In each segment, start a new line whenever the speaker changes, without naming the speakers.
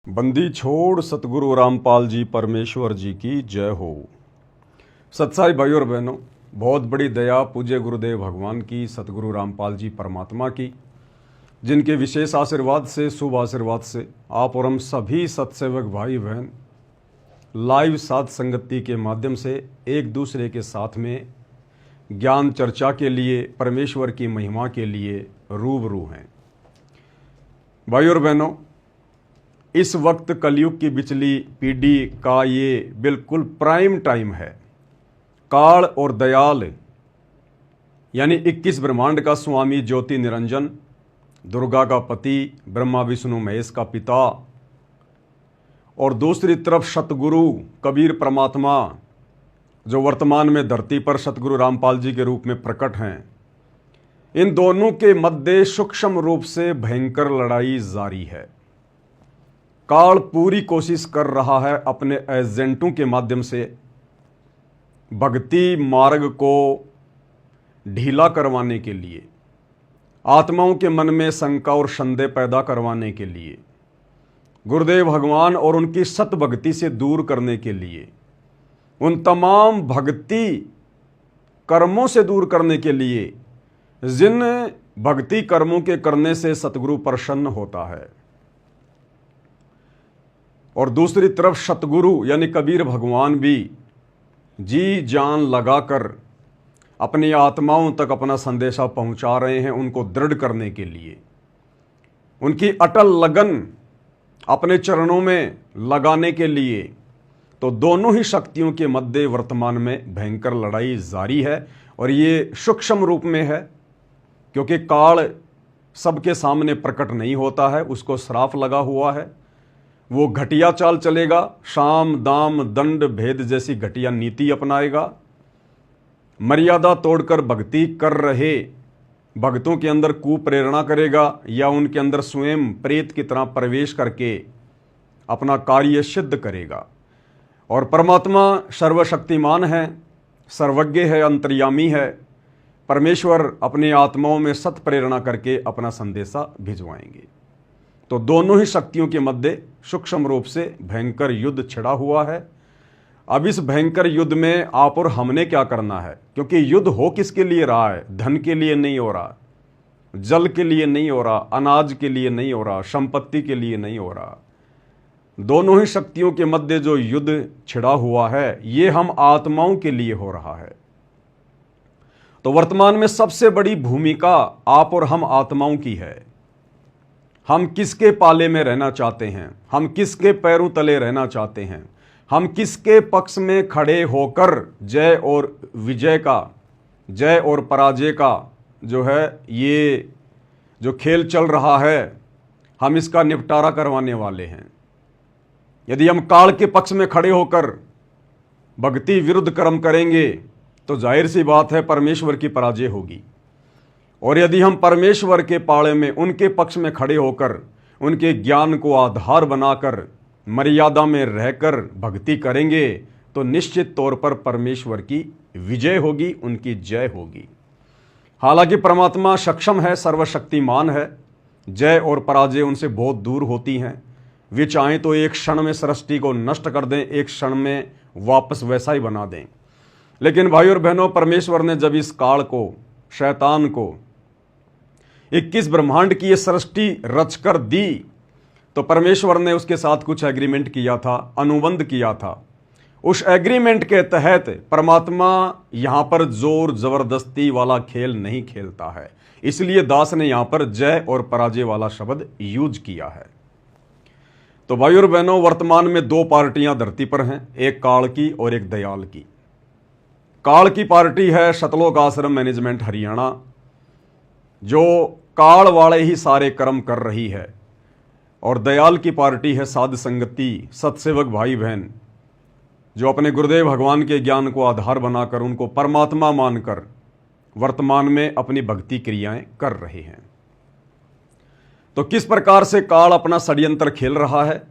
बंदी छोड़ सतगुरु रामपाल जी परमेश्वर जी की जय हो। सत्साई भाइयों और बहनों, बहुत बड़ी दया पूज्य गुरुदेव भगवान की, सतगुरु रामपाल जी परमात्मा की, जिनके विशेष आशीर्वाद से, शुभ आशीर्वाद से आप और हम सभी सत्सेवक भाई बहन लाइव साथ संगति के माध्यम से एक दूसरे के साथ में ज्ञान चर्चा के लिए, परमेश्वर की महिमा के लिए रूबरू हैं। भाइयों और बहनों, इस वक्त कलयुग की बिचली पीढ़ी का ये बिल्कुल प्राइम टाइम है। काल और दयाल यानी 21 ब्रह्मांड का स्वामी ज्योति निरंजन, दुर्गा का पति, ब्रह्मा विष्णु महेश का पिता, और दूसरी तरफ सतगुरु कबीर परमात्मा जो वर्तमान में धरती पर सतगुरु रामपाल जी के रूप में प्रकट हैं। इन दोनों के मध्य सूक्ष्म रूप से भयंकर लड़ाई जारी है। काल पूरी कोशिश कर रहा है अपने एजेंटों के माध्यम से भक्ति मार्ग को ढीला करवाने के लिए, आत्माओं के मन में शंका और संदेह पैदा करवाने के लिए, गुरुदेव भगवान और उनकी सत भक्ति से दूर करने के लिए, उन तमाम भक्ति कर्मों से दूर करने के लिए जिन भक्ति कर्मों के करने से सतगुरु प्रसन्न होता है। और दूसरी तरफ सतगुरु यानी कबीर भगवान भी जी जान लगाकर अपनी आत्माओं तक अपना संदेशा पहुंचा रहे हैं, उनको दृढ़ करने के लिए। उनकी अटल लगन अपने चरणों में लगाने के लिए। तो दोनों ही शक्तियों के मध्य वर्तमान में भयंकर लड़ाई जारी है, और ये सूक्ष्म रूप में है, क्योंकि काल सबके सामने प्रकट नहीं होता है, उसको श्राप लगा हुआ है। वो घटिया चाल चलेगा, शाम दाम दंड भेद जैसी घटिया नीति अपनाएगा, मर्यादा तोड़कर भक्ति कर रहे भक्तों के अंदर कुप्रेरणा करेगा, या उनके अंदर स्वयं प्रेत की तरह प्रवेश करके अपना कार्य सिद्ध करेगा। और परमात्मा सर्वशक्तिमान है, सर्वज्ञ है, अंतर्यामी है। परमेश्वर अपनी आत्माओं में सत प्रेरणा करके अपना संदेशा भिजवाएंगे। तो दोनों ही शक्तियों के मध्य सूक्ष्म रूप से भयंकर युद्ध छिड़ा हुआ है। अब इस भयंकर युद्ध में आप और हमने क्या करना है, क्योंकि युद्ध हो किसके लिए रहा है? धन के लिए नहीं हो रहा, जल के लिए नहीं हो रहा, अनाज के लिए नहीं हो रहा, संपत्ति के लिए नहीं हो रहा। दोनों ही शक्तियों के मध्य जो युद्ध छिड़ा हुआ है, ये हम आत्माओं के लिए हो रहा है। तो वर्तमान में सबसे बड़ी भूमिका आप और हम आत्माओं की है। हम किसके पाले में रहना चाहते हैं, हम किसके पैरों तले रहना चाहते हैं, हम किसके पक्ष में खड़े होकर जय और विजय का, जय और पराजय का जो है ये जो खेल चल रहा है, हम इसका निपटारा करवाने वाले हैं। यदि हम काल के पक्ष में खड़े होकर भक्ति विरुद्ध कर्म करेंगे तो जाहिर सी बात है परमेश्वर की पराजय होगी। और यदि हम परमेश्वर के पाले में, उनके पक्ष में खड़े होकर उनके ज्ञान को आधार बनाकर मर्यादा में रहकर भक्ति करेंगे तो निश्चित तौर पर परमेश्वर की विजय होगी, उनकी जय होगी। हालांकि परमात्मा सक्षम है, सर्वशक्तिमान है, जय और पराजय उनसे बहुत दूर होती हैं। वे चाहें तो एक क्षण में सृष्टि को नष्ट कर दें, एक क्षण में वापस वैसा ही बना दें। लेकिन भाई और बहनों, परमेश्वर ने जब इस काल को, शैतान को 21 ब्रह्मांड की ये सृष्टि रचकर दी, तो परमेश्वर ने उसके साथ कुछ एग्रीमेंट किया था, अनुबंध किया था। उस एग्रीमेंट के तहत परमात्मा यहां पर जोर जबरदस्ती वाला खेल नहीं खेलता है। इसलिए दास ने यहां पर जय और पराजय वाला शब्द यूज किया है। तो भाई और बहनों, वर्तमान में दो पार्टियां धरती पर हैं, एक काल की और एक दयाल की। काल की पार्टी है सतलोक आश्रम मैनेजमेंट हरियाणा, जो काल वाले ही सारे कर्म कर रही है। और दयाल की पार्टी है साध संगति, सत्सेवक भाई बहन, जो अपने गुरुदेव भगवान के ज्ञान को आधार बनाकर, उनको परमात्मा मानकर वर्तमान में अपनी भक्ति क्रियाएं कर रहे हैं। तो किस प्रकार से काल अपना षड्यंत्र खेल रहा है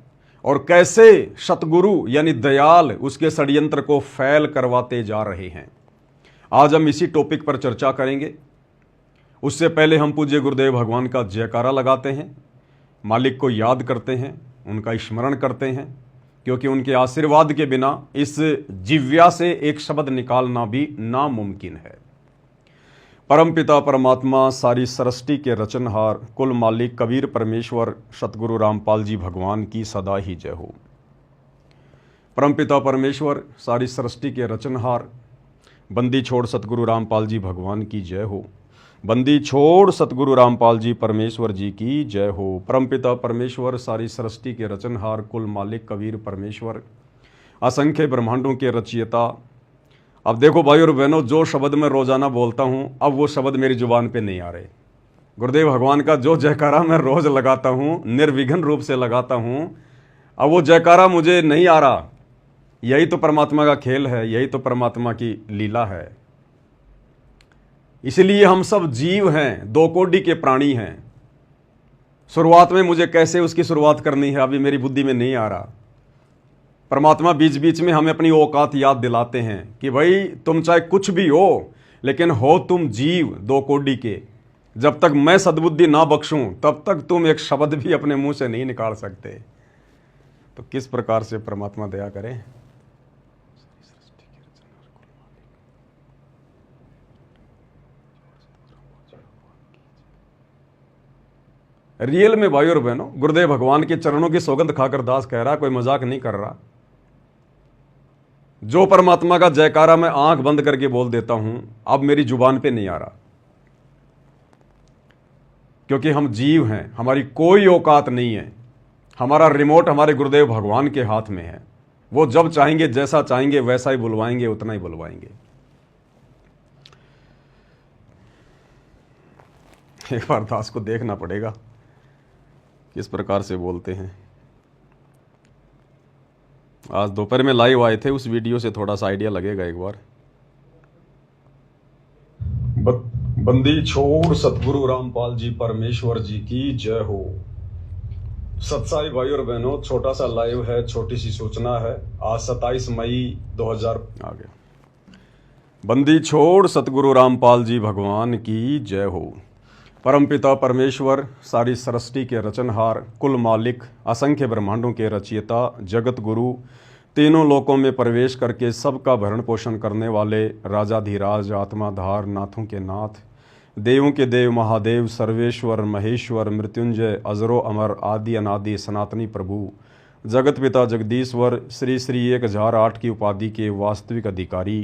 और कैसे सतगुरु यानी दयाल उसके षड्यंत्र को फैल करवाते जा रहे हैं, आज हम इसी टॉपिक पर चर्चा करेंगे। उससे पहले हम पूज्य गुरुदेव भगवान का जयकारा लगाते हैं, मालिक को याद करते हैं उनका स्मरण करते हैं, क्योंकि उनके आशीर्वाद के बिना इस जिव्या से एक शब्द निकालना भी नामुमकिन है। परमपिता परमात्मा सारी सृष्टि के रचनहार कुल मालिक कबीर परमेश्वर सतगुरु रामपाल जी भगवान की सदा ही जय हो। परमपिता परमेश्वर सारी सृष्टि के रचनहार बंदी छोड़ सतगुरु रामपाल जी भगवान की जय हो। बंदी छोड़ सतगुरु रामपाल जी परमेश्वर जी की जय हो। परमपिता परमेश्वर सारी सृष्टि के रचनहार कुल मालिक कबीर परमेश्वर असंख्य ब्रह्मांडों के रचयिता। अब देखो भाई और बहनों, जो शब्द मैं रोजाना बोलता हूं, अब वो शब्द मेरी जुबान पे नहीं आ रहे। गुरुदेव भगवान का जो जयकारा मैं रोज लगाता हूं, निर्विघ्न रूप से लगाता हूं, अब वो जयकारा मुझे नहीं आ रहा। यही तो परमात्मा का खेल है, यही तो परमात्मा की लीला है। इसलिए हम सब जीव हैं, दो कोटि के प्राणी हैं। शुरुआत में मुझे कैसे उसकी शुरुआत करनी है अभी मेरी बुद्धि में नहीं आ रहा। परमात्मा बीच बीच में हमें अपनी औकात याद दिलाते हैं कि भाई तुम चाहे कुछ भी हो, लेकिन हो तुम जीव दो कोटि के। जब तक मैं सद्बुद्धि ना बख्शूं तब तक तुम एक शब्द भी अपने मुंह से नहीं निकाल सकते। तो किस प्रकार से परमात्मा दया करें। रियल में भाई और बहनों, गुरुदेव भगवान के चरणों की सौगंध खाकर दास कह रहा, कोई मजाक नहीं कर रहा। जो परमात्मा का जयकारा मैं आंख बंद करके बोल देता हूं, अब मेरी जुबान पे नहीं आ रहा, क्योंकि हम जीव हैं, हमारी कोई औकात नहीं है। हमारा रिमोट हमारे गुरुदेव भगवान के हाथ में है। वो जब चाहेंगे, जैसा चाहेंगे वैसा ही बुलवाएंगे, उतना ही बुलवाएंगे। एक बार दास को देखना पड़ेगा किस प्रकार से बोलते हैं। आज दोपहर में लाइव आए थे, उस वीडियो से थोड़ा सा आइडिया लगेगा एक बार। बंदी छोड़ सतगुरु रामपाल जी परमेश्वर जी की जय हो। सत्साई भाई और बहनों, छोटा सा लाइव है, छोटी सी सूचना है। आज 27 मई 2000 आ गया। बंदी छोड़ सतगुरु रामपाल जी भगवान की जय हो। परमपिता परमेश्वर सारी सृष्टि के रचनहार कुल मालिक असंख्य ब्रह्मांडों के रचयिता जगत गुरु तीनों लोकों में प्रवेश करके सबका भरण पोषण करने वाले राजाधिराज आत्माधार नाथों के नाथ देवों के देव महादेव सर्वेश्वर महेश्वर मृत्युंजय अजरो अमर आदि अनादि सनातनी प्रभु जगत पिता जगदीश्वर श्री श्री 1008 की उपाधि के वास्तविक अधिकारी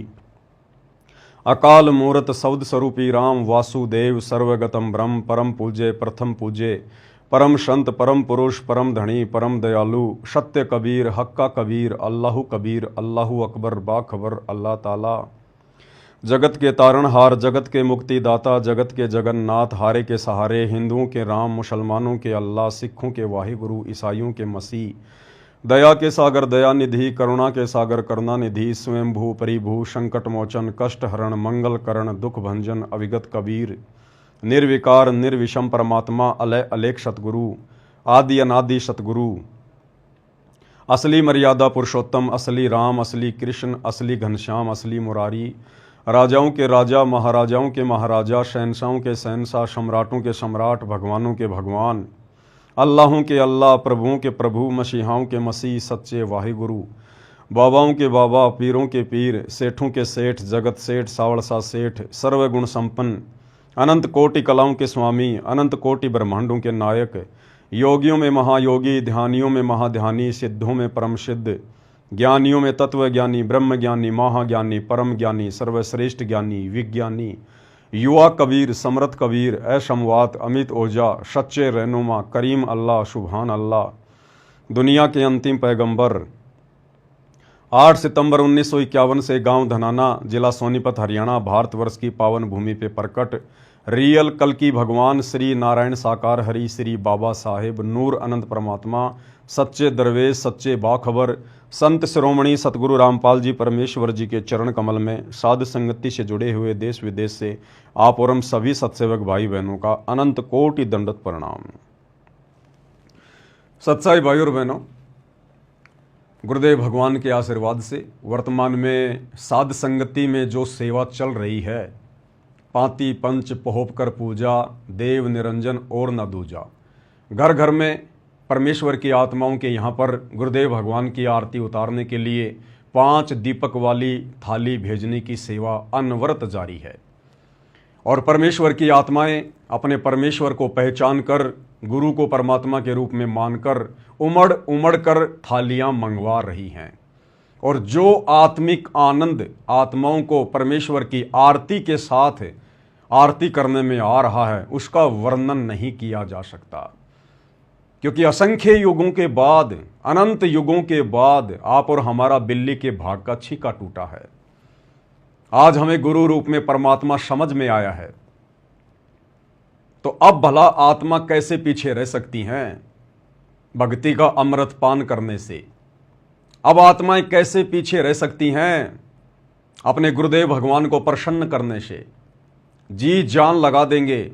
अकाल मूर्त सौद स्वरूपी राम वासुदेव सर्वगतम ब्रह्म परम पूज्य प्रथम पूज्य परम संत परम पुरुष परम धनी परम दयालु सत्य कबीर हक्का कबीर अल्लाहु अकबर बाखबर अल्लाह ताला जगत के तारणहार जगत के मुक्तिदाता जगत के जगन्नाथ हारे के सहारे हिंदुओं के राम मुसलमानों के अल्लाह सिखों के वाहिगुरु ईसाइयों के मसीह दया के सागर दयानिधि करुणा के सागर करुणानिधि स्वयंभू परिभू संकट मोचन कष्ट हरण मंगल करण दुख भंजन अविगत कबीर निर्विकार निर्विषम परमात्मा अलय अलेख सतगुरु आदि अनादि सतगुरु असली मर्यादा पुरुषोत्तम असली राम असली कृष्ण असली घनश्याम असली मुरारी राजाओं के राजा महाराजाओं के महाराजा शहनशाहों के शहनशाह सम्राटों के सम्राट भगवानों के भगवान अल्लाहों के अल्लाह प्रभुओं के प्रभु मसीहाओं के मसीह सच्चे वाहिगुरु बाबाओं के बाबा पीरों के पीर सेठों के सेठ जगत सेठ सावड़सा सेठ सर्वगुण संपन्न अनंत कोटि कलाओं के स्वामी अनंत कोटि ब्रह्मांडों के नायक योगियों में महायोगी ध्यानियों में महाध्यानी सिद्धों में परम सिद्ध ज्ञानियों में तत्वज्ञानी ब्रह्म ज्ञानी महाज्ञानी परम ज्ञानी सर्वश्रेष्ठ ज्ञानी विज्ञानी युवा कबीर समर्थ कबीर ऐशमवात अमित ओझा सच्चे रहनुमा करीम अल्लाह सुभान अल्लाह दुनिया के अंतिम पैगंबर 8 सितंबर 1951 से गांव धनाना जिला सोनीपत हरियाणा भारतवर्ष की पावन भूमि पे प्रकट रियल कल की भगवान श्री नारायण साकार हरि श्री बाबा साहेब नूर अनंत परमात्मा सच्चे दरवेश सच्चे बाखबर संत शिरोमणि सतगुरु रामपाल जी परमेश्वर जी के चरण कमल में साध संगति से जुड़े हुए देश विदेश से आप और हम सभी सत्सेवक भाई बहनों का अनंत कोटि दंडवत प्रणाम। सत्साई भाई और बहनों, गुरुदेव भगवान के आशीर्वाद से वर्तमान में साध संगति में जो सेवा चल रही है, पांति पंच पहोप कर पूजा देव निरंजन और न दूजा, घर घर में परमेश्वर की आत्माओं के यहाँ पर गुरुदेव भगवान की आरती उतारने के लिए 5 दीपक वाली थाली भेजने की सेवा अनवरत जारी है। और परमेश्वर की आत्माएं अपने परमेश्वर को पहचान कर, गुरु को परमात्मा के रूप में मानकर उमड़ उमड़ कर थालियां मंगवा रही हैं। और जो आत्मिक आनंद आत्माओं को परमेश्वर की आरती के साथ आरती करने में आ रहा है, उसका वर्णन नहीं किया जा सकता। क्योंकि असंख्य युगों के बाद, अनंत युगों के बाद आप और हमारा बिल्ली के भाग का छीका टूटा है। आज हमें गुरु रूप में परमात्मा समझ में आया है, तो अब भला आत्मा कैसे पीछे रह सकती हैं भक्ति का अमृत पान करने से? अब आत्माएं कैसे पीछे रह सकती हैं अपने गुरुदेव भगवान को प्रसन्न करने से? जी जान लगा देंगे,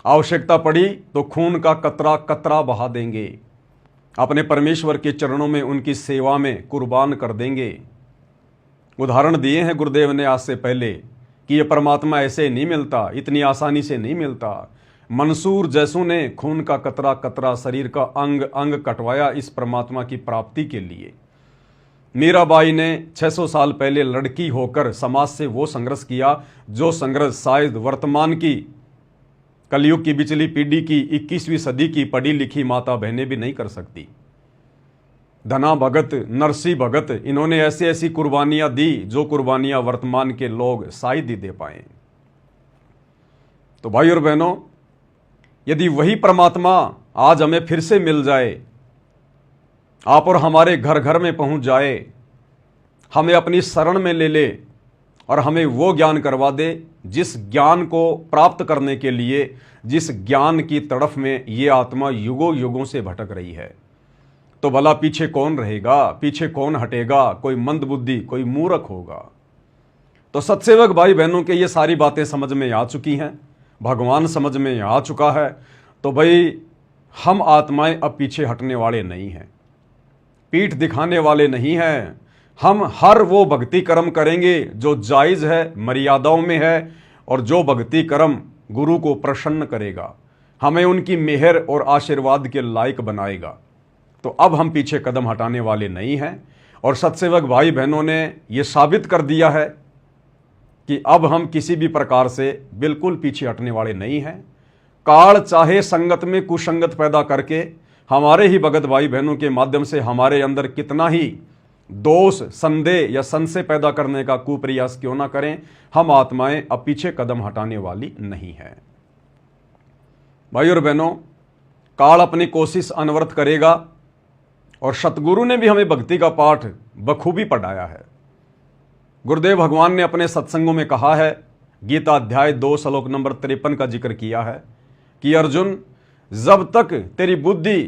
आवश्यकता पड़ी तो खून का कतरा कतरा बहा देंगे, अपने परमेश्वर के चरणों में उनकी सेवा में कुर्बान कर देंगे। उदाहरण दिए हैं गुरुदेव ने आज से पहले कि ये परमात्मा ऐसे नहीं मिलता, इतनी आसानी से नहीं मिलता। मंसूर जैसों ने खून का कतरा कतरा, शरीर का अंग अंग कटवाया इस परमात्मा की प्राप्ति के लिए। मीराबाई ने 600 साल पहले लड़की होकर समाज से वो संघर्ष किया जो संघर्ष शायद वर्तमान की कलयुग की बिचली पीढ़ी की 21वीं सदी की पढ़ी लिखी माता बहनें भी नहीं कर सकती। धना भगत, नरसी भगत, इन्होंने ऐसी ऐसी कुर्बानियां दी जो कुर्बानियां वर्तमान के लोग शायद ही दे पाए। तो भाई और बहनों, यदि वही परमात्मा आज हमें फिर से मिल जाए, आप और हमारे घर घर में पहुंच जाए, हमें अपनी शरण में ले ले और हमें वो ज्ञान करवा दे जिस ज्ञान को प्राप्त करने के लिए, जिस ज्ञान की तड़फ में ये आत्मा युगों युगों से भटक रही है, तो भला पीछे कौन रहेगा, पीछे कौन हटेगा? कोई मंदबुद्धि, कोई मूर्ख होगा। तो सत्सेवक भाई बहनों के ये सारी बातें समझ में आ चुकी हैं, भगवान समझ में आ चुका है। तो भाई हम आत्माएं अब पीछे हटने वाले नहीं हैं, पीठ दिखाने वाले नहीं हैं। हम हर वो भक्ति कर्म करेंगे जो जायज़ है, मर्यादाओं में है, और जो भक्ति कर्म गुरु को प्रसन्न करेगा, हमें उनकी मेहर और आशीर्वाद के लायक बनाएगा। तो अब हम पीछे कदम हटाने वाले नहीं हैं। और सत्सेवक भाई बहनों ने ये साबित कर दिया है कि अब हम किसी भी प्रकार से बिल्कुल पीछे हटने वाले नहीं हैं। काल चाहे संगत में कुसंगत पैदा करके हमारे ही भगत भाई बहनों के माध्यम से हमारे अंदर कितना ही दोष, संदेह या संशय पैदा करने का कुप्रयास क्यों ना करें, हम आत्माएं अब पीछे कदम हटाने वाली नहीं है। भाई और बहनों, काल अपनी कोशिश अनवरत करेगा और सतगुरु ने भी हमें भक्ति का पाठ बखूबी पढ़ाया है। गुरुदेव भगवान ने अपने सत्संगों में कहा है, गीता अध्याय 2 श्लोक नंबर 53 का जिक्र किया है कि अर्जुन, जब तक तेरी बुद्धि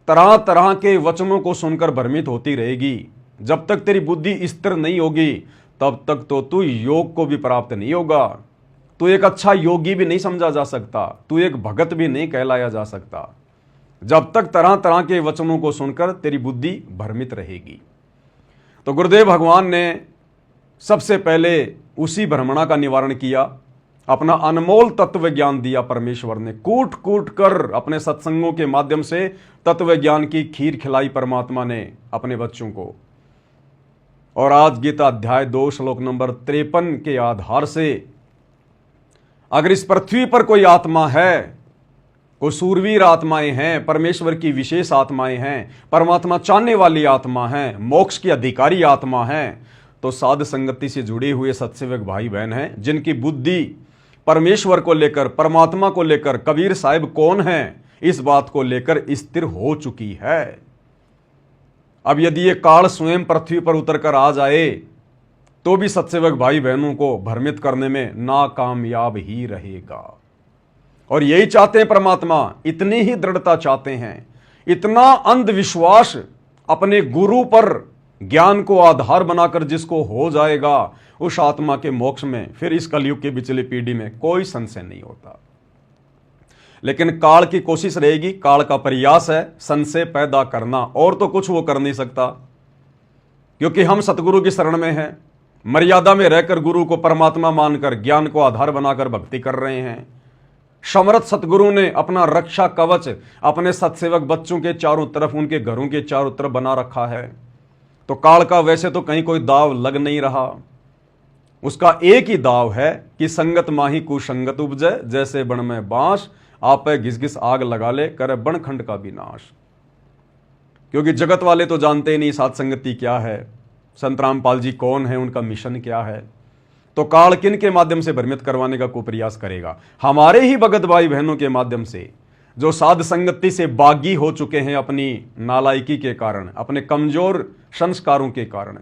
तरह तरह के वचनों को सुनकर भ्रमित होती रहेगी, जब तक तेरी बुद्धि स्थिर नहीं होगी, तब तक तो तू योग को भी प्राप्त नहीं होगा। तू एक अच्छा योगी भी नहीं समझा जा सकता, तू एक भगत भी नहीं कहलाया जा सकता, जब तक तरह तरह के वचनों को सुनकर तेरी बुद्धि भ्रमित रहेगी। तो गुरुदेव भगवान ने सबसे पहले उसी भ्रमणा का निवारण किया, अपना अनमोल तत्व ज्ञान दिया। परमेश्वर ने कूट कूट कर अपने सत्संगों के माध्यम से तत्व ज्ञान की खीर खिलाई परमात्मा ने अपने बच्चों को। और आज गीता अध्याय 2 श्लोक नंबर 53 के आधार से अगर इस पृथ्वी पर कोई आत्मा है, कोई सूरवीर आत्माएं हैं, परमेश्वर की विशेष आत्माएं हैं, परमात्मा चाहने वाली आत्मा हैं, मोक्ष की अधिकारी आत्मा हैं, तो साध संगति से जुड़े हुए सत्सेवक भाई बहन हैं, जिनकी बुद्धि परमेश्वर को लेकर, परमात्मा को लेकर, कबीर साहिब कौन है इस बात को लेकर स्थिर हो चुकी है। अब यदि ये काल स्वयं पृथ्वी पर उतर कर आ जाए तो भी सत्सेवक भाई बहनों को भ्रमित करने में नाकामयाब ही रहेगा। और यही चाहते हैं परमात्मा, इतनी ही दृढ़ता चाहते हैं, इतना अंधविश्वास अपने गुरु पर ज्ञान को आधार बनाकर जिसको हो जाएगा, उस आत्मा के मोक्ष में फिर इस कलयुग की पिछली पीढ़ी में कोई संशय नहीं होता। लेकिन काल की कोशिश रहेगी, काल का प्रयास है संशय पैदा करना, और तो कुछ वो कर नहीं सकता, क्योंकि हम सतगुरु की शरण में हैं, मर्यादा में रहकर गुरु को परमात्मा मानकर ज्ञान को आधार बनाकर भक्ति कर रहे हैं। समर्थ सतगुरु ने अपना रक्षा कवच अपने सत्सेवक बच्चों के चारों तरफ, उनके घरों के चारों तरफ बना रखा है। तो काल का वैसे तो कहीं कोई दाव लग नहीं रहा। उसका एक ही दाव है कि संगत माही कुसंगत उपजय, जैसे बन में बांस आपे घिस घिस आग लगा ले, करे बन खंड का विनाश। क्योंकि जगत वाले तो जानते ही नहीं सात संगति क्या है, संत रामपाल जी कौन है, उनका मिशन क्या है। तो काल किन के माध्यम से भ्रमित करवाने का कुप्रयास करेगा? हमारे ही भगत भाई बहनों के माध्यम से, जो साध संगति से बागी हो चुके हैं अपनी नालायकी के कारण, अपने कमजोर संस्कारों के कारण,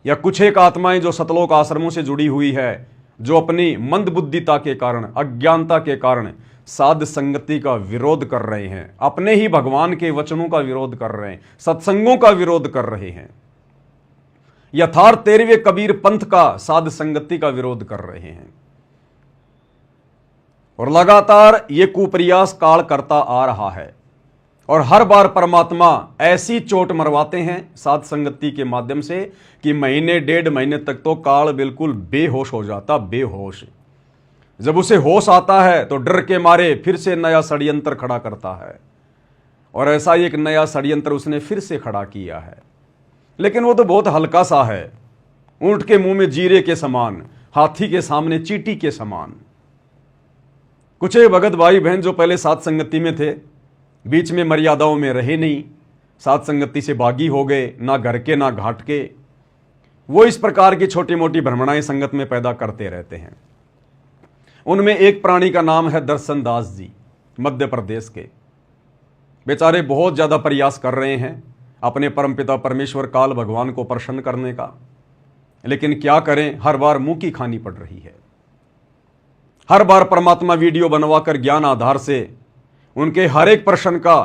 या कुछ एक आत्माएं जो सतलोक आश्रमों से जुड़ी हुई है, जो अपनी मंदबुद्धिता के कारण, अज्ञानता के कारण साध संगति का विरोध कर रहे हैं, अपने ही भगवान के वचनों का विरोध कर रहे हैं, सत्संगों का विरोध कर रहे हैं, यथार्थ 13वें कबीर पंथ का साध संगति का विरोध कर रहे हैं। और लगातार ये कुप्रयास काल करता आ रहा है। और हर बार परमात्मा ऐसी चोट मरवाते हैं साध संगति के माध्यम से कि महीने डेढ़ महीने तक तो काल बिल्कुल बेहोश हो जाता, बेहोश। जब उसे होश आता है तो डर के मारे फिर से नया षड्यंत्र खड़ा करता है। और ऐसा ही एक नया षड्यंत्र उसने फिर से खड़ा किया है, लेकिन वो तो बहुत हल्का सा है, ऊंट के मुंह में जीरे के समान, हाथी के सामने चींटी के समान। कुछ भगत भाई बहन जो पहले साध संगति में थे, बीच में मर्यादाओं में रहे नहीं, साध संगति से बागी हो गए, ना घर के ना घाट के, वो इस प्रकार की छोटी मोटी भ्रमणाएं संगत में पैदा करते रहते हैं। उनमें एक प्राणी का नाम है दर्शन दास जी, मध्य प्रदेश के। बेचारे बहुत ज्यादा प्रयास कर रहे हैं अपने परमपिता परमेश्वर काल भगवान को प्रसन्न करने का, लेकिन क्या करें, हर बार मुंह की खानी पड़ रही है। हर बार परमात्मा वीडियो बनवाकर ज्ञान आधार से उनके हर एक प्रश्न का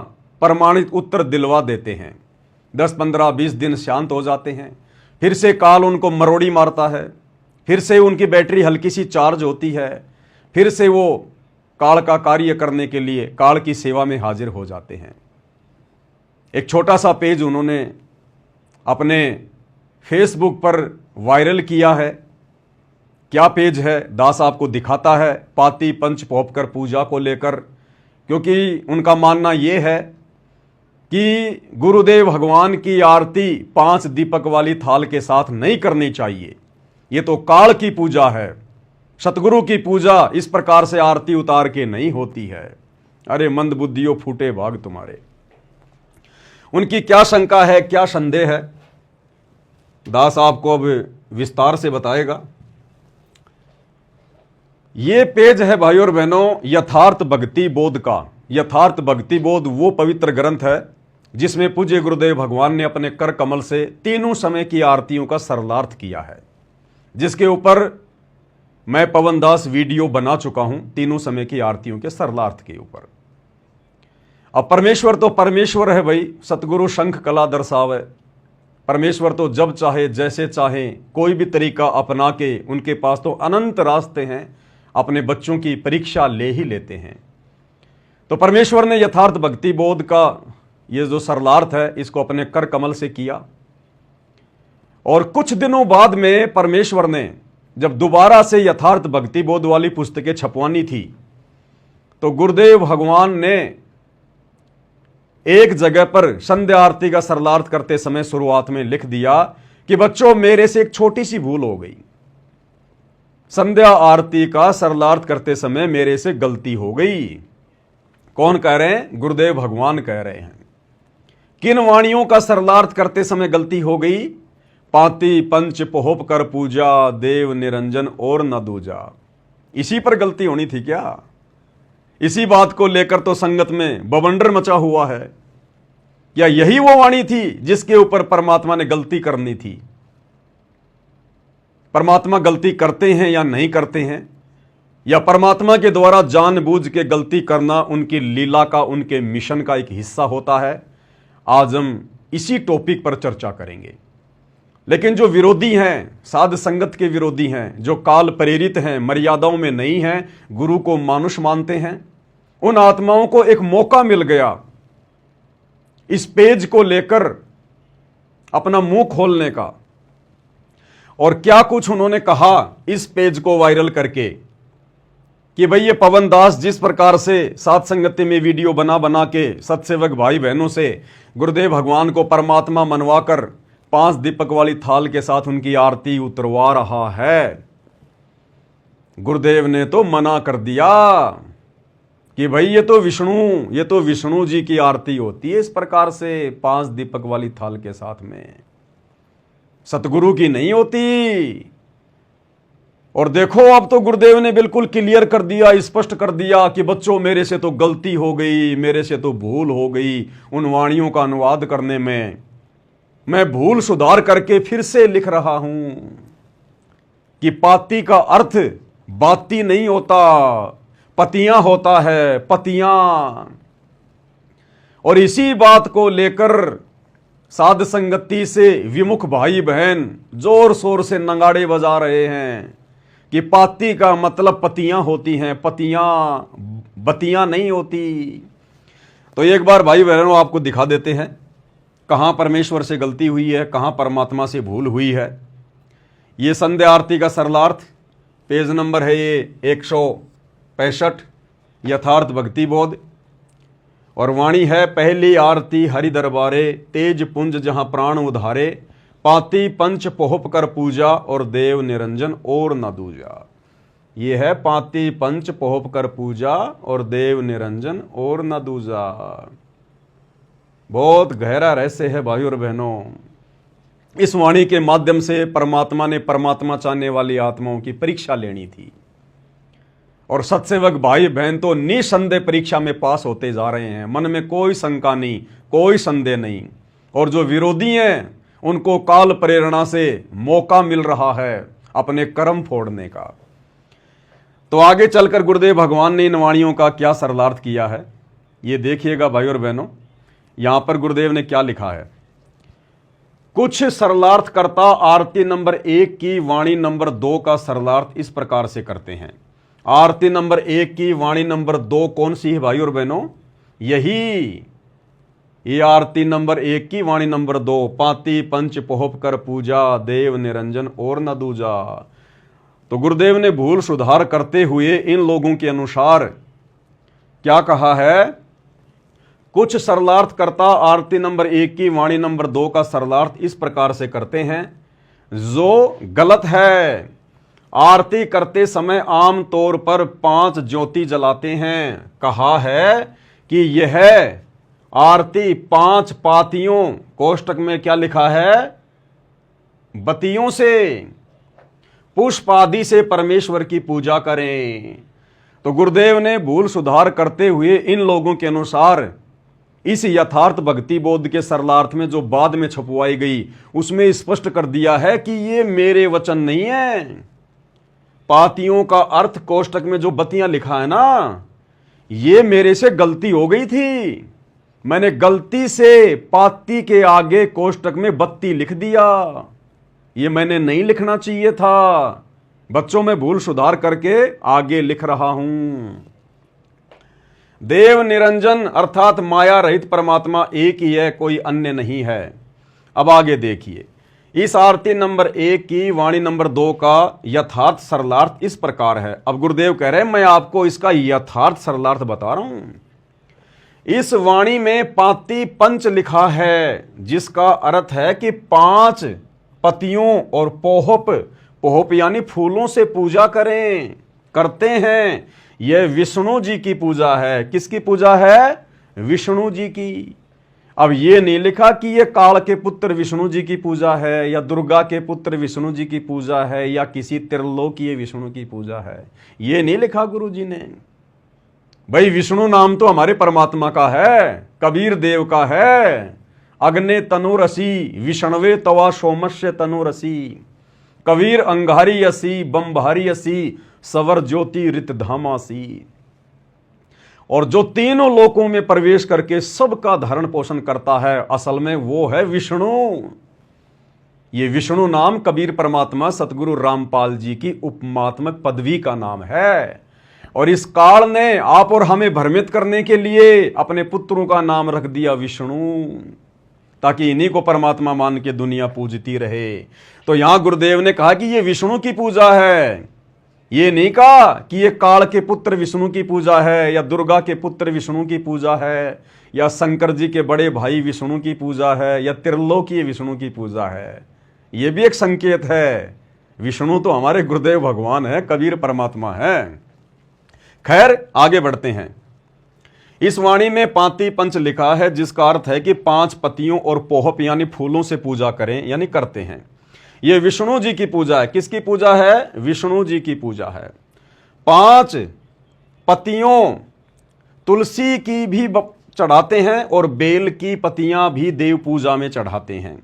प्रमाणित उत्तर दिलवा देते हैं। 10, 15, 20 दिन शांत हो जाते हैं, फिर से काल उनको मरोड़ी मारता है, फिर से उनकी बैटरी हल्की सी चार्ज होती है, फिर से वो काल का कार्य करने के लिए काल की सेवा में हाजिर हो जाते हैं। एक छोटा सा पेज उन्होंने अपने फेसबुक पर वायरल किया है। क्या पेज है, दास आपको दिखाता है। पाती पंच पोपकर पूजा को लेकर, क्योंकि उनका मानना यह है कि गुरुदेव भगवान की आरती 5 दीपक वाली थाल के साथ नहीं करनी चाहिए, ये तो काल की पूजा है। सतगुरु की पूजा इस प्रकार से आरती उतार के नहीं होती है। अरे मंद बुद्धियों, फूटे भाग तुम्हारे। उनकी क्या शंका है, क्या संदेह है, दास आपको अब विस्तार से बताएगा। ये पेज है भाइयों और बहनों यथार्थ भक्ति बोध का। यथार्थ भक्ति बोध वो पवित्र ग्रंथ है जिसमें पूज्य गुरुदेव भगवान ने अपने कर कमल से तीनों समय की आरतियों का सरलार्थ किया है, जिसके ऊपर मैं पवन दास वीडियो बना चुका हूं, तीनों समय की आरतियों के सरलार्थ के ऊपर। अब परमेश्वर तो परमेश्वर है भाई, सतगुरु शंख कला दर्शावे। परमेश्वर तो जब चाहे जैसे चाहे कोई भी तरीका अपना के, उनके पास तो अनंत रास्ते हैं, अपने बच्चों की परीक्षा ले ही लेते हैं। तो परमेश्वर ने यथार्थ भक्ति बोध का ये जो सरलार्थ है इसको अपने कर कमल से किया। और कुछ दिनों बाद में परमेश्वर ने जब दोबारा से यथार्थ भक्ति बोध वाली पुस्तकें छपवानी थी, तो गुरुदेव भगवान ने एक जगह पर संध्या आरती का सरलार्थ करते समय शुरुआत में लिख दिया कि बच्चों मेरे से एक छोटी सी भूल हो गई, संध्या आरती का सरलार्थ करते समय मेरे से गलती हो गई। कौन कह रहे हैं? गुरुदेव भगवान कह रहे हैं। किन वाणियों का सरलार्थ करते समय गलती हो गई? पाती पंच पोहप कर पूजा, देव निरंजन और न दूजा। इसी पर गलती होनी थी क्या? इसी बात को लेकर तो संगत में बवंडर मचा हुआ है। क्या यही वो वाणी थी जिसके ऊपर परमात्मा ने गलती करनी थी? परमात्मा गलती करते हैं या नहीं करते हैं, या परमात्मा के द्वारा जानबूझ के गलती करना उनकी लीला का, उनके मिशन का एक हिस्सा होता है? आज हम इसी टॉपिक पर चर्चा करेंगे। लेकिन जो विरोधी हैं, साध संगत के विरोधी हैं, जो काल प्रेरित हैं, मर्यादाओं में नहीं हैं, गुरु को मानुष मानते हैं, उन आत्माओं को एक मौका मिल गया इस पेज को लेकर अपना मुंह खोलने का। और क्या कुछ उन्होंने कहा इस पेज को वायरल करके, कि भाई ये पवन दास जिस प्रकार से सात संगति में वीडियो बना बना के सत्सेवक भाई बहनों से गुरुदेव भगवान को परमात्मा मनवाकर 5 दीपक वाली थाल के साथ उनकी आरती उतरवा रहा है, गुरुदेव ने तो मना कर दिया कि भाई ये तो विष्णु जी की आरती होती है इस प्रकार से 5 दीपक वाली थाल के साथ में, सतगुरु की नहीं होती। और देखो अब तो गुरुदेव ने बिल्कुल क्लियर कर दिया, स्पष्ट कर दिया कि बच्चों मेरे से तो गलती हो गई, मेरे से तो भूल हो गई उन वाणियों का अनुवाद करने में, मैं भूल सुधार करके फिर से लिख रहा हूं कि पाती का अर्थ बाती नहीं होता, पतियां होता है, पतियां। और इसी बात को लेकर साध संगति से विमुख भाई बहन जोर शोर से नगाड़े बजा रहे हैं कि पाती का मतलब पतियां होती हैं, पतियां बतियां नहीं होती। तो एक बार भाई बहनों आपको दिखा देते हैं कहां परमेश्वर से गलती हुई है, कहां परमात्मा से भूल हुई है। ये संध्या आरती का सरलार्थ पेज नंबर है ये 165, यथार्थ भक्ति बोध। और वाणी है, पहली आरती हरि दरबारे, तेज पुंज जहां प्राण उधारे, पाती पंच पोहप कर पूजा और देव निरंजन और न दूजा। ये है पाती पंच पोहप कर पूजा और देव निरंजन और न दूजा। बहुत गहरा रहस्य है भाइयों और बहनों। इस वाणी के माध्यम से परमात्मा ने परमात्मा चाहने वाली आत्माओं की परीक्षा लेनी थी, और सत्सेवक भाई बहन तो निसंदेह परीक्षा में पास होते जा रहे हैं, मन में कोई शंका नहीं, कोई संदेह नहीं। और जो विरोधी हैं उनको काल प्रेरणा से मौका मिल रहा है अपने कर्म फोड़ने का। तो आगे चलकर गुरुदेव भगवान ने इन वाणियों का क्या सरलार्थ किया है ये देखिएगा भाई और बहनों। यहां पर गुरुदेव ने क्या लिखा है, कुछ सरलार्थ करता आरती नंबर 1 की वाणी नंबर 2 का सरलार्थ इस प्रकार से करते हैं। आरती नंबर 1 की वाणी नंबर 2 कौन सी है भाई और बहनों? यही ये आरती नंबर 1 की वाणी नंबर 2, पाती पंच पोहप कर पूजा देव निरंजन और न दूजा। तो गुरुदेव ने भूल सुधार करते हुए इन लोगों के अनुसार क्या कहा है, कुछ सरलार्थ करता आरती नंबर 1 की वाणी नंबर 2 का सरलार्थ इस प्रकार से करते हैं, जो गलत है। आरती करते समय आम तौर पर 5 ज्योति जलाते हैं। कहा है कि यह आरती 5 पातियों, कोष्टक में क्या लिखा है, बतियों से, पुष्प आदि से परमेश्वर की पूजा करें। तो गुरुदेव ने भूल सुधार करते हुए इन लोगों के अनुसार इस यथार्थ भक्ति बोध के सरलार्थ में जो बाद में छपवाई गई उसमें स्पष्ट कर दिया है कि ये मेरे वचन नहीं है। पातियों का अर्थ कोष्टक में जो बत्तियां लिखा है ना, ये मेरे से गलती हो गई थी, मैंने गलती से पाती के आगे कोष्टक में बत्ती लिख दिया, ये मैंने नहीं लिखना चाहिए था। बच्चों में भूल सुधार करके आगे लिख रहा हूं। देव निरंजन अर्थात माया रहित परमात्मा एक ही है, कोई अन्य नहीं है। अब आगे देखिए, इस आरती नंबर 1 की वाणी नंबर 2 का यथार्थ सरलार्थ इस प्रकार है। अब गुरुदेव कह रहे हैं मैं आपको इसका यथार्थ सरलार्थ बता रहा हूं। इस वाणी में पाती पंच लिखा है, जिसका अर्थ है कि 5 पतियों और पोहप यानी फूलों से पूजा करें, करते हैं। यह विष्णु जी की पूजा है। किसकी पूजा है? विष्णु जी की। अब यह नहीं लिखा कि यह काल के पुत्र विष्णु जी की पूजा है, या दुर्गा के पुत्र विष्णु जी की पूजा है, या किसी त्रिलोकीय विष्णु की पूजा है। यह नहीं लिखा गुरु जी ने। भाई विष्णु नाम तो हमारे परमात्मा का है, कबीर देव का है। अग्ने तनुरसी विष्णवे तवा सोमस्य तनुरसी, कबीर अंगारी असी बम भारी असी सवर ज्योति रित धामासी। और जो तीनों लोकों में प्रवेश करके सबका धारण पोषण करता है, असल में वो है विष्णु। ये विष्णु नाम कबीर परमात्मा सतगुरु रामपाल जी की उपमात्मक पदवी का नाम है। और इस काल ने आप और हमें भ्रमित करने के लिए अपने पुत्रों का नाम रख दिया विष्णु, ताकि इन्हीं को परमात्मा मान के दुनिया पूजती रहे। तो यहां गुरुदेव ने कहा कि यह विष्णु की पूजा है। ये नहीं कहा कि ये काल के पुत्र विष्णु की पूजा है, या दुर्गा के पुत्र विष्णु की पूजा है, या शंकर जी के बड़े भाई विष्णु की पूजा है, या त्रिलोकीय विष्णु की पूजा है। ये भी एक संकेत है। विष्णु तो हमारे गुरुदेव भगवान है, कबीर परमात्मा है। खैर आगे बढ़ते हैं। इस वाणी में पाती पंच लिखा है, जिसका अर्थ है कि 5 पतियों और पोहप यानी फूलों से पूजा करें, यानी करते हैं। यह विष्णु जी की पूजा है। किसकी पूजा है? विष्णु जी की पूजा है। 5 पतियों तुलसी की भी चढ़ाते हैं और बेल की पतियां भी देव पूजा में चढ़ाते हैं।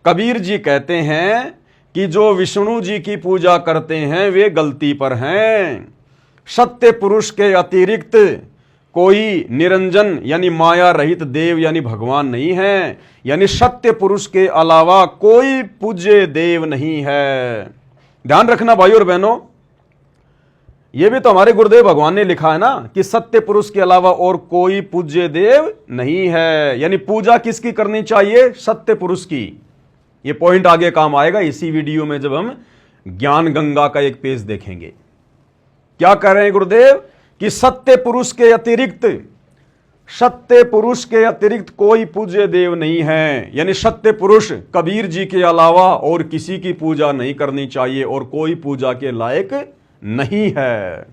कबीर जी कहते हैं कि जो विष्णु जी की पूजा करते हैं वे गलती पर हैं। सत्य पुरुष के अतिरिक्त कोई निरंजन यानी माया रहित देव यानी भगवान नहीं है, यानी सत्य पुरुष के अलावा कोई पूज्य देव नहीं है। ध्यान रखना भाई और बहनों, यह भी तो हमारे गुरुदेव भगवान ने लिखा है ना कि सत्य पुरुष के अलावा और कोई पूज्य देव नहीं है, यानी पूजा किसकी करनी चाहिए? सत्य पुरुष की। यह पॉइंट आगे काम आएगा इसी वीडियो में जब हम ज्ञान गंगा का एक पेज देखेंगे। क्या कह रहे हैं गुरुदेव कि सत्य पुरुष के अतिरिक्त कोई पूज्य देव नहीं है, यानी सत्य पुरुष कबीर जी के अलावा और किसी की पूजा नहीं करनी चाहिए और कोई पूजा के लायक नहीं है।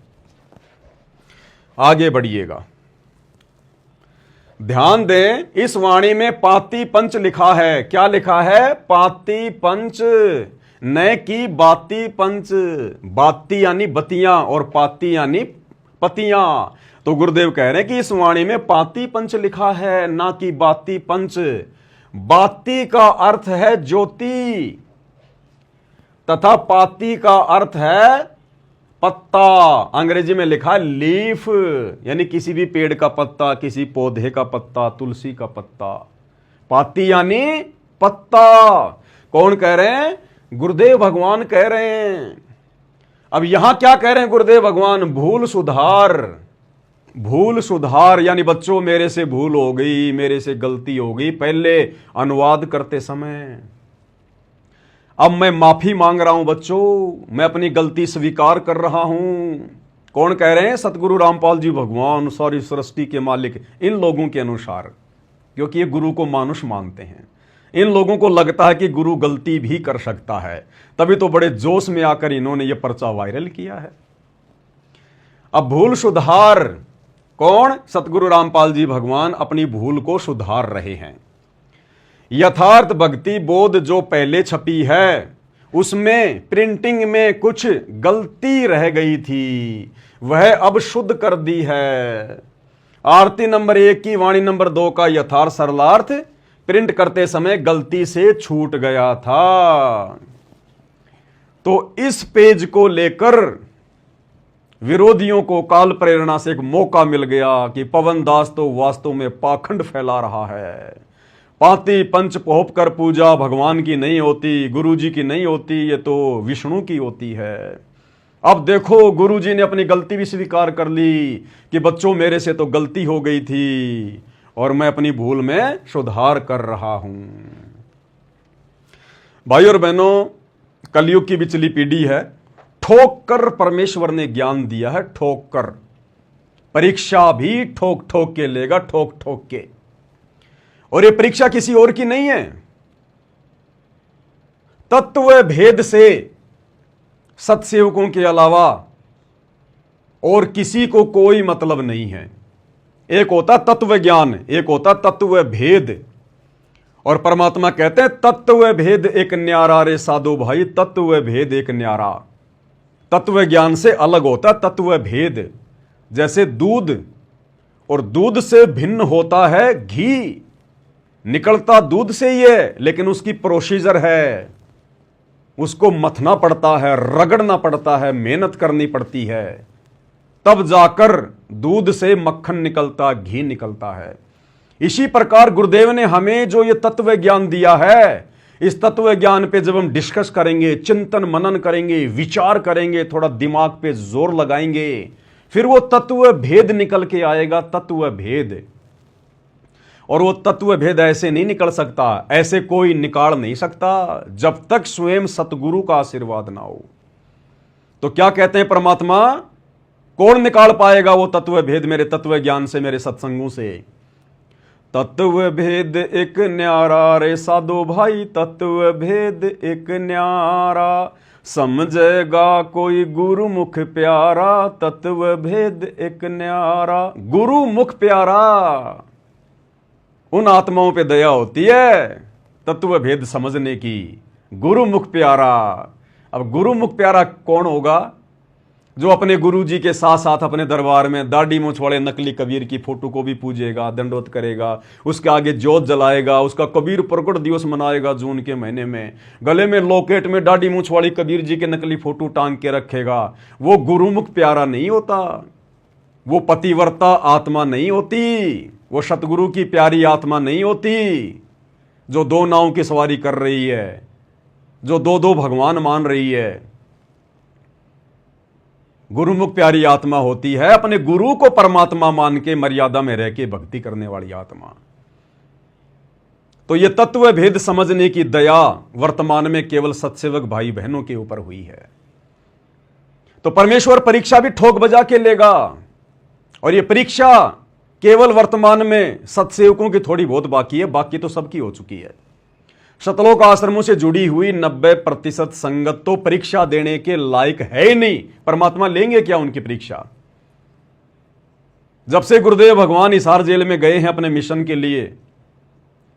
आगे बढ़िएगा, ध्यान दें। इस वाणी में पाती पंच लिखा है। क्या लिखा है? पाती पंच, न कि बाती पंच। बाती यानी बतियां और पाती यानी पतियां। तो गुरुदेव कह रहे हैं कि इस वाणी में पाती पंच लिखा है, ना कि बाती पंच। बाती का अर्थ है ज्योति तथा पाती का अर्थ है पत्ता। अंग्रेजी में लिखा है लीफ, यानी किसी भी पेड़ का पत्ता, किसी पौधे का पत्ता, तुलसी का पत्ता। पाती यानी पत्ता। कौन कह रहे हैं? गुरुदेव भगवान कह रहे हैं। अब यहां क्या कह रहे हैं गुरुदेव भगवान? भूल सुधार। भूल सुधार यानी बच्चों मेरे से भूल हो गई, मेरे से गलती हो गई पहले अनुवाद करते समय। अब मैं माफी मांग रहा हूं बच्चों, मैं अपनी गलती स्वीकार कर रहा हूं। कौन कह रहे हैं? सतगुरु रामपाल जी भगवान, सॉरी सृष्टि के मालिक, इन लोगों के अनुसार, क्योंकि ये गुरु को मानुष मानते हैं। इन लोगों को लगता है कि गुरु गलती भी कर सकता है, तभी तो बड़े जोश में आकर इन्होंने ये पर्चा वायरल किया है। अब भूल सुधार, कौन? सतगुरु रामपाल जी भगवान अपनी भूल को सुधार रहे हैं। यथार्थ भक्ति बोध जो पहले छपी है उसमें प्रिंटिंग में कुछ गलती रह गई थी, वह अब शुद्ध कर दी है। आरती नंबर 1 की वाणी नंबर 2 का यथार्थ सरलार्थ प्रिंट करते समय गलती से छूट गया था। तो इस पेज को लेकर विरोधियों को काल प्रेरणा से एक मौका मिल गया कि पवन दास तो वास्तव में पाखंड फैला रहा है। पाती पंच पोहप कर पूजा भगवान की नहीं होती, गुरु जी की नहीं होती, ये तो विष्णु की होती है। अब देखो गुरु जी ने अपनी गलती भी स्वीकार कर ली कि बच्चों मेरे से तो गलती हो गई थी और मैं अपनी भूल में सुधार कर रहा हूं। भाई और बहनों, कलयुग की बिचली पीढ़ी है। ठोक कर परमेश्वर ने ज्ञान दिया है, ठोक कर। परीक्षा भी ठोक ठोक के लेगा, ठोक ठोक के। और ये परीक्षा किसी और की नहीं है। तत्व भेद से सत्सेवकों के अलावा और किसी को कोई मतलब नहीं है। एक होता तत्व ज्ञान, एक होता तत्व भेद। और परमात्मा कहते हैं तत्व भेद एक न्यारा रे साधो भाई, तत्व भेद एक न्यारा। तत्व ज्ञान से अलग होता तत्व भेद। जैसे दूध, और दूध से भिन्न होता है घी। निकलता दूध से ही है, लेकिन उसकी प्रोसीजर है, उसको मथना पड़ता है, रगड़ना पड़ता है, मेहनत करनी पड़ती है, तब जाकर दूध से मक्खन निकलता, घी निकलता है। इसी प्रकार गुरुदेव ने हमें जो ये तत्व ज्ञान दिया है, इस तत्व ज्ञान पे जब हम डिस्कस करेंगे, चिंतन मनन करेंगे, विचार करेंगे, थोड़ा दिमाग पे जोर लगाएंगे, फिर वो तत्व भेद निकल के आएगा, तत्व भेद। और वो तत्व भेद ऐसे नहीं निकल सकता, ऐसे कोई निकाल नहीं सकता जब तक स्वयं सतगुरु का आशीर्वाद ना हो। तो क्या कहते हैं परमात्मा, कौन निकाल पाएगा वो तत्व भेद मेरे तत्व ज्ञान से, मेरे सत्संगों से। तत्व भेद एक न्यारा रे साधो भाई, तत्व भेद एक न्यारा, समझेगा कोई गुरुमुख प्यारा, तत्व भेद एक न्यारा। गुरुमुख प्यारा, उन आत्माओं पे दया होती है तत्व भेद समझने की। गुरुमुख प्यारा, अब गुरुमुख प्यारा कौन होगा? जो अपने गुरु जी के साथ साथ अपने दरबार में दाढ़ी मूंछ वाले नकली कबीर की फोटो को भी पूजेगा, दंडोत करेगा, उसके आगे जोत जलाएगा, उसका कबीर प्रकट दिवस मनाएगा जून के महीने में, गले में लॉकेट में दाढ़ी मूंछ वाली कबीर जी के नकली फोटो टांग के रखेगा। वो गुरुमुख प्यारा नहीं होता, वो पतिव्रता आत्मा नहीं होती, वो सतगुरु की प्यारी आत्मा नहीं होती, जो दो नाव की सवारी कर रही है, जो दो दो भगवान मान रही है। गुरुमुख प्यारी आत्मा होती है अपने गुरु को परमात्मा मान के मर्यादा में रह के भक्ति करने वाली आत्मा। तो यह तत्व भेद समझने की दया वर्तमान में केवल सत्सेवक भाई बहनों के ऊपर हुई है। तो परमेश्वर परीक्षा भी ठोक बजा के लेगा, और यह परीक्षा केवल वर्तमान में सत्सेवकों की थोड़ी बहुत बाकी है, बाकी तो सबकी हो चुकी है। शतलोक आश्रमों से जुड़ी हुई 90% संगत तो परीक्षा देने के लायक है ही नहीं। परमात्मा लेंगे क्या उनकी परीक्षा? जब से गुरुदेव भगवान हिसार जेल में गए हैं अपने मिशन के लिए,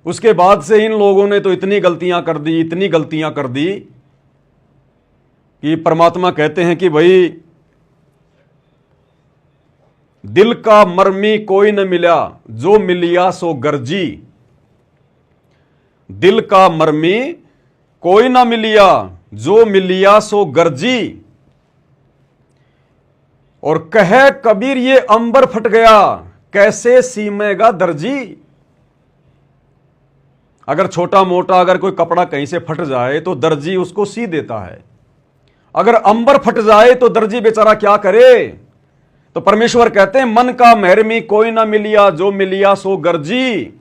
उसके बाद से इन लोगों ने तो इतनी गलतियां कर दी, इतनी गलतियां कर दी कि परमात्मा कहते हैं कि भाई दिल का मर्मी कोई न मिला, जो मिलिया सो गर्जी। दिल का मर्मी कोई ना मिलिया, जो मिलिया सो गर्जी। और कहे कबीर ये अंबर फट गया, कैसे सीमेगा दर्जी। अगर छोटा मोटा अगर कोई कपड़ा कहीं से फट जाए तो दर्जी उसको सी देता है, अगर अंबर फट जाए तो दर्जी बेचारा क्या करे। तो परमेश्वर कहते हैं मन का महरमी कोई ना मिलिया, जो मिलिया सो गर्जी।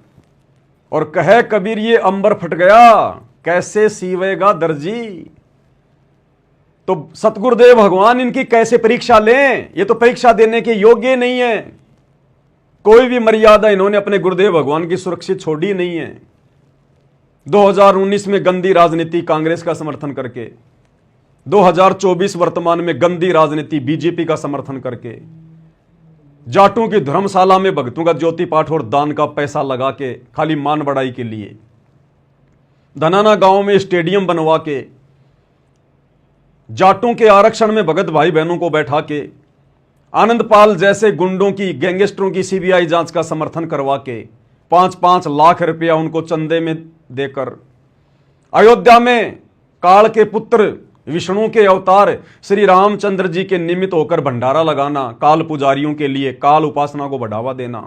और कहे कबीर ये अंबर फट गया, कैसे सीवेगा दर्जी। तो सतगुरुदेव भगवान इनकी कैसे परीक्षा लें? ये तो परीक्षा देने के योग्य नहीं है। कोई भी मर्यादा इन्होंने अपने गुरुदेव भगवान की सुरक्षित छोड़ी नहीं है। 2019 में गंदी राजनीति कांग्रेस का समर्थन करके, 2024 वर्तमान में गंदी राजनीति बीजेपी का समर्थन करके, जाटों की धर्मशाला में भक्तों का ज्योति पाठ और दान का पैसा लगा के खाली मान बढ़ाई के लिए, धनाना गांव में स्टेडियम बनवा के, जाटों के आरक्षण में भगत भाई बहनों को बैठा के, आनंदपाल जैसे गुंडों की, गैंगस्टरों की सीबीआई जांच का समर्थन करवा के 5-5 लाख रुपया उनको चंदे में देकर, अयोध्या में काल के पुत्र विष्णु के अवतार श्री रामचंद्र जी के निमित्त होकर भंडारा लगाना, काल पुजारियों के लिए काल उपासना को बढ़ावा देना,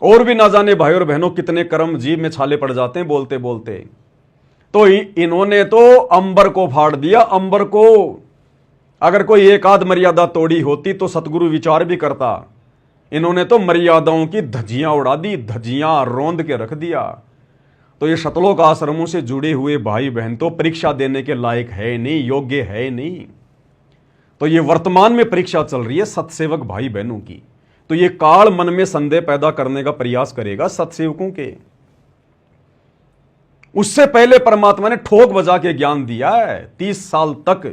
और भी ना जाने भाई और बहनों कितने कर्म जीव में छाले पड़ जाते हैं बोलते बोलते। तो इन्होंने तो अंबर को फाड़ दिया, अंबर को। अगर कोई एक आध मर्यादा तोड़ी होती तो सतगुरु विचार भी करता। इन्होंने तो मर्यादाओं की धज्जियां उड़ा दी, धज्जियां रौंद के रख दिया। तो ये शतलोक आश्रमों से जुड़े हुए भाई बहन तो परीक्षा देने के लायक है नहीं, योग्य है नहीं। तो ये वर्तमान में परीक्षा चल रही है सत्सेवक भाई बहनों की। तो ये काल मन में संदेह पैदा करने का प्रयास करेगा सत्सेवकों के। उससे पहले परमात्मा ने ठोक बजा के ज्ञान दिया है 30 साल तक,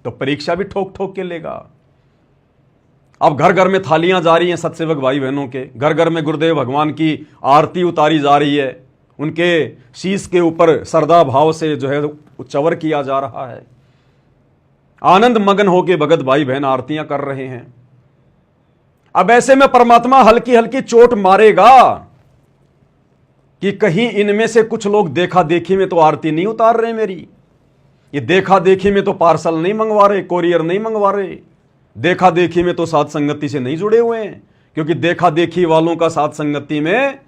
तो परीक्षा भी ठोक ठोक के लेगा। अब घर घर में थालियां जा रही हैं सत्सेवक भाई बहनों के, घर घर में गुरुदेव भगवान की आरती उतारी जा रही है, उनके शीश के ऊपर श्रद्धा भाव से जो है उच्चवर किया जा रहा है। आनंद मगन होके भगत भाई बहन आरतियां कर रहे हैं। अब ऐसे में परमात्मा हल्की हल्की चोट मारेगा कि कहीं इनमें से कुछ लोग देखा देखी में तो आरती नहीं उतार रहे मेरी, ये देखा देखी में तो पार्सल नहीं मंगवा रहे, कोरियर नहीं मंगवा रहे, देखा देखी में तो साथ संगति से नहीं जुड़े हुए हैं, क्योंकि देखा देखी वालों का साथ संगति में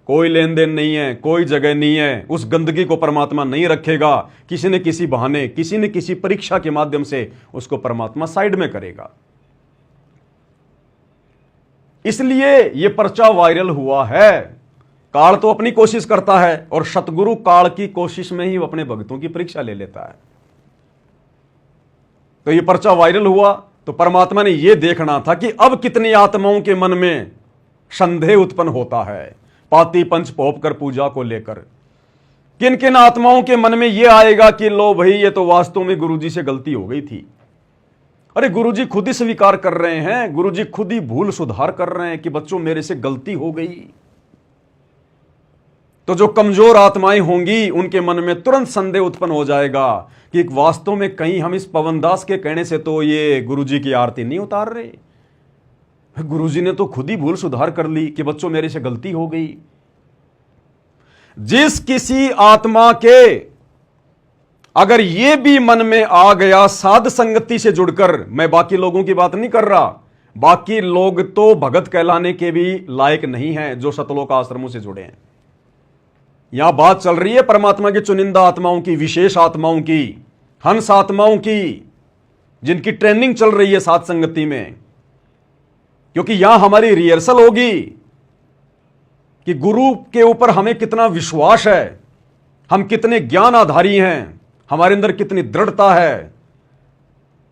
कोई लेन देन नहीं है, कोई जगह नहीं है। उस गंदगी को परमात्मा नहीं रखेगा। किसी न किसी बहाने, किसी न किसी परीक्षा के माध्यम से उसको परमात्मा साइड में करेगा। इसलिए यह पर्चा वायरल हुआ है। काल तो अपनी कोशिश करता है और सतगुरु काल की कोशिश में ही अपने भक्तों की परीक्षा ले लेता है। तो ये पर्चा वायरल हुआ तो परमात्मा ने यह देखना था कि अब कितनी आत्माओं के मन में संदेह उत्पन्न होता है पाती पंच पोप कर पूजा को लेकर। किन किन आत्माओं के मन में यह आएगा कि लो भाई ये तो वास्तव में गुरुजी से गलती हो गई थी। अरे गुरुजी खुद ही स्वीकार कर रहे हैं, गुरुजी खुद ही भूल सुधार कर रहे हैं कि बच्चों मेरे से गलती हो गई। तो जो कमजोर आत्माएं होंगी उनके मन में तुरंत संदेह उत्पन्न हो जाएगा कि वास्तव में कहीं हम इस पवनदास के कहने से तो ये गुरुजी की आरती नहीं उतार रहे, गुरुजी ने तो खुद ही भूल सुधार कर ली कि बच्चों मेरे से गलती हो गई। जिस किसी आत्मा के अगर यह भी मन में आ गया साध संगति से जुड़कर, मैं बाकी लोगों की बात नहीं कर रहा, बाकी लोग तो भगत कहलाने के भी लायक नहीं हैं जो सतलोक आश्रमों से जुड़े हैं। यहां बात चल रही है परमात्मा की चुनिंदा आत्माओं की, विशेष आत्माओं की, हंस आत्माओं की, जिनकी ट्रेनिंग चल रही है साध संगति में। क्योंकि यहां हमारी रिहर्सल होगी कि गुरु के ऊपर हमें कितना विश्वास है, हम कितने ज्ञान आधारी हैं, हमारे अंदर कितनी दृढ़ता है।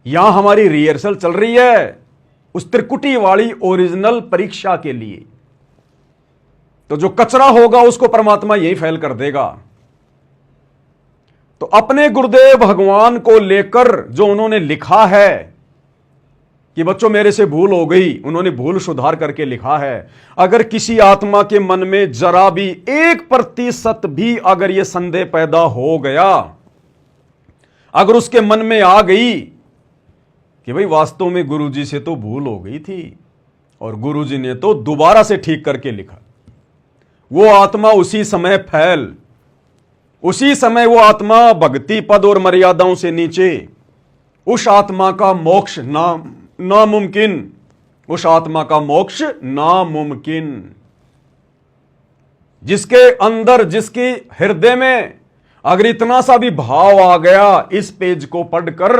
यहां हमारी रिहर्सल चल रही है उस त्रिकुटी वाली ओरिजिनल परीक्षा के लिए। तो जो कचरा होगा उसको परमात्मा यही फेल कर देगा। तो अपने गुरुदेव भगवान को लेकर जो उन्होंने लिखा है कि बच्चों मेरे से भूल हो गई, उन्होंने भूल सुधार करके लिखा है। अगर किसी आत्मा के मन में जरा भी 1% भी अगर यह संदेह पैदा हो गया, अगर उसके मन में आ गई कि भाई वास्तव में गुरुजी से तो भूल हो गई थी और गुरुजी ने तो दोबारा से ठीक करके लिखा, वो आत्मा उसी समय फैल, उसी समय वो आत्मा भक्ति पद और मर्यादाओं से नीचे, उस आत्मा का मोक्ष नामुमकिन, उस आत्मा का मोक्ष नामुमकिन। जिसके अंदर, जिसके हृदय में अगर इतना सा भी भाव आ गया इस पेज को पढ़कर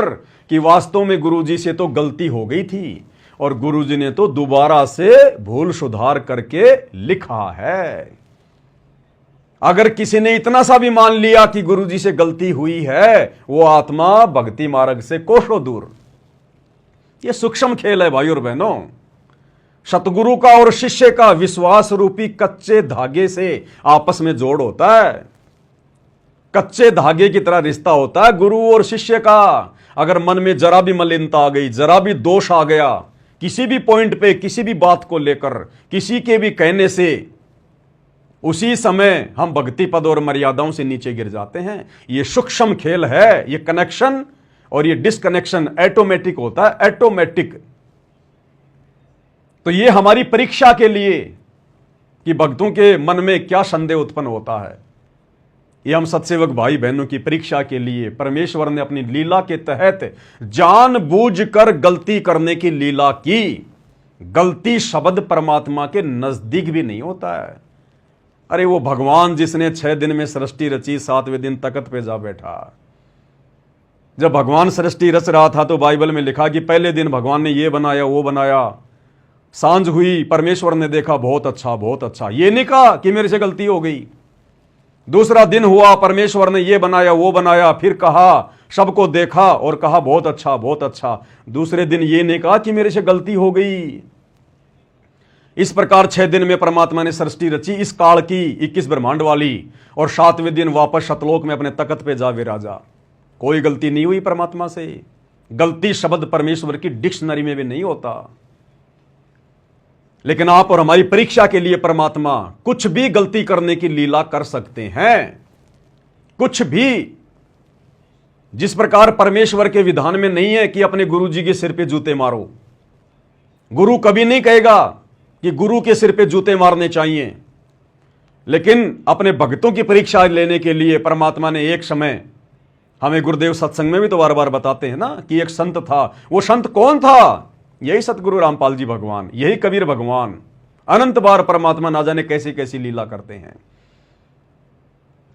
कि वास्तव में गुरुजी से तो गलती हो गई थी और गुरुजी ने तो दोबारा से भूल सुधार करके लिखा है, अगर किसी ने इतना सा भी मान लिया कि गुरुजी से गलती हुई है, वो आत्मा भक्ति मार्ग से कोसों दूर। ये सूक्ष्म खेल है भाई और बहनों। सतगुरु का और शिष्य का विश्वास रूपी कच्चे धागे से आपस में जोड़ होता है, कच्चे धागे की तरह रिश्ता होता है गुरु और शिष्य का। अगर मन में जरा भी मलिनता आ गई, जरा भी दोष आ गया किसी भी पॉइंट पे, किसी भी बात को लेकर, किसी के भी कहने से, उसी समय हम भक्ति पद और मर्यादाओं से नीचे गिर जाते हैं। यह सूक्ष्म खेल है। यह कनेक्शन और यह डिस्कनेक्शन ऑटोमेटिक होता है, ऑटोमेटिक। तो यह हमारी परीक्षा के लिए कि भक्तों के मन में क्या संदेह उत्पन्न होता है, यह हम सत्सेवक भाई बहनों की परीक्षा के लिए परमेश्वर ने अपनी लीला के तहत जानबूझकर गलती करने की लीला की। गलती शब्द परमात्मा के नजदीक भी नहीं होता है। अरे वो भगवान जिसने 6 दिन में सृष्टि रची, 7वें दिन तख्त पे जा बैठा। जब भगवान सृष्टि रच रहा था तो बाइबल में लिखा कि पहले दिन भगवान ने ये बनाया, वो बनाया, सांझ हुई, परमेश्वर ने देखा बहुत अच्छा, बहुत अच्छा। ये नहीं कहा कि मेरे से गलती हो गई। दूसरा दिन हुआ, परमेश्वर ने ये बनाया, वो बनाया, फिर कहा, सबको देखा और कहा बहुत अच्छा, बहुत अच्छा। दूसरे दिन ये नहीं कहा कि मेरे से गलती हो गई। इस प्रकार 6 दिन में परमात्मा ने सृष्टि रची इस काल की 21 ब्रह्मांड वाली, और 7वें दिन वापस सतलोक में अपने तख्त पे जा विराजा। कोई गलती नहीं हुई परमात्मा से। गलती शब्द परमेश्वर की डिक्शनरी में भी नहीं होता। लेकिन आप और हमारी परीक्षा के लिए परमात्मा कुछ भी गलती करने की लीला कर सकते हैं, कुछ भी। जिस प्रकार परमेश्वर के विधान में नहीं है कि अपने गुरु जी के सिर पे जूते मारो। गुरु कभी नहीं कहेगा कि गुरु के सिर पे जूते मारने चाहिए। लेकिन अपने भक्तों की परीक्षा लेने के लिए परमात्मा ने एक समय, हमें गुरुदेव सत्संग में भी तो बार बार बताते हैं ना कि एक संत था। वो संत कौन था? यही सतगुरु रामपाल जी भगवान, यही कबीर भगवान। अनंत बार परमात्मा ना जाने कैसी कैसी लीला करते हैं।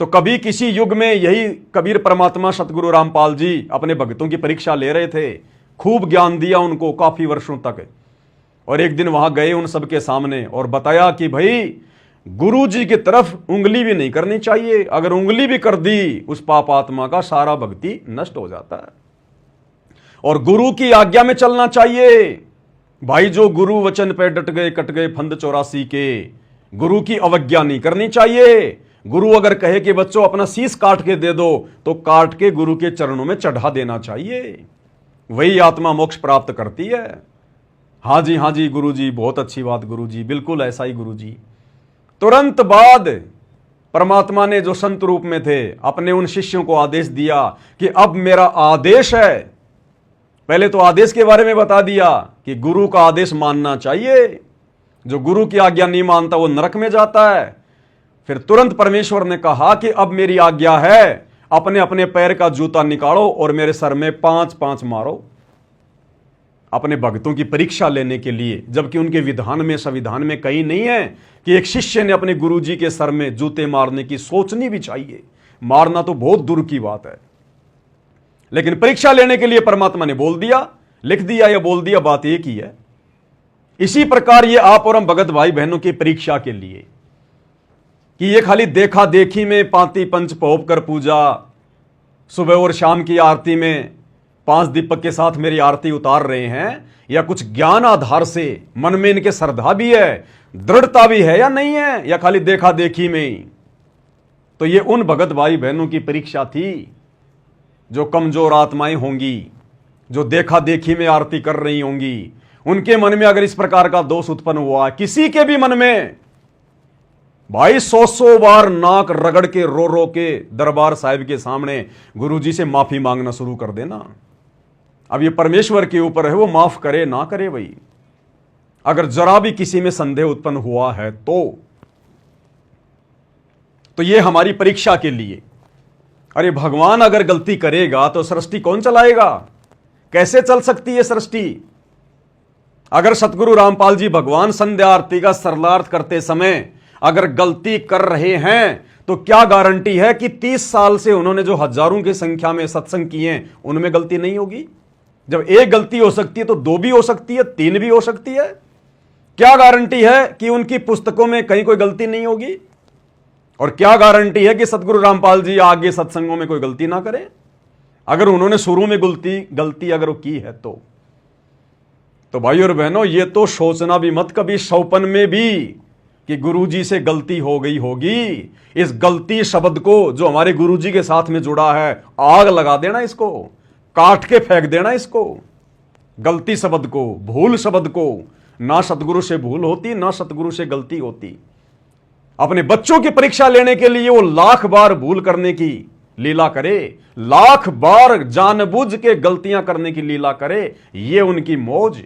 तो कभी किसी युग में यही कबीर परमात्मा सतगुरु रामपाल जी अपने भक्तों की परीक्षा ले रहे थे। खूब ज्ञान दिया उनको काफी वर्षों तक। और एक दिन वहां गए उन सबके सामने और बताया कि भाई गुरु जी की तरफ उंगली भी नहीं करनी चाहिए। अगर उंगली भी कर दी उस पाप आत्मा का सारा भक्ति नष्ट हो जाता है। और गुरु की आज्ञा में चलना चाहिए। भाई जो गुरु वचन पे डट गए कट गए फंद 84 के। गुरु की अवज्ञा नहीं करनी चाहिए। गुरु अगर कहे कि बच्चों अपना शीश काट के दे दो तो काट के गुरु के चरणों में चढ़ा देना चाहिए। वही आत्मा मोक्ष प्राप्त करती है। हाँ जी गुरु जी, बहुत अच्छी बात गुरु जी, बिल्कुल ऐसा ही गुरु जी। तुरंत बाद परमात्मा ने जो संत रूप में थे अपने उन शिष्यों को आदेश दिया कि अब मेरा आदेश है। पहले तो आदेश के बारे में बता दिया कि गुरु का आदेश मानना चाहिए। जो गुरु की आज्ञा नहीं मानता वो नरक में जाता है। फिर तुरंत परमेश्वर ने कहा कि अब मेरी आज्ञा है, अपने अपने पैर का जूता निकालो और मेरे सर में 5-5 मारो, अपने भक्तों की परीक्षा लेने के लिए। जबकि उनके विधान में, संविधान में कहीं नहीं है कि एक शिष्य ने अपने गुरुजी के सर में जूते मारने की सोचनी भी चाहिए। मारना तो बहुत दूर की बात है, लेकिन परीक्षा लेने के लिए परमात्मा ने बोल दिया, लिख दिया या बोल दिया, बात एक ही है। इसी प्रकार ये आप और हम भगत भाई बहनों की परीक्षा के लिए कि ये खाली देखा देखी में पांति पंच पौप कर पूजा, सुबह और शाम की आरती में 5 दीपक के साथ मेरी आरती उतार रहे हैं, या कुछ ज्ञान आधार से मन में इनके श्रद्धा भी है, दृढ़ता भी है या नहीं है, या खाली देखा देखी में ही। तो ये उन भगत भाई बहनों की परीक्षा थी जो कमजोर आत्माएं होंगी, जो देखा देखी में आरती कर रही होंगी। उनके मन में अगर इस प्रकार का दोष उत्पन्न हुआ, किसी के भी मन में, भाई 100 बार नाक रगड़ के रो रो के दरबार साहिब के सामने गुरुजी से माफी मांगना शुरू कर देना। अब ये परमेश्वर के ऊपर है, वो माफ करे ना करे। भाई अगर जरा भी किसी में संदेह उत्पन्न हुआ है तो ये हमारी परीक्षा के लिए। अरे भगवान अगर गलती करेगा तो सृष्टि कौन चलाएगा? कैसे चल सकती है सृष्टि? अगर सतगुरु रामपाल जी भगवान संध्या आरती का सरलार्थ करते समय अगर गलती कर रहे हैं तो क्या गारंटी है कि 30 साल से उन्होंने जो हजारों की संख्या में सत्संग किए हैं उनमें गलती नहीं होगी? जब एक गलती हो सकती है तो 2 भी हो सकती है, 3 भी हो सकती है। क्या गारंटी है कि उनकी पुस्तकों में कहीं कोई गलती नहीं होगी? और क्या गारंटी है कि सतगुरु रामपाल जी आगे सत्संगों में कोई गलती ना करें? अगर उन्होंने शुरू में गलती अगर वो की है तो भाई और बहनों, ये तो सोचना भी मत कभी सौपन में भी कि गुरुजी से गलती हो गई होगी। इस गलती शब्द को जो हमारे गुरुजी के साथ में जुड़ा है, आग लगा देना, इसको काट के फेंक देना, इसको गलती शब्द को, भूल शब्द को। ना सतगुरु से भूल होती, ना सतगुरु से गलती होती। अपने बच्चों की परीक्षा लेने के लिए वो लाख बार भूल करने की लीला करे, लाख बार जानबूझ के गलतियां करने की लीला करे, ये उनकी मौज।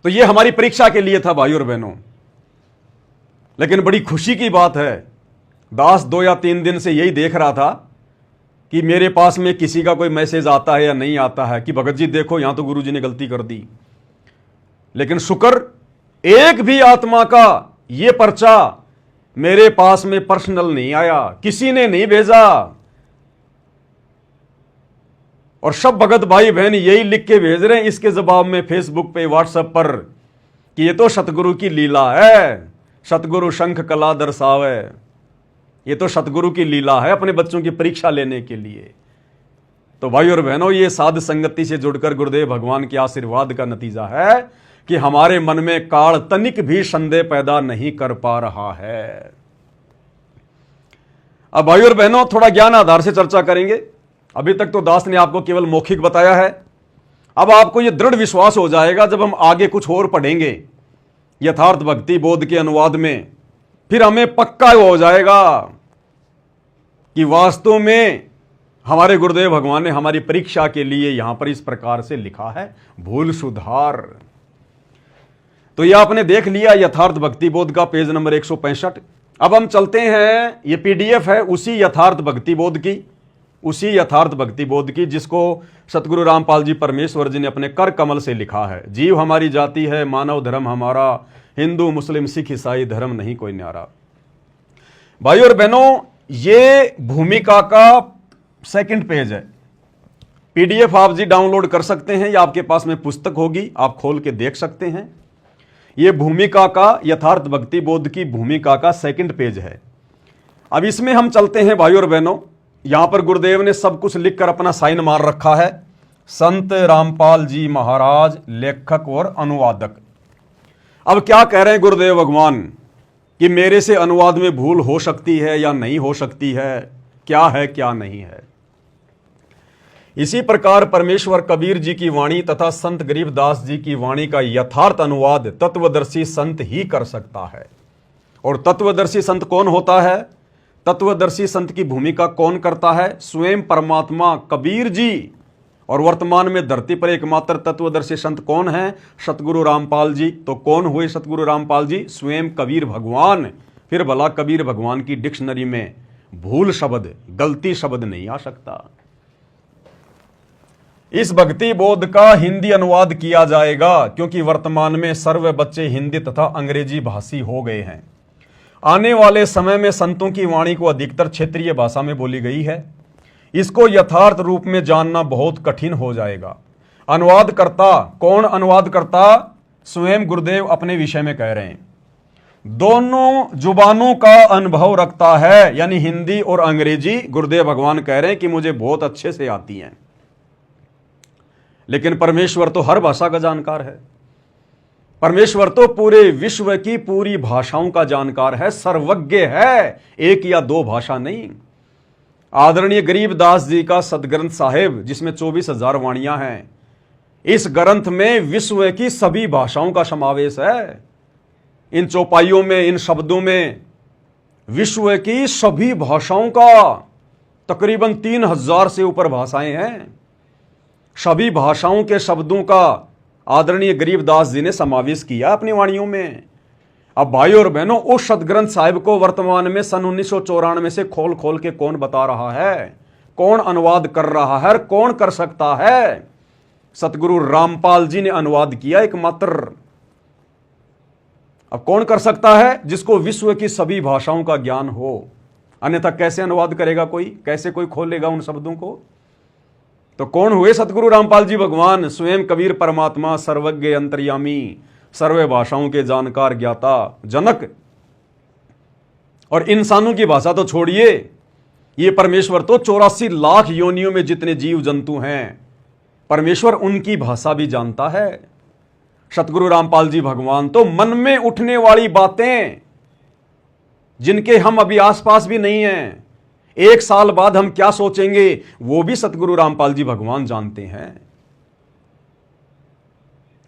तो ये हमारी परीक्षा के लिए था भाई और बहनों। लेकिन बड़ी खुशी की बात है, दास 2 या 3 दिन से यही देख रहा था कि मेरे पास में किसी का कोई मैसेज आता है या नहीं आता है कि भगत जी देखो यहां तो गुरुजी ने गलती कर दी। लेकिन शुक्र, एक भी आत्मा का ये पर्चा मेरे पास में पर्सनल नहीं आया, किसी ने नहीं भेजा। और सब भगत भाई बहन यही लिख के भेज रहे हैं इसके जवाब में फेसबुक पे, व्हाट्सएप पर, कि ये तो सतगुरु की लीला है, सतगुरु शंख कला दर्शावे। ये तो सतगुरु की लीला है अपने बच्चों की परीक्षा लेने के लिए। तो भाई और बहनों, ये साध संगति से जुड़कर गुरुदेव भगवान के आशीर्वाद का नतीजा है कि हमारे मन में काल तनिक भी संदेह पैदा नहीं कर पा रहा है। अब भाई और बहनों, थोड़ा ज्ञान आधार से चर्चा करेंगे। अभी तक तो दास ने आपको केवल मौखिक बताया है। अब आपको यह दृढ़ विश्वास हो जाएगा जब हम आगे कुछ और पढ़ेंगे यथार्थ भक्ति बोध के अनुवाद में, फिर हमें पक्का हो जाएगा कि वास्तव में हमारे गुरुदेव भगवान ने हमारी परीक्षा के लिए यहां पर इस प्रकार से लिखा है, भूल सुधार। तो यह आपने देख लिया यथार्थ भक्ति बोध का पेज नंबर 165। अब हम चलते हैं, ये पीडीएफ है उसी यथार्थ भक्ति बोध की, उसी यथार्थ भक्ति बोध की जिसको सतगुरु रामपाल जी परमेश्वर जी ने अपने कर कमल से लिखा है। जीव हमारी जाति है, मानव धर्म हमारा, हिंदू मुस्लिम सिख ईसाई धर्म नहीं कोई न्यारा। भाई और बहनों, ये भूमिका का 2nd पेज है। पीडीएफ आप जी डाउनलोड कर सकते हैं या आपके पास में पुस्तक होगी, आप खोल के देख सकते हैं। ये भूमिका का, यथार्थ भक्ति बोध की भूमिका का 2nd पेज है। अब इसमें हम चलते हैं भाई और बहनों। यहां पर गुरुदेव ने सब कुछ लिखकर अपना साइन मार रखा है संत रामपाल जी महाराज, लेखक और अनुवादक। अब क्या कह रहे हैं गुरुदेव भगवान कि मेरे से अनुवाद में भूल हो सकती है या नहीं हो सकती है, क्या है क्या नहीं है। इसी प्रकार परमेश्वर कबीर जी की वाणी तथा संत गरीबदास जी की वाणी का यथार्थ अनुवाद तत्वदर्शी संत ही कर सकता है। और तत्वदर्शी संत कौन होता है? तत्वदर्शी संत की भूमिका कौन करता है? स्वयं परमात्मा कबीर जी। और वर्तमान में धरती पर एकमात्र तत्वदर्शी संत कौन है? सतगुरु रामपाल जी। तो कौन हुए सतगुरु रामपाल जी? स्वयं कबीर भगवान। फिर भला कबीर भगवान की डिक्शनरी में भूल शब्द, गलती शब्द नहीं आ सकता। इस भक्ति बोध का हिंदी अनुवाद किया जाएगा, क्योंकि वर्तमान में सर्व बच्चे हिंदी तथा अंग्रेजी भाषी हो गए हैं। आने वाले समय में संतों की वाणी को अधिकतर क्षेत्रीय भाषा में बोली गई है। इसको यथार्थ रूप में जानना बहुत कठिन हो जाएगा। अनुवादकर्ता कौन? अनुवादकर्ता स्वयं गुरुदेव अपने विषय में कह रहे हैं, दोनों जुबानों का अनुभव रखता है, यानी हिंदी और अंग्रेजी। गुरुदेव भगवान कह रहे हैं कि मुझे बहुत अच्छे से आती हैं। लेकिन परमेश्वर तो हर भाषा का जानकार है। परमेश्वर तो पूरे विश्व की पूरी भाषाओं का जानकार है, सर्वज्ञ है, एक या दो भाषा नहीं। आदरणीय गरीबदास जी का सदग्रंथ साहिब, जिसमें 24,000 वाणियां हैं, इस ग्रंथ में विश्व की सभी भाषाओं का समावेश है। इन चौपाइयों में, इन शब्दों में विश्व की सभी भाषाओं का, तकरीबन 3,000 से ऊपर भाषाएं हैं। सभी भाषाओं के शब्दों का आदरणीय गरीबदास जी ने समावेश किया अपनी वाणियों में। अब भाइयों और बहनों, उस सदग्रंथ साहिब को वर्तमान में सन 1994 से खोल खोल के कौन बता रहा है, कौन अनुवाद कर रहा है, कौन कर सकता है? सतगुरु रामपाल जी ने अनुवाद किया एकमात्र। अब कौन कर सकता है? जिसको विश्व की सभी भाषाओं का ज्ञान हो, अन्यथा कैसे अनुवाद करेगा कोई? कैसे कोई खोलेगा उन शब्दों को? तो कौन हुए सतगुरु रामपाल जी भगवान? स्वयं कबीर परमात्मा, सर्वज्ञ अंतर्यामी, सर्व भाषाओं के जानकार, ज्ञाता, जनक। और इंसानों की भाषा तो छोड़िए, ये परमेश्वर तो 84 लाख योनियों में जितने जीव जंतु हैं, परमेश्वर उनकी भाषा भी जानता है। सतगुरु रामपाल जी भगवान तो मन में उठने वाली बातें, जिनके हम अभी आसपास भी नहीं हैं, 1 साल बाद हम क्या सोचेंगे, वो भी सतगुरु रामपाल जी भगवान जानते हैं।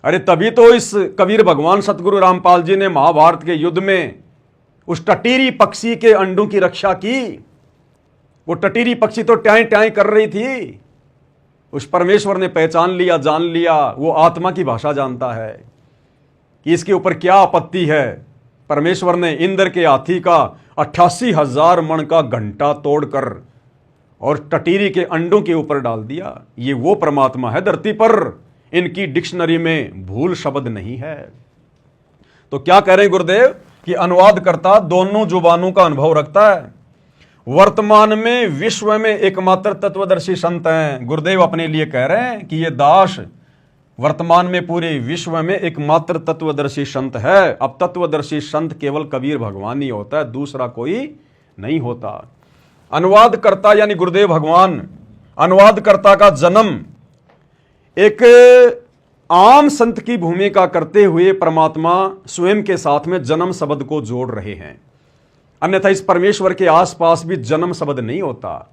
अरे तभी तो इस कबीर भगवान सतगुरु रामपाल जी ने महाभारत के युद्ध में उस टटीरी पक्षी के अंडों की रक्षा की। वो टटीरी पक्षी तो ट्याई ट्याई कर रही थी। उस परमेश्वर ने पहचान लिया, जान लिया, वो आत्मा की भाषा जानता है कि इसके ऊपर क्या आपत्ति है। परमेश्वर ने इंद्र के हाथी का 88,000 मण का घंटा तोड़कर और टटीरी के अंडों के ऊपर डाल दिया। ये वो परमात्मा है धरती पर, इनकी डिक्शनरी में भूल शब्द नहीं है। तो क्या कह रहे हैं गुरुदेव कि अनुवादकर्ता दोनों जुबानों का अनुभव रखता है। वर्तमान में विश्व में एकमात्र तत्वदर्शी संत हैं। गुरुदेव अपने लिए कह रहे हैं कि ये दास वर्तमान में पूरे विश्व में एकमात्र तत्वदर्शी संत है। अब तत्वदर्शी संत केवल कबीर भगवान ही होता है, दूसरा कोई नहीं होता। अनुवादकर्ता यानी गुरुदेव भगवान, अनुवादकर्ता का जन्म एक आम संत की भूमिका करते हुए परमात्मा स्वयं के साथ में जन्म शब्द को जोड़ रहे हैं। अन्यथा इस परमेश्वर के आसपास भी जन्म शब्द नहीं होता।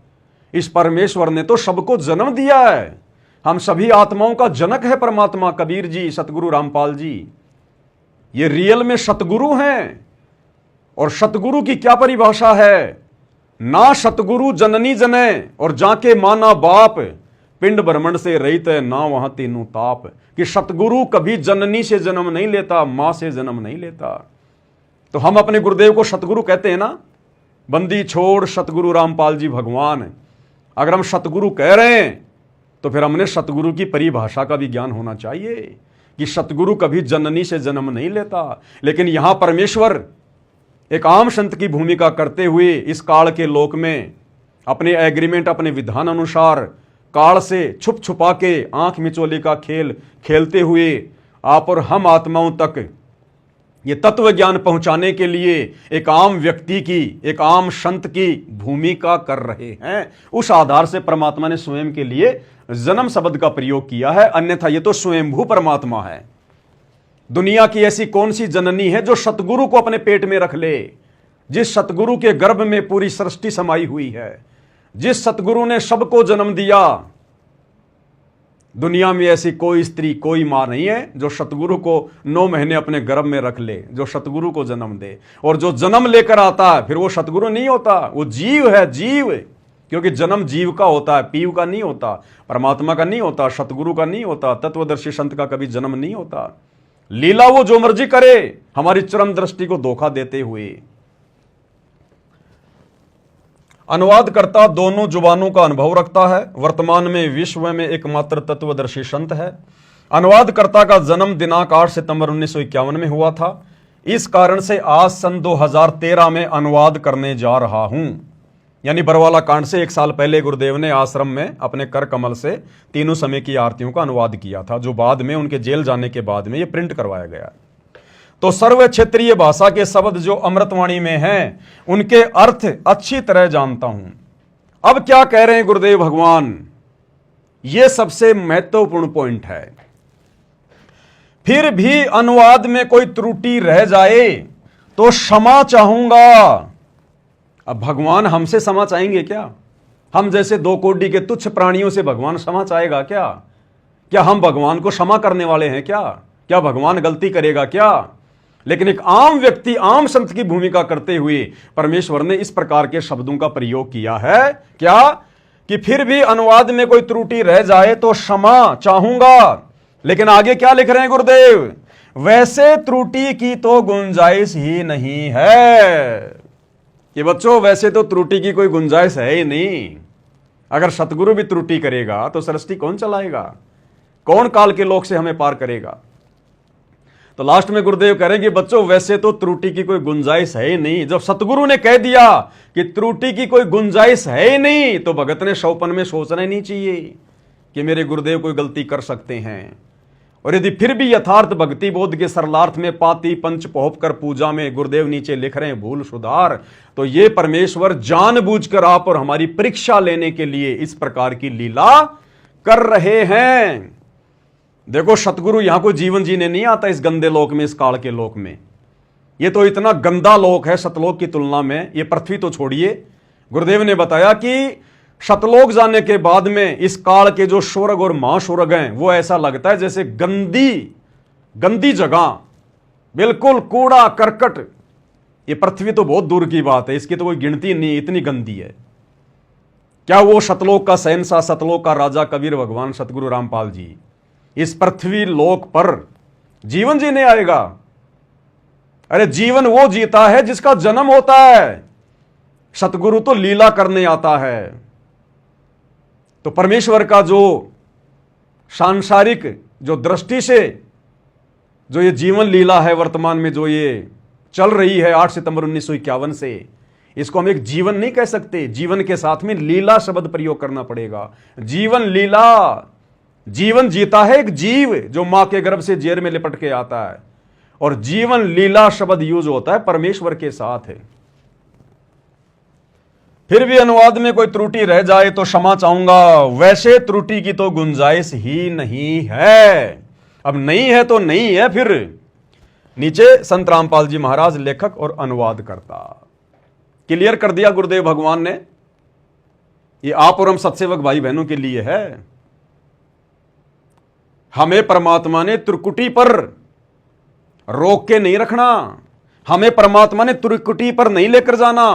इस परमेश्वर ने तो सबको जन्म दिया है। हम सभी आत्माओं का जनक है परमात्मा कबीर जी, सतगुरु रामपाल जी। ये रियल में सतगुरु हैं। और सतगुरु की क्या परिभाषा है? ना सतगुरु जननी जने और जाके माना बाप, पिंड ब्रह्मंड से रहित है ना वहां तीनों ताप। कि सतगुरु कभी जननी से जन्म नहीं लेता, मां से जन्म नहीं लेता। तो हम अपने गुरुदेव को सतगुरु कहते हैं ना। बंदी छोड़ सतगुरु रामपाल जी भगवान। अगर हम सतगुरु कह रहे हैं तो फिर हमने सतगुरु की परिभाषा का भी ज्ञान होना चाहिए कि सतगुरु कभी जननी से जन्म नहीं लेता। लेकिन यहां परमेश्वर एक आम संत की भूमिका करते हुए इस काल के लोक में अपने एग्रीमेंट, अपने विधान अनुसार काल से छुप छुपा के आंख मिचोली का खेल खेलते हुए आप और हम आत्माओं तक ये तत्व ज्ञान पहुंचाने के लिए एक आम व्यक्ति की, एक आम संत की भूमिका कर रहे हैं। उस आधार से परमात्मा ने स्वयं के लिए जन्म शब्द का प्रयोग किया है, अन्यथा ये तो स्वयंभू परमात्मा है। दुनिया की ऐसी कौन सी जननी है जो सतगुरु को अपने पेट में रख ले? जिस सतगुरु के गर्भ में पूरी सृष्टि समाई हुई है, जिस सतगुरु ने सबको जन्म दिया, दुनिया में ऐसी कोई स्त्री, कोई मां नहीं है जो सतगुरु को 9 महीने अपने गर्भ में रख ले, जो सतगुरु को जन्म दे। और जो जन्म लेकर आता है फिर वो सतगुरु नहीं होता, वो जीव है, जीव। क्योंकि जन्म जीव का होता है, पीव का नहीं होता, परमात्मा का नहीं होता, सतगुरु का नहीं होता, तत्वदर्शी संत का कभी जन्म नहीं होता। लीला वो जो मर्जी करे, हमारी चरम दृष्टि को धोखा देते हुए। अनुवादकर्ता दोनों जुबानों का अनुभव रखता है, वर्तमान में विश्व में एकमात्र तत्वदर्शी संत है। अनुवादकर्ता का जन्म दिनांक 8 सितंबर 1951 में हुआ था। इस कारण से आज सन 2013 में अनुवाद करने जा रहा हूं। यानी बरवाला कांड से 1 साल पहले गुरुदेव ने आश्रम में अपने कर कमल से तीनों समय की आरतियों का अनुवाद किया था, जो बाद में उनके जेल जाने के बाद में ये प्रिंट करवाया गया। तो सर्व क्षेत्रीय भाषा के शब्द जो अमृतवाणी में हैं, उनके अर्थ अच्छी तरह जानता हूं। अब क्या कह रहे हैं गुरुदेव भगवान, यह सबसे महत्वपूर्ण पॉइंट है। फिर भी अनुवाद में कोई त्रुटि रह जाए तो क्षमा चाहूंगा। अब भगवान हमसे क्षमा चाहेंगे क्या? हम जैसे 2 कोड़ी के तुच्छ प्राणियों से भगवान क्षमा चाहेगा क्या? क्या हम भगवान को क्षमा करने वाले हैं क्या? क्या भगवान गलती करेगा क्या? लेकिन एक आम व्यक्ति, आम संत की भूमिका करते हुए परमेश्वर ने इस प्रकार के शब्दों का प्रयोग किया है। क्या? कि फिर भी अनुवाद में कोई त्रुटि रह जाए तो क्षमा चाहूंगा। लेकिन आगे क्या लिख रहे हैं गुरुदेव? वैसे त्रुटि की तो गुंजाइश ही नहीं है। कि बच्चों, वैसे तो त्रुटि की कोई गुंजाइश है ही नहीं। अगर सतगुरु भी त्रुटि करेगा तो सृष्टि कौन चलाएगा? कौन काल के लोक से हमें पार करेगा? तो लास्ट में गुरुदेव करेंगे, बच्चों वैसे तो त्रुटि की कोई गुंजाइश है ही नहीं। जब सतगुरु ने कह दिया कि त्रुटि की कोई गुंजाइश है ही नहीं, तो भगत ने शौपन में सोचना ही नहीं चाहिए कि मेरे गुरुदेव कोई गलती कर सकते हैं। और यदि फिर भी यथार्थ भक्ति बोध के सरलार्थ में पाती पंच पहुप कर पूजा में गुरुदेव नीचे लिख रहे हैं भूल सुधार, तो ये परमेश्वर जानबूझकर आप और हमारी परीक्षा लेने के लिए इस प्रकार की लीला कर रहे हैं। देखो, सतगुरु यहां कोई जीवन जीने नहीं आता इस गंदे लोक में, इस काल के लोक में। ये तो इतना गंदा लोक है सतलोक की तुलना में। ये पृथ्वी तो छोड़िए, गुरुदेव ने बताया कि सतलोक जाने के बाद में इस काल के जो स्वर्ग और महास्वर्ग हैं, वो ऐसा लगता है जैसे गंदी जगह, बिल्कुल कूड़ा करकट। ये पृथ्वी तो बहुत दूर की बात है, इसकी तो कोई गिनती नहीं, इतनी गंदी है। क्या वो सतलोक का शहंशाह, सतलोक का राजा कबीर भगवान सतगुरु रामपाल जी इस पृथ्वी लोक पर जीवन जीने आएगा? अरे जीवन वो जीता है जिसका जन्म होता है। सतगुरु तो लीला करने आता है। तो परमेश्वर का जो सांसारिक जो दृष्टि से जो ये जीवन लीला है वर्तमान में जो ये चल रही है 8 सितंबर 1951 से, इसको हम एक जीवन नहीं कह सकते। जीवन के साथ में लीला शब्द प्रयोग करना पड़ेगा। जीवन लीला, जीवन जीता है एक जीव जो मां के गर्भ से जेर में लिपट के आता है, और जीवन लीला शब्द यूज होता है परमेश्वर के साथ है। फिर भी अनुवाद में कोई त्रुटि रह जाए तो क्षमा चाहूंगा। वैसे त्रुटि की तो गुंजाइश ही नहीं है। अब नहीं है तो नहीं है। फिर नीचे संत रामपाल जी महाराज लेखक और अनुवाद करता क्लियर कर दिया गुरुदेव भगवान ने। ये आप और हम सत्सेवक भाई बहनों के लिए है। हमें परमात्मा ने त्रिकुटी पर रोक के नहीं रखना, हमें परमात्मा ने त्रिकुटी पर नहीं लेकर जाना।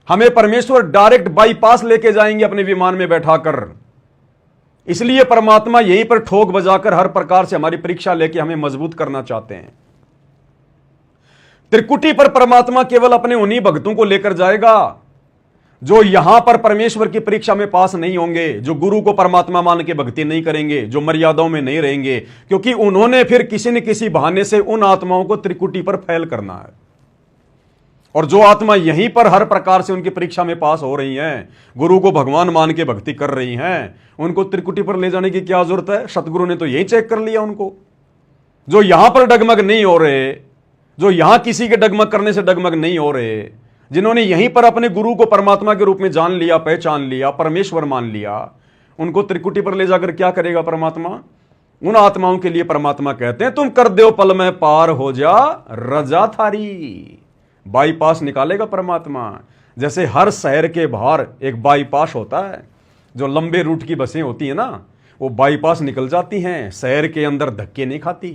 हमें परमेश्वर डायरेक्ट बाईपास लेके जाएंगे अपने विमान में बैठाकर। इसलिए परमात्मा यहीं पर ठोक बजाकर हर प्रकार से हमारी परीक्षा लेके हमें मजबूत करना चाहते हैं। त्रिकुटी पर परमात्मा केवल अपने उन्हीं भक्तों को लेकर जाएगा जो यहां पर परमेश्वर की परीक्षा में पास नहीं होंगे, जो गुरु को परमात्मा मान के भक्ति नहीं करेंगे, जो मर्यादाओं में नहीं रहेंगे, क्योंकि उन्होंने फिर किसी न किसी बहाने से उन आत्माओं को त्रिकुटी पर फैल करना है। और जो आत्मा यहीं पर हर प्रकार से उनकी परीक्षा में पास हो रही हैं, गुरु को भगवान मान के भक्ति कर रही हैं, उनको त्रिकुटी पर ले जाने की क्या जरूरत है? सतगुरु ने तो यही चेक कर लिया उनको। जो यहां पर डगमग नहीं हो रहे, जो यहां किसी के डगमग करने से डगमग नहीं हो रहे, जिन्होंने यहीं पर अपने गुरु को परमात्मा के रूप में जान लिया, पहचान लिया, परमेश्वर मान लिया, उनको त्रिकुटी पर ले जाकर क्या करेगा परमात्मा? उन आत्माओं के लिए परमात्मा कहते हैं, तुम कर दो पल में पार हो जा रजा थारी। बाईपास निकालेगा परमात्मा। जैसे हर शहर के बाहर एक बाईपास होता है, जो लंबे रूट की बसें होती है ना, वो बाईपास निकल जाती हैं, शहर के अंदर धक्के नहीं खाती,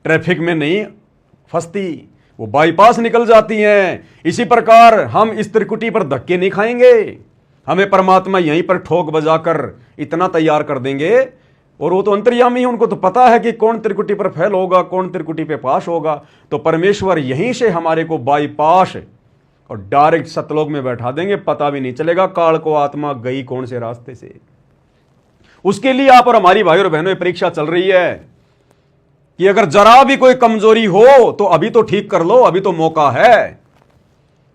ट्रैफिक में नहीं फंसती, वो बाईपास निकल जाती हैं। इसी प्रकार हम इस त्रिकुटी पर धक्के नहीं खाएंगे, हमें परमात्मा यहीं पर ठोक बजाकर इतना तैयार कर देंगे। और वो तो अंतर्यामी है, उनको तो पता है कि कौन त्रिकुटी पर फेल होगा, कौन त्रिकुटी पे पास होगा। तो परमेश्वर यहीं से हमारे को बाईपास और डायरेक्ट सतलोक में बैठा देंगे, पता भी नहीं चलेगा काल को आत्मा गई कौन से रास्ते से। उसके लिए आप और हमारी भाई और बहनों की परीक्षा चल रही है कि अगर जरा भी कोई कमजोरी हो तो अभी तो ठीक कर लो, अभी तो मौका है,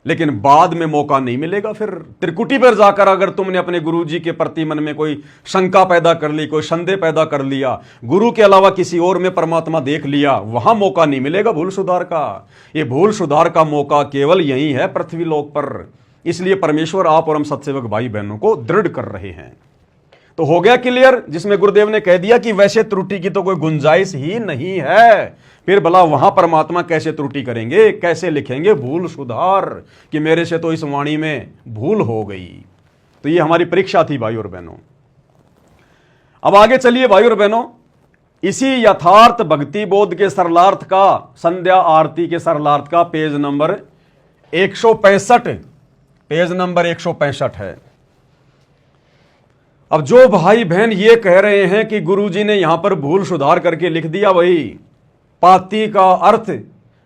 लेकिन बाद में मौका नहीं मिलेगा। फिर त्रिकुटी पर जाकर अगर तुमने अपने गुरु जी के प्रति मन में कोई शंका पैदा कर ली, कोई संदेह पैदा कर लिया, गुरु के अलावा किसी और में परमात्मा देख लिया, वहां मौका नहीं मिलेगा भूल सुधार का। ये भूल सुधार का मौका केवल यही है पृथ्वी लोक पर। इसलिए परमेश्वर आप और हम सत्सेवक भाई बहनों को दृढ़ कर रहे हैं। तो हो गया क्लियर, जिसमें गुरुदेव ने कह दिया कि वैसे त्रुटि की तो कोई गुंजाइश ही नहीं है। फिर भला वहां परमात्मा कैसे त्रुटि करेंगे, कैसे लिखेंगे भूल सुधार कि मेरे से तो इस वाणी में भूल हो गई। तो ये हमारी परीक्षा थी भाई और बहनों। अब आगे चलिए भाई और बहनों, इसी यथार्थ भक्ति बोध के सरलार्थ का, संध्या आरती के सरलार्थ का पेज नंबर 165, पेज नंबर 165 है। अब जो भाई बहन ये कह रहे हैं कि गुरुजी ने यहां पर भूल सुधार करके लिख दिया, वही पाती का अर्थ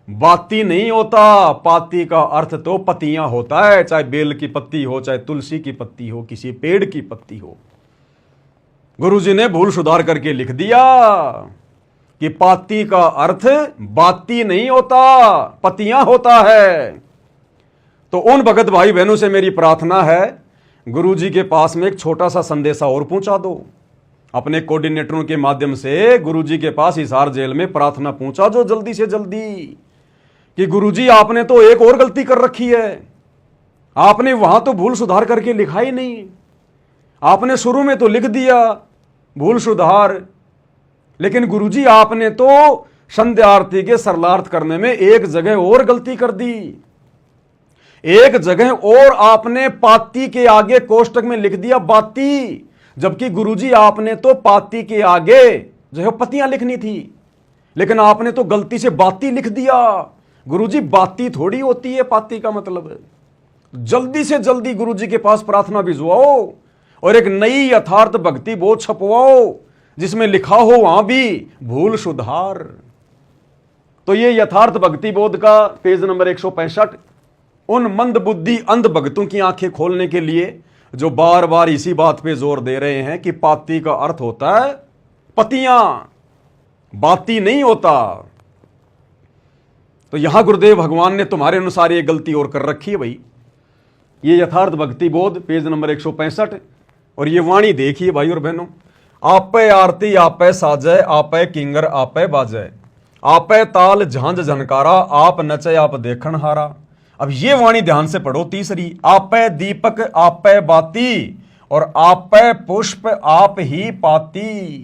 बाती नहीं होता, पाती का अर्थ तो पत्तियां होता है, चाहे बेल की पत्ती हो, चाहे तुलसी की पत्ती हो, किसी पेड़ की पत्ती हो। गुरुजी ने भूल सुधार करके लिख दिया कि पाती का अर्थ बाती नहीं होता, पत्तियां होता है। तो उन भगत भाई बहनों से मेरी प्रार्थना है, गुरुजी के पास में एक छोटा सा संदेशा और पहुंचा दो, अपने कोऑर्डिनेटरों के माध्यम से गुरुजी के पास हिसार जेल में प्रार्थना पहुंचा दो जल्दी से जल्दी कि गुरुजी आपने तो एक और गलती कर रखी है, आपने वहां तो भूल सुधार करके लिखा ही नहीं, आपने शुरू में तो लिख दिया भूल सुधार, लेकिन गुरुजी आपने तो संध्या आरती के सरलार्थ करने में एक जगह और गलती कर दी, एक जगह और आपने पाती के आगे कोष्टक में लिख दिया बाती, जबकि गुरुजी आपने तो पाती के आगे जो है पत्तियां लिखनी थी, लेकिन आपने तो गलती से बाती लिख दिया। गुरुजी बाती थोड़ी होती है पाती का मतलब। जल्दी से जल्दी गुरुजी के पास प्रार्थना भिजवाओ और एक नई यथार्थ भक्ति बोध छपवाओ जिसमें लिखा हो वहां भी भूल सुधार। तो ये यथार्थ भक्ति बोध का पेज नंबर 165 उन मंद बुद्धि अंध भक्तों की आंखें खोलने के लिए जो बार बार इसी बात पे जोर दे रहे हैं कि पाती का अर्थ होता है पत्तियां, बाती नहीं होता। तो यहां गुरुदेव भगवान ने तुम्हारे अनुसार ये गलती और कर रखी है भाई। ये यथार्थ भक्ति बोध पेज नंबर 165 और ये वाणी देखिए भाई और बहनों, आपे आरती आपे साजय, आपे किंगर आपे बाजय, आपे ताल झांझ झनकारा, आप नचे आप देखन हारा। अब ये वाणी ध्यान से पढ़ो तीसरी, आपे दीपक आपे बाती और आपे पुष्प आप ही पाती।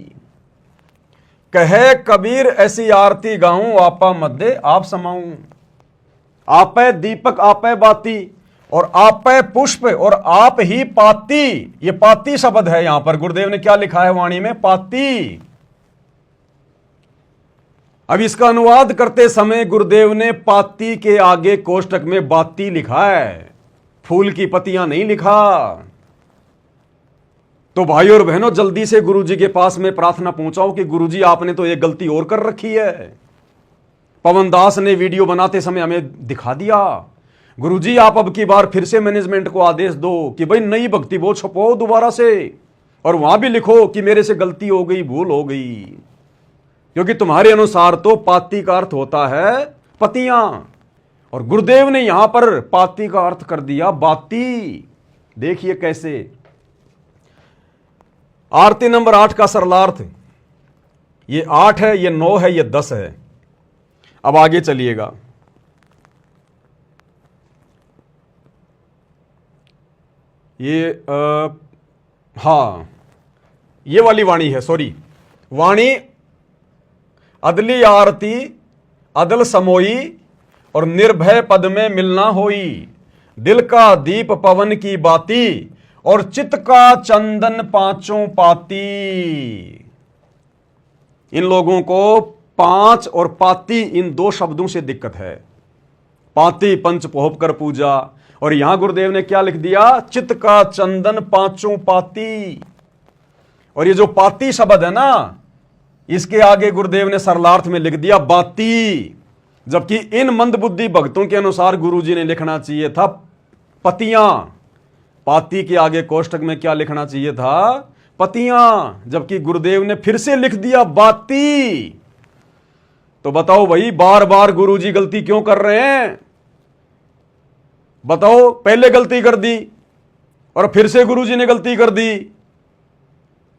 कहे कबीर ऐसी आरती गाऊं, आपा मध्य आप समाऊं। आपे दीपक आपे बाती और आपे पुष्प और आप ही पाती। ये पाती शब्द है यहां पर, गुरुदेव ने क्या लिखा है वाणी में, पाती। अब इसका अनुवाद करते समय गुरुदेव ने पाती के आगे कोष्टक में बाती लिखा है, फूल की पत्तियां नहीं लिखा। तो भाई और बहनों जल्दी से गुरुजी के पास में प्रार्थना पहुंचाओ कि गुरुजी आपने तो एक गलती और कर रखी है। पवन दास ने वीडियो बनाते समय हमें दिखा दिया। गुरुजी आप अब की बार फिर से मैनेजमेंट को आदेश दो कि भाई नई भक्ति बोध छपवाओ दोबारा से, और वहां भी लिखो कि मेरे से गलती हो गई, भूल हो गई, क्योंकि तुम्हारे अनुसार तो पाती का अर्थ होता है पत्तियां और गुरुदेव ने यहां पर पाती का अर्थ कर दिया बाती। देखिए कैसे, आरती नंबर 8 का सरलार्थ, ये 8 है, ये 9 है, ये 10 है। अब आगे चलिएगा, ये हाँ, ये वाली वाणी है, सॉरी, वाणी अदली आरती अदल समोई और निर्भय पद में मिलना होई, दिल का दीप पवन की बाती और चित्त का चंदन पांचों पाती। इन लोगों को पांच और पाती इन दो शब्दों से दिक्कत है। पाती पंच पोहप कर पूजा, और यहां गुरुदेव ने क्या लिख दिया, चित्त का चंदन पांचों पाती। और ये जो पाती शब्द है ना, इसके आगे गुरुदेव ने सरलार्थ में लिख दिया बाती, जबकि इन मंदबुद्धि भक्तों के अनुसार गुरुजी ने लिखना चाहिए था पतियां। पाती के आगे कोष्टक में क्या लिखना चाहिए था, पतियां, जबकि गुरुदेव ने फिर से लिख दिया बाती। तो बताओ भाई, बार बार गुरुजी गलती क्यों कर रहे हैं? बताओ, पहले गलती कर दी और फिर से गुरुजी ने गलती कर दी,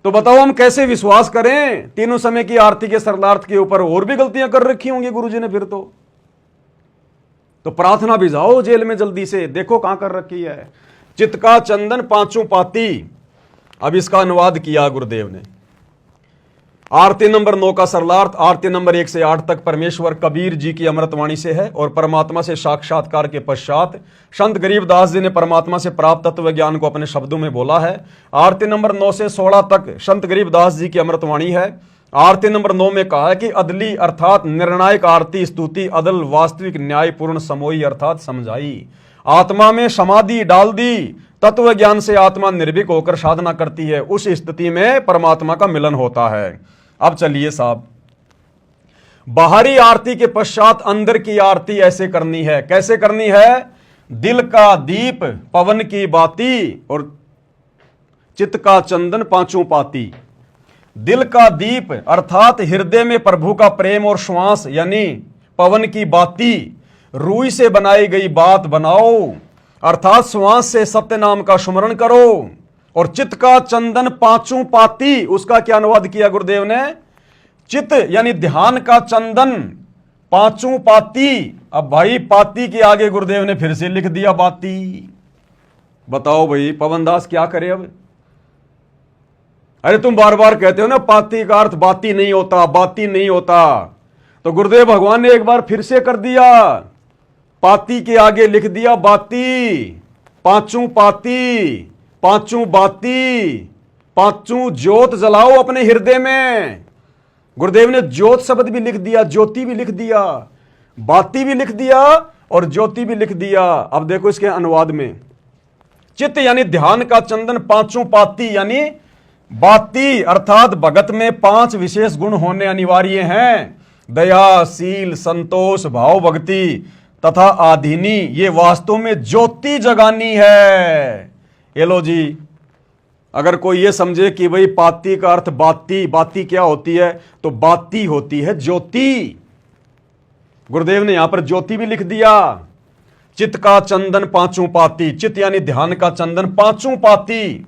तो बताओ हम कैसे विश्वास करें? तीनों समय की आरती के सरलार्थ के ऊपर और भी गलतियां कर रखी होंगी गुरुजी ने फिर तो प्रार्थना भी जाओ जेल में जल्दी से, देखो कहां कर रखी है। चित्त का चंदन पांचों पाती। अब इसका अनुवाद किया गुरुदेव ने। आरती नंबर 9 का सरलार्थ आरती नंबर 1 से 8 तक परमेश्वर कबीर जी की अमृतवाणी से है और परमात्मा से साक्षात्कार के पश्चात संत गरीबदास जी ने परमात्मा से प्राप्त तत्व ज्ञान को अपने शब्दों में बोला है। आरती नंबर 9 से 16 तक संत गरीबदास जी की अमृतवाणी है। आरती नंबर 9 में कहा है कि अदली अर्थात निर्णायक आरती स्तुति अदल वास्तविक न्यायपूर्ण समोई अर्थात समझाई। आत्मा में समाधि डाल दी, तत्व ज्ञान से आत्मा निर्भीक होकर साधना करती है, उस स्थिति में परमात्मा का मिलन होता है। अब चलिए साहब, बाहरी आरती के पश्चात अंदर की आरती ऐसे करनी है। कैसे करनी है? दिल का दीप पवन की बाती और चित्त का चंदन पांचों पाती। दिल का दीप अर्थात हृदय में प्रभु का प्रेम और श्वास यानी पवन की बाती, रूई से बनाई गई बात बनाओ अर्थात श्वास से सत्य नाम का स्मरण करो। और चित्त का चंदन पांचों पाती, उसका क्या अनुवाद किया गुरुदेव ने? चित्त यानी ध्यान का चंदन पांचों पाती। अब भाई पाती के आगे गुरुदेव ने फिर से लिख दिया बाती। बताओ भाई पवनदास क्या करे अब? अरे तुम बार बार कहते हो ना पाती का अर्थ बाती नहीं होता, बाती नहीं होता, तो गुरुदेव भगवान ने एक बार फिर से कर दिया, पाती के आगे लिख दिया बाती। पांचों पाती, पांचों बाती, पांचों ज्योत जलाओ अपने हृदय में। गुरुदेव ने ज्योत शब्द भी लिख दिया, ज्योति भी लिख दिया, बाती भी लिख दिया और ज्योति भी लिख दिया। अब देखो इसके अनुवाद में, चित्त यानी ध्यान का चंदन पांचों पाती यानी बाती अर्थात भगत में 5 विशेष गुण होने अनिवार्य हैं। दया, शील, संतोष, भाव, भक्ति तथा आधीनी। ये वास्तव में ज्योति जगानी है। ये लो जी, अगर कोई ये समझे कि भाई पाती का अर्थ बाती, बाती क्या होती है, तो बाती होती है ज्योति। गुरुदेव ने यहां पर ज्योति भी लिख दिया। चित्त का चंदन पांचों पाती, चित्त यानी ध्यान का चंदन पांचों पाती,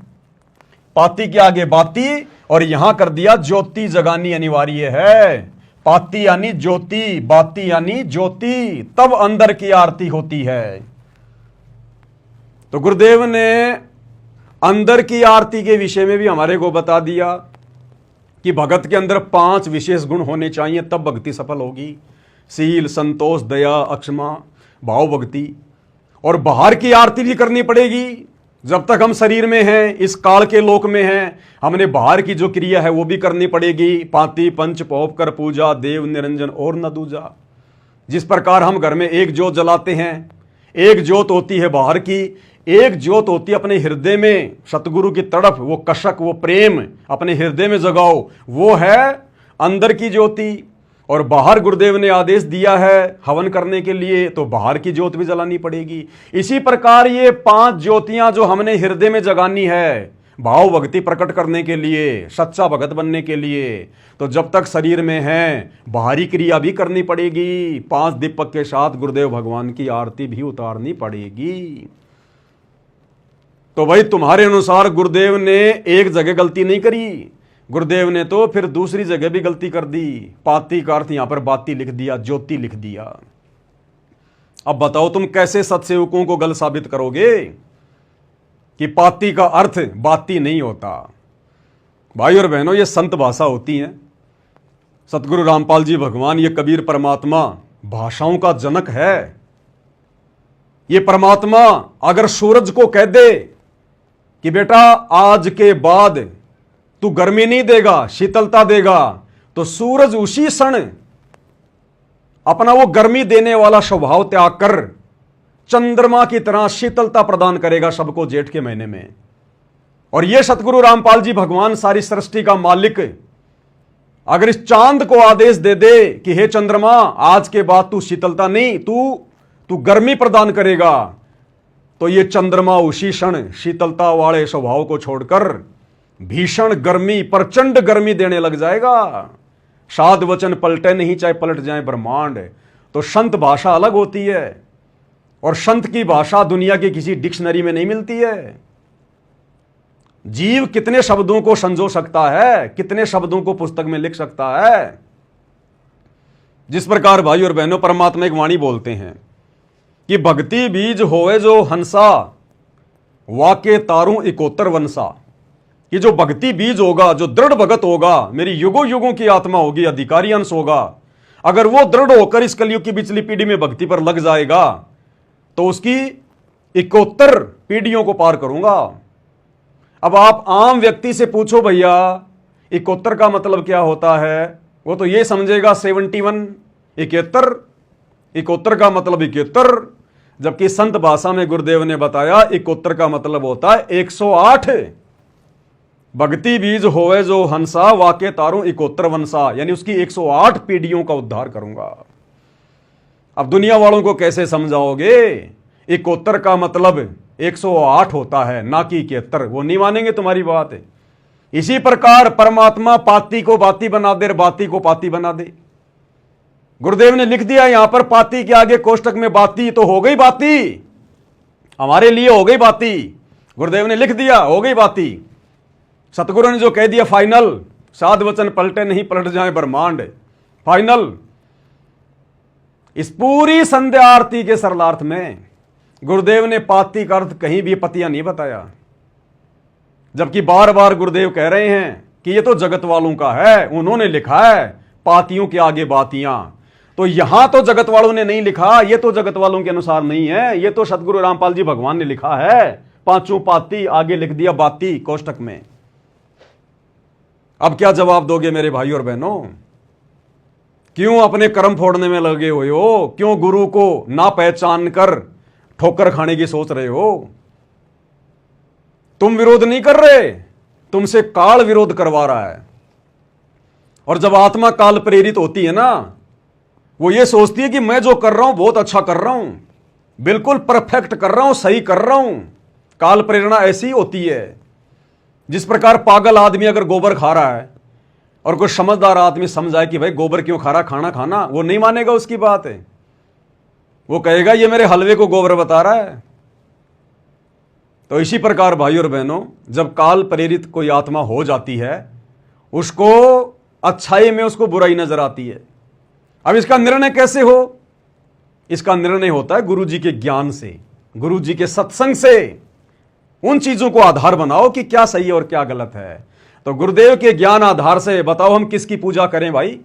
पाती के आगे बाती और यहां कर दिया ज्योति जगानी अनिवार्य है। पाती यानी ज्योति, बाती यानी ज्योति, तब अंदर की आरती होती है। तो गुरुदेव ने अंदर की आरती के विषय में भी हमारे को बता दिया कि भगत के अंदर 5 विशेष गुण होने चाहिए, तब भक्ति सफल होगी। शील, संतोष, दया, अक्षमा, भाव, भक्ति। और बाहर की आरती भी करनी पड़ेगी। जब तक हम शरीर में हैं, इस काल के लोक में हैं, हमने बाहर की जो क्रिया है वो भी करनी पड़ेगी। पाती पंच पोप कर पूजा, देव निरंजन और न दूजा। जिस प्रकार हम घर में एक ज्योत जलाते हैं, एक ज्योत होती है बाहर की, एक ज्योत होती है अपने हृदय में। सतगुरु की तड़प, वो कशक, वो प्रेम अपने हृदय में जगाओ, वो है अंदर की ज्योति। और बाहर गुरुदेव ने आदेश दिया है हवन करने के लिए, तो बाहर की ज्योत भी जलानी पड़ेगी। इसी प्रकार ये 5 ज्योतियां जो हमने हृदय में जगानी है, भाव भक्ति प्रकट करने के लिए, सच्चा भगत बनने के लिए, तो जब तक शरीर में है बाहरी क्रिया भी करनी पड़ेगी। 5 दीपक के साथ गुरुदेव भगवान की आरती भी उतारनी पड़ेगी। तो भाई तुम्हारे अनुसार गुरुदेव ने एक जगह गलती नहीं करी, गुरुदेव ने तो फिर दूसरी जगह भी गलती कर दी। पाती का अर्थ यहां पर बाती लिख दिया, ज्योति लिख दिया। अब बताओ तुम कैसे सत्सेवकों को गलत साबित करोगे? कि पाती का अर्थ बाती नहीं होता। भाई और बहनों, ये संत भाषा होती है। सतगुरु रामपाल जी भगवान, ये कबीर परमात्मा भाषाओं का जनक है। ये परमात्मा अगर सूरज को कह दे कि बेटा आज के बाद तू गर्मी नहीं देगा, शीतलता देगा, तो सूरज उसी क्षण अपना वो गर्मी देने वाला स्वभाव त्याग कर चंद्रमा की तरह शीतलता प्रदान करेगा सबको जेठ के महीने में। और ये सतगुरु रामपाल जी भगवान, सारी सृष्टि का मालिक, अगर इस चांद को आदेश दे दे कि हे चंद्रमा आज के बाद तू शीतलता नहीं, तू गर्मी प्रदान करेगा, तो ये चंद्रमा उसी क्षण शीतलता वाले स्वभाव को छोड़कर भीषण गर्मी, प्रचंड गर्मी देने लग जाएगा। साध वचन पलटे नहीं, चाहे पलट जाए ब्रह्मांड। तो संत भाषा अलग होती है, और संत की भाषा दुनिया की किसी डिक्शनरी में नहीं मिलती है। जीव कितने शब्दों को संजो सकता है, कितने शब्दों को पुस्तक में लिख सकता है। जिस प्रकार भाई और बहनों परमात्मा एक वाणी बोलते हैं कि भक्ति बीज होए जो हंसा, वाके तारू इकोतर वंसा। कि जो भक्ति बीज होगा, जो दृढ़ भगत होगा, मेरी युगों युगों की आत्मा होगी, अधिकारी अंश होगा, अगर वो दृढ़ होकर इस कलयुग की पिछली पीढ़ी में भक्ति पर लग जाएगा तो उसकी 71 पीढ़ियों को पार करूंगा। अब आप आम व्यक्ति से पूछो भैया 71 का मतलब क्या होता है, वो तो ये समझेगा 71, 71, 71 का मतलब 71, जबकि संत भाषा में गुरुदेव ने बताया 71 का मतलब होता है 108। भक्ति बीज होवे जो हंसा, वाके तारू 71 वंसा, यानी उसकी 108 पीढ़ियों का उद्धार करूंगा। अब दुनिया वालों को कैसे समझाओगे? 71 का मतलब 108 होता है, ना कि 71। वो नहीं मानेंगे तुम्हारी बात है। इसी प्रकार परमात्मा पाती को बाती बना दे, बाती को पाती बना दे। गुरुदेव ने लिख दिया यहां पर पाती के आगे कोष्टक में बाती, तो हो गई बाती, हमारे लिए हो गई बाती। गुरुदेव ने लिख दिया हो गई बाती। सतगुरु ने जो कह दिया फाइनल, साध वचन पलटे नहीं, पलट जाए ब्रह्मांड, फाइनल। इस पूरी संध्या आरती के सरलार्थ में गुरुदेव ने पाती का अर्थ कहीं भी पतिया नहीं बताया, जबकि बार बार गुरुदेव कह रहे हैं कि ये तो जगत वालों का है, उन्होंने लिखा है पातियों के आगे बातियां। तो यहां तो जगत वालों ने नहीं लिखा, ये तो जगत वालों के अनुसार नहीं है, ये तो सतगुरु रामपाल जी भगवान ने लिखा है। पांचों पाती आगे लिख दिया बाती कोष्टक में। अब क्या जवाब दोगे मेरे भाई और बहनों? क्यों अपने कर्म फोड़ने में लगे हुए हो? क्यों गुरु को ना पहचान कर ठोकर खाने की सोच रहे हो? तुम विरोध नहीं कर रहे, तुमसे काल विरोध करवा रहा है। और जब आत्मा काल प्रेरित होती है ना, वो ये सोचती है कि मैं जो कर रहा हूं बहुत अच्छा कर रहा हूं, बिल्कुल परफेक्ट कर रहा हूं, सही कर रहा हूं। काल प्रेरणा ऐसी होती है। जिस प्रकार पागल आदमी अगर गोबर खा रहा है और कोई समझदार आदमी समझाए कि भाई गोबर क्यों खा रहा, खाना खाना, वो नहीं मानेगा उसकी बात है। वो कहेगा ये मेरे हलवे को गोबर बता रहा है। तो इसी प्रकार भाई और बहनों, जब काल प्रेरित कोई आत्मा हो जाती है, उसको अच्छाई में उसको बुराई नजर आती है। अब इसका निर्णय कैसे हो? इसका निर्णय होता है गुरु जी के ज्ञान से, गुरु जी के सत्संग से। उन चीजों को आधार बनाओ कि क्या सही है और क्या गलत है। तो गुरुदेव के ज्ञान आधार से बताओ हम किसकी पूजा करें भाई?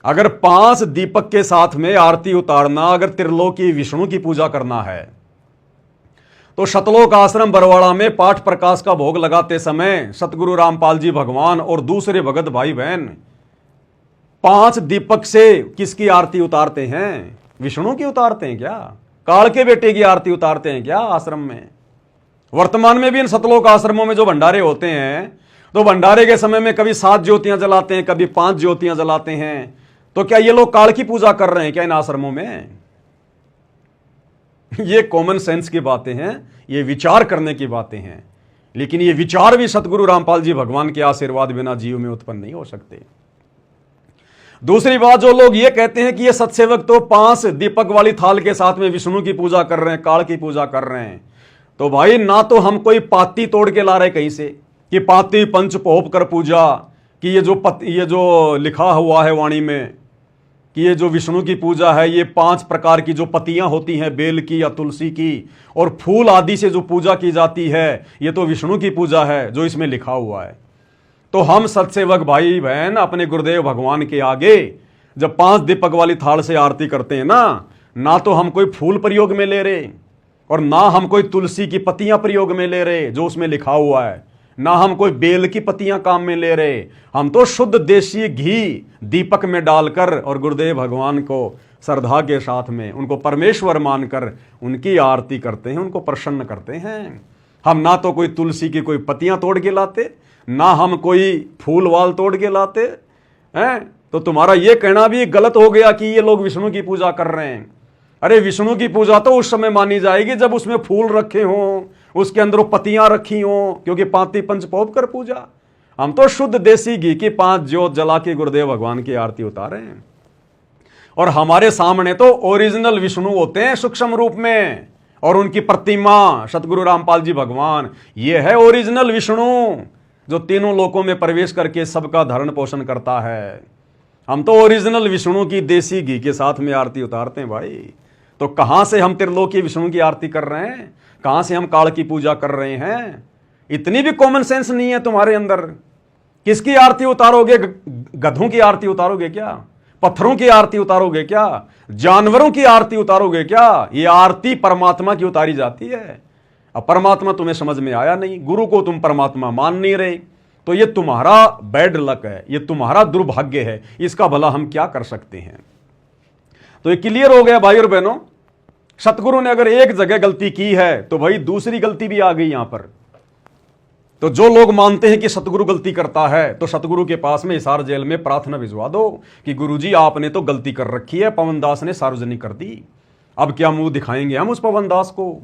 अगर 5 दीपक के साथ में आरती उतारना, अगर त्रिलोकी विष्णु की पूजा करना है, तो शतलोक आश्रम बरवाड़ा में पाठ प्रकाश का भोग लगाते समय सतगुरु रामपाल जी भगवान और दूसरे भगत भाई बहन 5 दीपक से किसकी आरती उतारते हैं? विष्णु की उतारते हैं क्या? काल के बेटे की आरती उतारते हैं क्या आश्रम में? वर्तमान में भी इन सतलोक आश्रमों में जो भंडारे होते हैं, तो भंडारे के समय में कभी 7 ज्योतियां जलाते हैं, कभी 5 ज्योतियां जलाते हैं। तो क्या ये लोग काल की पूजा कर रहे हैं क्या इन आश्रमों में? ये कॉमन सेंस की बातें हैं, ये विचार करने की बातें हैं। लेकिन ये विचार भी सतगुरु रामपाल जी भगवान के आशीर्वाद बिना जीव में उत्पन्न नहीं हो सकते। दूसरी बात, जो लोग ये कहते हैं कि ये सत्सेवक तो 5 दीपक वाली थाल के साथ में विष्णु की पूजा कर रहे हैं, काल की पूजा कर रहे हैं, तो भाई ना तो हम कोई पाती तोड़ के ला रहे कहीं से कि पाती पंच पोप कर पूजा, कि ये जो लिखा हुआ है वाणी में, कि ये जो विष्णु की पूजा है, ये 5 प्रकार की जो पत्तियां होती हैं बेल की या तुलसी की और फूल आदि से जो पूजा की जाती है, ये तो विष्णु की पूजा है जो इसमें लिखा हुआ है। तो हम सत्सेवक भाई बहन अपने गुरुदेव भगवान के आगे जब 5 दीपक वाली थाल से आरती करते हैं ना तो हम कोई फूल प्रयोग में ले रहे और ना हम कोई तुलसी की पत्तियां प्रयोग में ले रहे जो उसमें लिखा हुआ है, ना हम कोई बेल की पत्तियां काम में ले रहे। हम तो शुद्ध देशी घी दीपक में डालकर और गुरुदेव भगवान को श्रद्धा के साथ में उनको परमेश्वर मानकर उनकी आरती करते हैं, उनको प्रसन्न करते हैं। हम ना तो कोई तुलसी की कोई पत्तियां तोड़ के लाते, ना हम कोई फूल वाल तोड़ के लाते हैं। तो तुम्हारा ये कहना भी गलत हो गया कि ये लोग विष्णु की पूजा कर रहे हैं। अरे विष्णु की पूजा तो उस समय मानी जाएगी जब उसमें फूल रखे हों, उसके अंदर वो पत्तियां रखी हों, क्योंकि पाती पंच पौप कर पूजा। हम तो शुद्ध देसी घी की 5 ज्योत जला के गुरुदेव भगवान की आरती उतारे हैं और हमारे सामने तो ओरिजिनल विष्णु होते हैं सूक्ष्म रूप में और उनकी प्रतिमा सतगुरु रामपाल जी भगवान, ये है ओरिजिनल विष्णु जो तीनों लोकों में प्रवेश करके सबका धरण पोषण करता है। हम तो ओरिजिनल विष्णु की देसी घी के साथ में आरती उतारते हैं भाई। तो कहां से हम त्रिलोकी विष्णु की आरती कर रहे हैं, कहां से हम काल की पूजा कर रहे हैं? इतनी भी कॉमन सेंस नहीं है तुम्हारे अंदर। किसकी आरती उतारोगे? गधों की आरती उतारोगे क्या? पत्थरों की आरती उतारोगे क्या? जानवरों की आरती उतारोगे क्या? ये आरती परमात्मा की उतारी जाती है। अब परमात्मा तुम्हें समझ में आया नहीं, गुरु को तुम परमात्मा मान नहीं रहे, तो ये तुम्हारा बैड लक है, ये तुम्हारा दुर्भाग्य है। इसका भला हम क्या कर सकते हैं? तो ये क्लियर हो गया भाई और बहनों। सतगुरु ने अगर एक जगह गलती की है तो भाई दूसरी गलती भी आ गई यहां पर। तो जो लोग मानते हैं कि सतगुरु गलती करता है तो सतगुरु के पास में हिसार जेल में प्रार्थना भिजवा दो कि गुरुजी आपने तो गलती कर रखी है, पवन दास ने सार्वजनिक कर दी, अब क्या मुंह दिखाएंगे हम उस पवन दास को?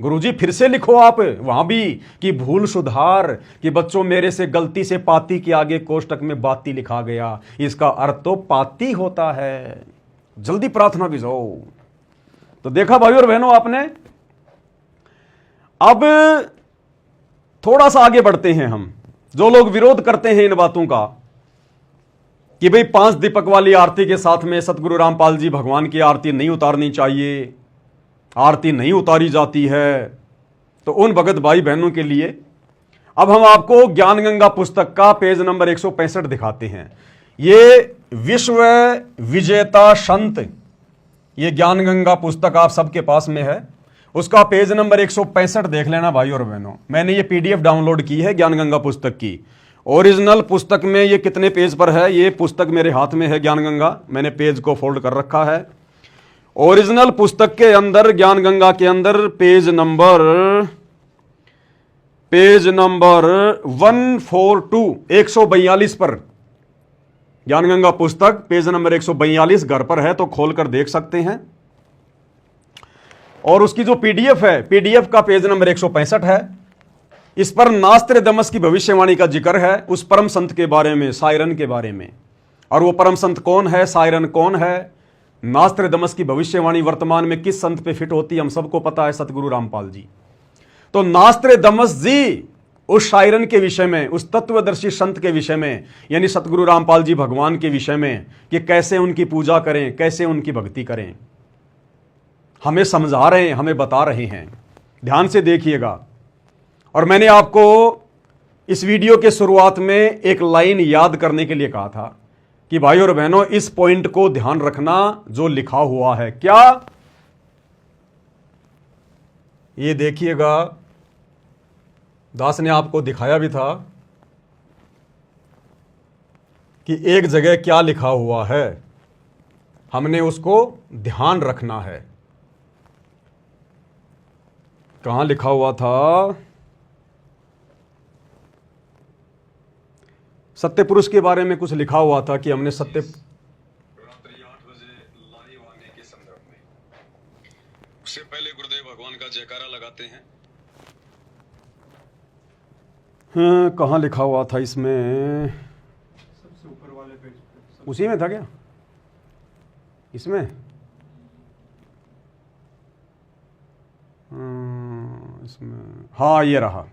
गुरुजी फिर से लिखो आप वहां भी कि भूल सुधार, कि बच्चों मेरे से गलती से पाती के आगे कोष्टक में बाती लिखा गया, इसका अर्थ तो पाती होता है। जल्दी प्रार्थना भिजवाओ। तो देखा भाई और बहनों आपने। अब थोड़ा सा आगे बढ़ते हैं हम। जो लोग विरोध करते हैं इन बातों का कि भाई 5 दीपक वाली आरती के साथ में सतगुरु रामपाल जी भगवान की आरती नहीं उतारनी चाहिए, आरती नहीं उतारी जाती है, तो उन भगत भाई बहनों के लिए अब हम आपको ज्ञान गंगा पुस्तक का पेज नंबर 165 दिखाते हैं। ये विश्व विजेता संत, ये ज्ञान गंगा पुस्तक आप सबके पास में है, उसका पेज नंबर 165 देख लेना भाई और बहनों। मैंने ये पीडीएफ डाउनलोड की है ज्ञान गंगा पुस्तक की। ओरिजिनल पुस्तक में ये कितने पेज पर है? ये पुस्तक मेरे हाथ में है ज्ञान गंगा, मैंने पेज को फोल्ड कर रखा है। ओरिजिनल पुस्तक के अंदर ज्ञान गंगा के अंदर पेज नंबर 142 पर ज्ञान गंगा पुस्तक पेज नंबर 142 घर पर है तो खोलकर देख सकते हैं। और उसकी जो पीडीएफ है, पीडीएफ का पेज नंबर 165 है। इस पर नास्त्रदमस की भविष्यवाणी का जिक्र है, उस परम संत के बारे में, सायरन के बारे में। और वो परम संत कौन है, सायरन कौन है, नास्त्रदमस की भविष्यवाणी वर्तमान में किस संत पे फिट होती है हम सबको पता है, सतगुरु रामपाल जी। तो नास्त्रदमस जी उस शायरन के विषय में, उस तत्वदर्शी संत के विषय में, यानी सतगुरु रामपाल जी भगवान के विषय में कि कैसे उनकी पूजा करें, कैसे उनकी भक्ति करें, हमें समझा रहे हैं, हमें बता रहे हैं। ध्यान से देखिएगा। और मैंने आपको इस वीडियो के शुरुआत में एक लाइन याद करने के लिए कहा था कि भाई और बहनों इस पॉइंट को ध्यान रखना जो लिखा हुआ है। क्या? ये देखिएगा, दास ने आपको दिखाया भी था कि एक जगह क्या लिखा हुआ है, हमने उसको ध्यान रखना है। कहां लिखा हुआ था? सत्य पुरुष के बारे में कुछ लिखा हुआ था कि हमने सत्य
रात्रि 8 बजे लाइव आने के संदर्भ में, उससे पहले गुरुदेव भगवान का जयकारा लगाते हैं।
हाँ, कहाँ लिखा हुआ था इसमें?
सबसे ऊपर वाले पेज पे।
उसी में था क्या? इसमें इसमें हाँ, ये रहा।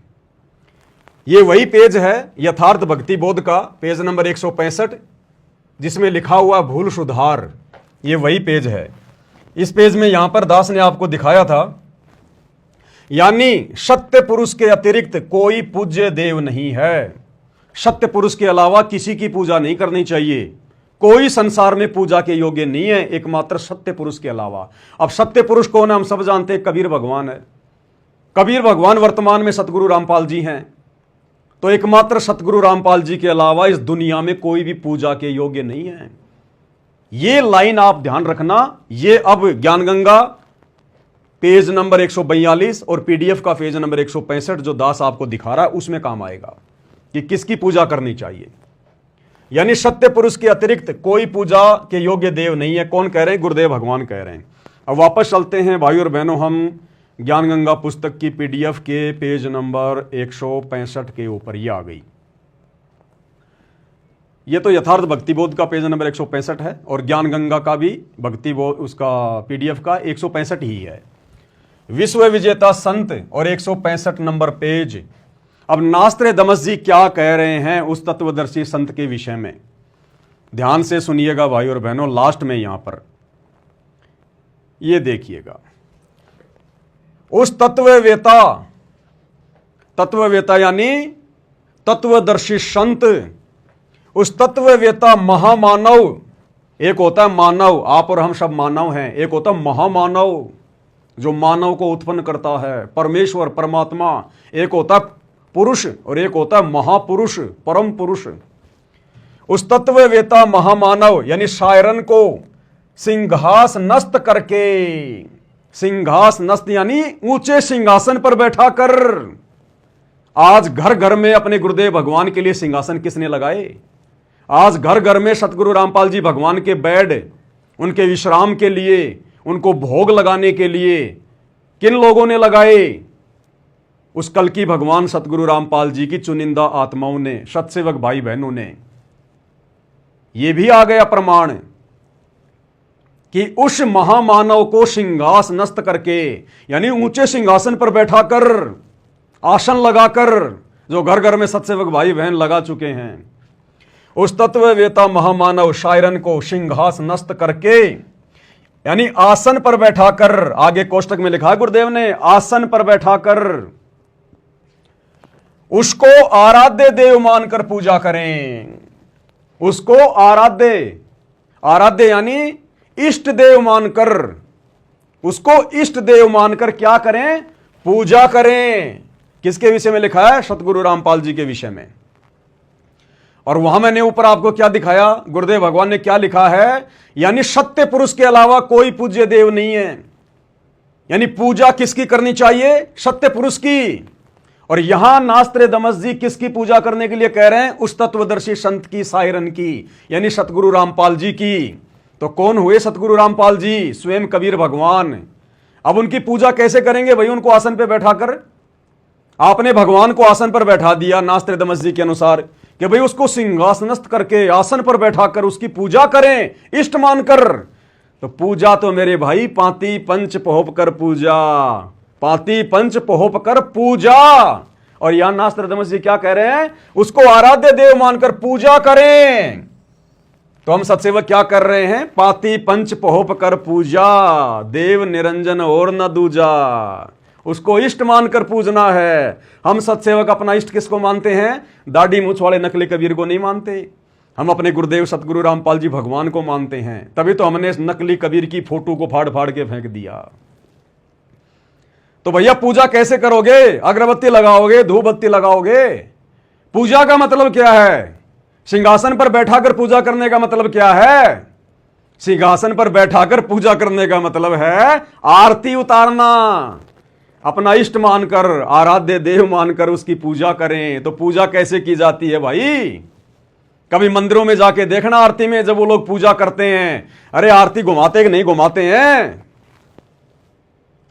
ये वही पेज है यथार्थ भक्ति बोध का, पेज नंबर 165, जिसमें लिखा हुआ भूल सुधार, ये वही पेज है। इस पेज में यहां पर दास ने आपको दिखाया था, यानी सत्य पुरुष के अतिरिक्त कोई पूज्य देव नहीं है। सत्य पुरुष के अलावा किसी की पूजा नहीं करनी चाहिए। कोई संसार में पूजा के योग्य नहीं है एकमात्र सत्य पुरुष के अलावा। अब सत्य पुरुष कौन है हम सब जानते हैं, कबीर भगवान है। कबीर भगवान वर्तमान में सतगुरु रामपाल जी हैं। तो एकमात्र सतगुरु रामपाल जी के अलावा इस दुनिया में कोई भी पूजा के योग्य नहीं है। ये लाइन आप ध्यान रखना। ये अब ज्ञानगंगा पेज नंबर 142 और पीडीएफ का पेज नंबर 165 जो दास आपको दिखा रहा है उसमें काम आएगा कि किसकी पूजा करनी चाहिए। यानी सत्य पुरुष के अतिरिक्त कोई पूजा के योग्य देव नहीं है। कौन कह रहे हैं? गुरुदेव भगवान कह रहे हैं। अब वापस चलते हैं भाई और बहनों, हम ज्ञानगंगा पुस्तक की पीडीएफ के पेज नंबर 165 के ऊपर ये आ गई। ये तो यथार्थ भक्तिबोध का पेज नंबर 165 है और ज्ञानगंगा का भी भक्तिबोध उसका पीडीएफ का 165 ही है। विश्व विजेता संत और 165 नंबर पेज। अब नास्त्र दमस जी क्या कह रहे हैं उस तत्वदर्शी संत के विषय में, ध्यान से सुनिएगा भाई और बहनों। लास्ट में यहां पर ये देखिएगा, उस तत्ववेता यानी तत्वदर्शी संत, उस तत्ववेता महामानव, एक होता है मानव, आप और हम सब मानव हैं, एक होता है महामानव जो मानव को उत्पन्न करता है, परमेश्वर परमात्मा। एक होता है पुरुष और एक होता है महापुरुष परम पुरुष। उस तत्ववेता महामानव यानी शायरन को सिंहास नस्त करके, सिंहास नस्त यानी ऊंचे सिंहासन पर बैठा कर। आज घर घर में अपने गुरुदेव भगवान के लिए सिंहासन किसने लगाए? आज घर घर में सतगुरु रामपाल जी भगवान के बेड, उनके विश्राम के लिए, उनको भोग लगाने के लिए किन लोगों ने लगाए? उस कल की भगवान सतगुरु रामपाल जी की चुनिंदा आत्माओं ने, सत्सेवक भाई बहनों ने। यह भी आ गया प्रमाण कि उस महामानव को सिंहास नस्त करके यानी ऊंचे सिंहासन पर बैठाकर, आसन लगाकर, जो घर घर में सत्सेवक भाई बहन लगा चुके हैं, उस तत्ववेता महामानव शायरन को सिंहास नस्त करके यानी आसन पर बैठाकर, आगे कोष्टक में लिखा है गुरुदेव ने, आसन पर बैठाकर उसको आराध्य देव मानकर पूजा करें। उसको आराध्य यानी इष्ट देव मानकर, उसको इष्ट देव मानकर क्या करें? पूजा करें। किसके विषय में लिखा है? सतगुरु रामपाल जी के विषय में। और वहां मैंने ऊपर आपको क्या दिखाया? गुरुदेव भगवान ने क्या लिखा है? यानी सत्य पुरुष के अलावा कोई पूज्य देव नहीं है। यानी पूजा किसकी करनी चाहिए? सत्य पुरुष की। और यहां नास्त्र दमस जी किसकी पूजा करने के लिए कह रहे हैं? उस तत्वदर्शी संत की, सायरन की, यानी सतगुरु रामपाल जी की। तो कौन हुए सतगुरु रामपाल जी? स्वयं कबीर भगवान। अब उनकी पूजा कैसे करेंगे भाई? उनको आसन पर बैठाकर। आपने भगवान को आसन पर बैठा दिया नास्त्र दमस जी के अनुसार कि भाई उसको सिंहासनस्थ करके आसन पर बैठाकर उसकी पूजा करें, इष्ट मानकर। तो पूजा तो मेरे भाई पांति पंच पोहप कर पूजा, पांति पंच पोहप कर पूजा। और यहां नास्त्र दमस जी क्या कह रहे हैं? उसको आराध्य देव मानकर पूजा करें। तो हम सत्सेवक क्या कर रहे हैं? पांति पंच पोहप कर पूजा, देव निरंजन और न दूजा। उसको इष्ट मानकर पूजना है। हम सत्सेवक अपना इष्ट किसको मानते हैं? दाढ़ी मूछ वाले नकली कबीर को नहीं मानते। हम अपने गुरुदेव सतगुरु रामपाल जी भगवान को मानते हैं। तभी तो हमने इस नकली कबीर की फोटो को फाड़ फाड़ के फेंक दिया। तो भैया पूजा कैसे करोगे? अगरबत्ती लगाओगे, धूप बत्ती लगाओगे? पूजा का मतलब क्या है? सिंहासन पर बैठाकर पूजा करने का मतलब क्या है? सिंहासन पर बैठाकर पूजा करने का मतलब है आरती उतारना। अपना इष्ट मानकर, आराध्य देव मानकर उसकी पूजा करें। तो पूजा कैसे की जाती है भाई? कभी मंदिरों में जाके देखना, आरती में जब वो लोग पूजा करते हैं, अरे आरती घुमाते कि नहीं घुमाते हैं?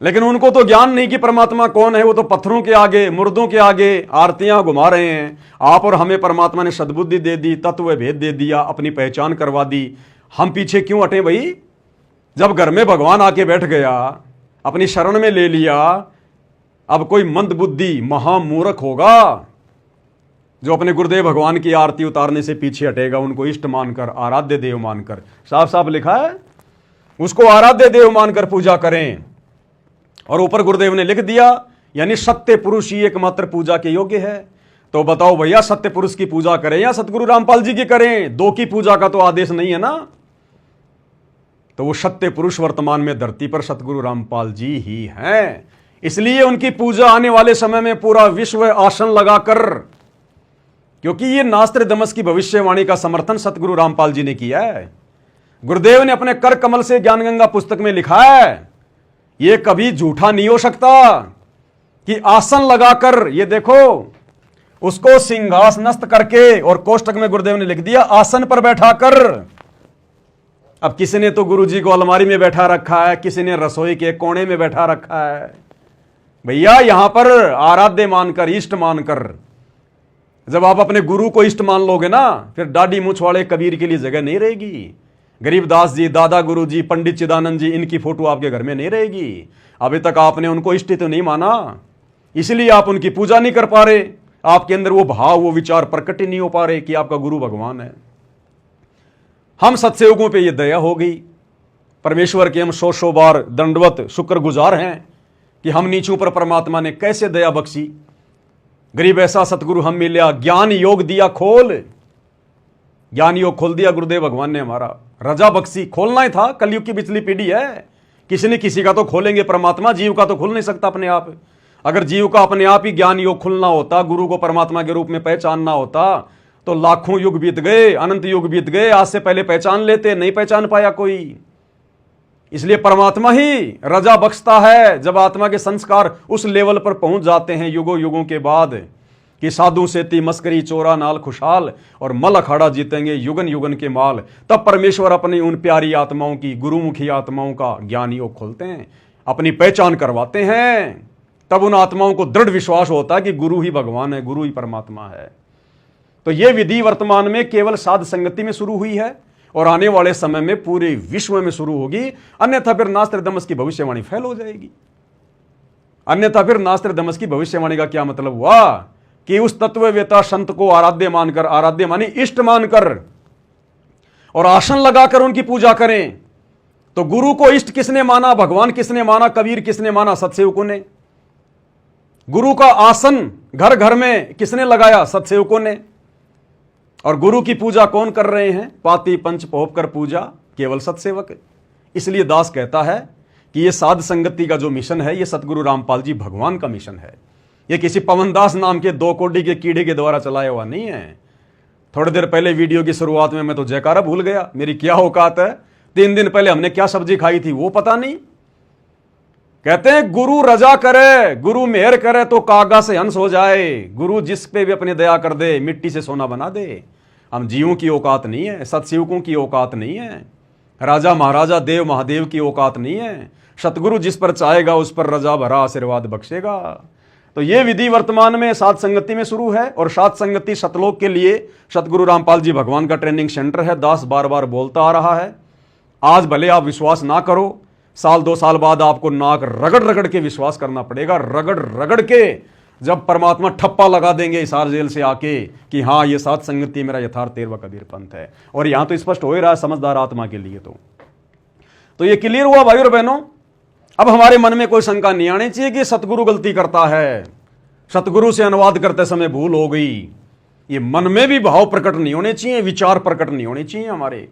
लेकिन उनको तो ज्ञान नहीं कि परमात्मा कौन है। वो तो पत्थरों के आगे, मुर्दों के आगे आरतियां घुमा रहे हैं। आप और हमें परमात्मा ने सद्बुद्धि दे दी, तत्व भेद दे दिया, अपनी पहचान करवा दी। हम पीछे क्यों हटे भाई? जब घर में भगवान आके बैठ गया, अपनी शरण में ले लिया, अब कोई मंद बुद्धि महामूर्ख होगा जो अपने गुरुदेव भगवान की आरती उतारने से पीछे हटेगा, उनको इष्ट मानकर, आराध्य देव मानकर। साफ साफ लिखा है उसको आराध्य देव मानकर पूजा करें। और ऊपर गुरुदेव ने लिख दिया यानी सत्य पुरुष ही एकमात्र पूजा के योग्य है। तो बताओ भैया, सत्य पुरुष की पूजा करें या सतगुरु रामपाल जी की करें? दो की पूजा का तो आदेश नहीं है ना। तो वो सत्य पुरुष वर्तमान में धरती पर सतगुरु रामपाल जी ही हैं। इसलिए उनकी पूजा आने वाले समय में पूरा विश्व आसन लगाकर, क्योंकि ये नास्त्रदमस की भविष्यवाणी का समर्थन सतगुरु रामपाल जी ने किया है। गुरुदेव ने अपने कर कमल से ज्ञान गंगा पुस्तक में लिखा है, ये कभी झूठा नहीं हो सकता कि आसन लगाकर, ये देखो उसको सिंहासनस्थ करके, और कोष्टक में गुरुदेव ने लिख दिया आसन पर बैठाकर। अब किसी ने तो गुरु जी को अलमारी में बैठा रखा है, किसी ने रसोई के कोने में बैठा रखा है। भैया यहां पर आराध्य मानकर, इष्ट मानकर, जब आप अपने गुरु को इष्ट मान लोगे ना, फिर दाढ़ी मूछ वाले कबीर के लिए जगह नहीं रहेगी। गरीबदास जी, दादा गुरु जी, पंडित चिदानंद जी, इनकी फोटो आपके घर में नहीं रहेगी। अभी तक आपने उनको इष्ट तो नहीं माना, इसलिए आप उनकी पूजा नहीं कर पा रहे। आपके अंदर वो भाव, वो विचार प्रकट ही नहीं हो पा रहे कि आपका गुरु भगवान है। हम सत्संगों पे ये दया हो गई, परमेश्वर के हम सौ बार दंडवत शुक्रगुजार हैं कि हम नीचों पर परमात्मा ने कैसे दया बख्शी। गरीब ऐसा सतगुरु हम मिला, ज्ञान योग दिया खोल, ज्ञान योग खोल दिया गुरुदेव भगवान ने हमारा। रजा बख्शी, खोलना ही था, कलयुग की पिछली पीढ़ी है, किसी ने किसी का तो खोलेंगे परमात्मा, जीव का तो खुल नहीं सकता अपने आप। अगर जीव का अपने आप ही ज्ञान योग खुलना होता, गुरु को परमात्मा के रूप में पहचानना होता, तो लाखों युग बीत गए, अनंत युग बीत गए, आज से पहले पहचान लेते, नहीं पहचान पाया कोई। इसलिए परमात्मा ही रजा बख्शता है जब आत्मा के संस्कार उस लेवल पर पहुंच जाते हैं युगों युगों के बाद कि साधु सेती मस्करी चोरा नाल खुशहाल और मल अखाड़ा जीतेंगे युगन युगन के माल। तब परमेश्वर अपनी उन प्यारी आत्माओं की, गुरुमुखी आत्माओं का ज्ञान योग खोलते हैं, अपनी पहचान करवाते हैं। तब उन आत्माओं को दृढ़ विश्वास होता है कि गुरु ही भगवान है, गुरु ही परमात्मा है। तो यह विधि वर्तमान में केवल साध संगति में शुरू हुई है और आने वाले समय में पूरे विश्व में शुरू होगी, अन्यथा फिर नास्त्रदमस की भविष्यवाणी फैल हो जाएगी। अन्यथा फिर नास्त्रदमस की भविष्यवाणी का क्या मतलब हुआ कि उस तत्ववेता संत को आराध्य मानकर, आराध्य मानी इष्ट मानकर, और आसन लगाकर उनकी पूजा करें। तो गुरु को इष्ट किसने माना? भगवान किसने माना? कबीर किसने माना? सत्सेवकों ने। गुरु का आसन घर घर में किसने लगाया? सत्सेवकों ने। और गुरु की पूजा कौन कर रहे हैं? पाती पंच पोप कर पूजा केवल सत्सेवक। इसलिए दास कहता है कि यह साध संगति का जो मिशन है, यह सतगुरु रामपाल जी भगवान का मिशन है। यह किसी पवनदास नाम के 2 कोड़ी के कीड़े के द्वारा चलाया हुआ नहीं है। थोड़ी देर पहले वीडियो की शुरुआत में मैं तो जयकारा भूल गया, मेरी क्या औकात है। 3 दिन पहले हमने क्या सब्जी खाई थी वो पता नहीं। कहते हैं गुरु रजा करे, गुरु मेहर करे तो कागा से हंस हो जाए। गुरु जिस पे भी अपनी दया कर दे, मिट्टी से सोना बना दे। हम जीवों की औकात नहीं है, सत्सेवकों की औकात नहीं है, राजा महाराजा देव महादेव की औकात नहीं है। सतगुरु जिस पर चाहेगा उस पर रजा भरा आशीर्वाद बख्शेगा। तो यह विधि वर्तमान में साध संगति में शुरू है और साध संगति सतलोक के लिए सतगुरु रामपाल जी भगवान का ट्रेनिंग सेंटर है। दास बार बार बोलता आ रहा है। आज भले आप विश्वास ना करो, साल 2 साल बाद आपको नाक रगड़ रगड़ के विश्वास करना पड़ेगा। रगड़ रगड़ के जब परमात्मा ठप्पा लगा देंगे हिसार जेल से आके कि हाँ ये साध संगति मेरा यथार्थ तेरवा कबीर पंथ है। और यहां तो स्पष्ट हो ही रहा है समझदार आत्मा के लिए। तो ये क्लियर हुआ भाई और बहनों। अब हमारे मन में कोई शंका नहीं आनी चाहिए कि सतगुरु गलती करता है, सतगुरु से अनुवाद करते समय भूल हो गई। ये मन में भी भाव प्रकट नहीं होने चाहिए, विचार प्रकट नहीं होने चाहिए हमारे।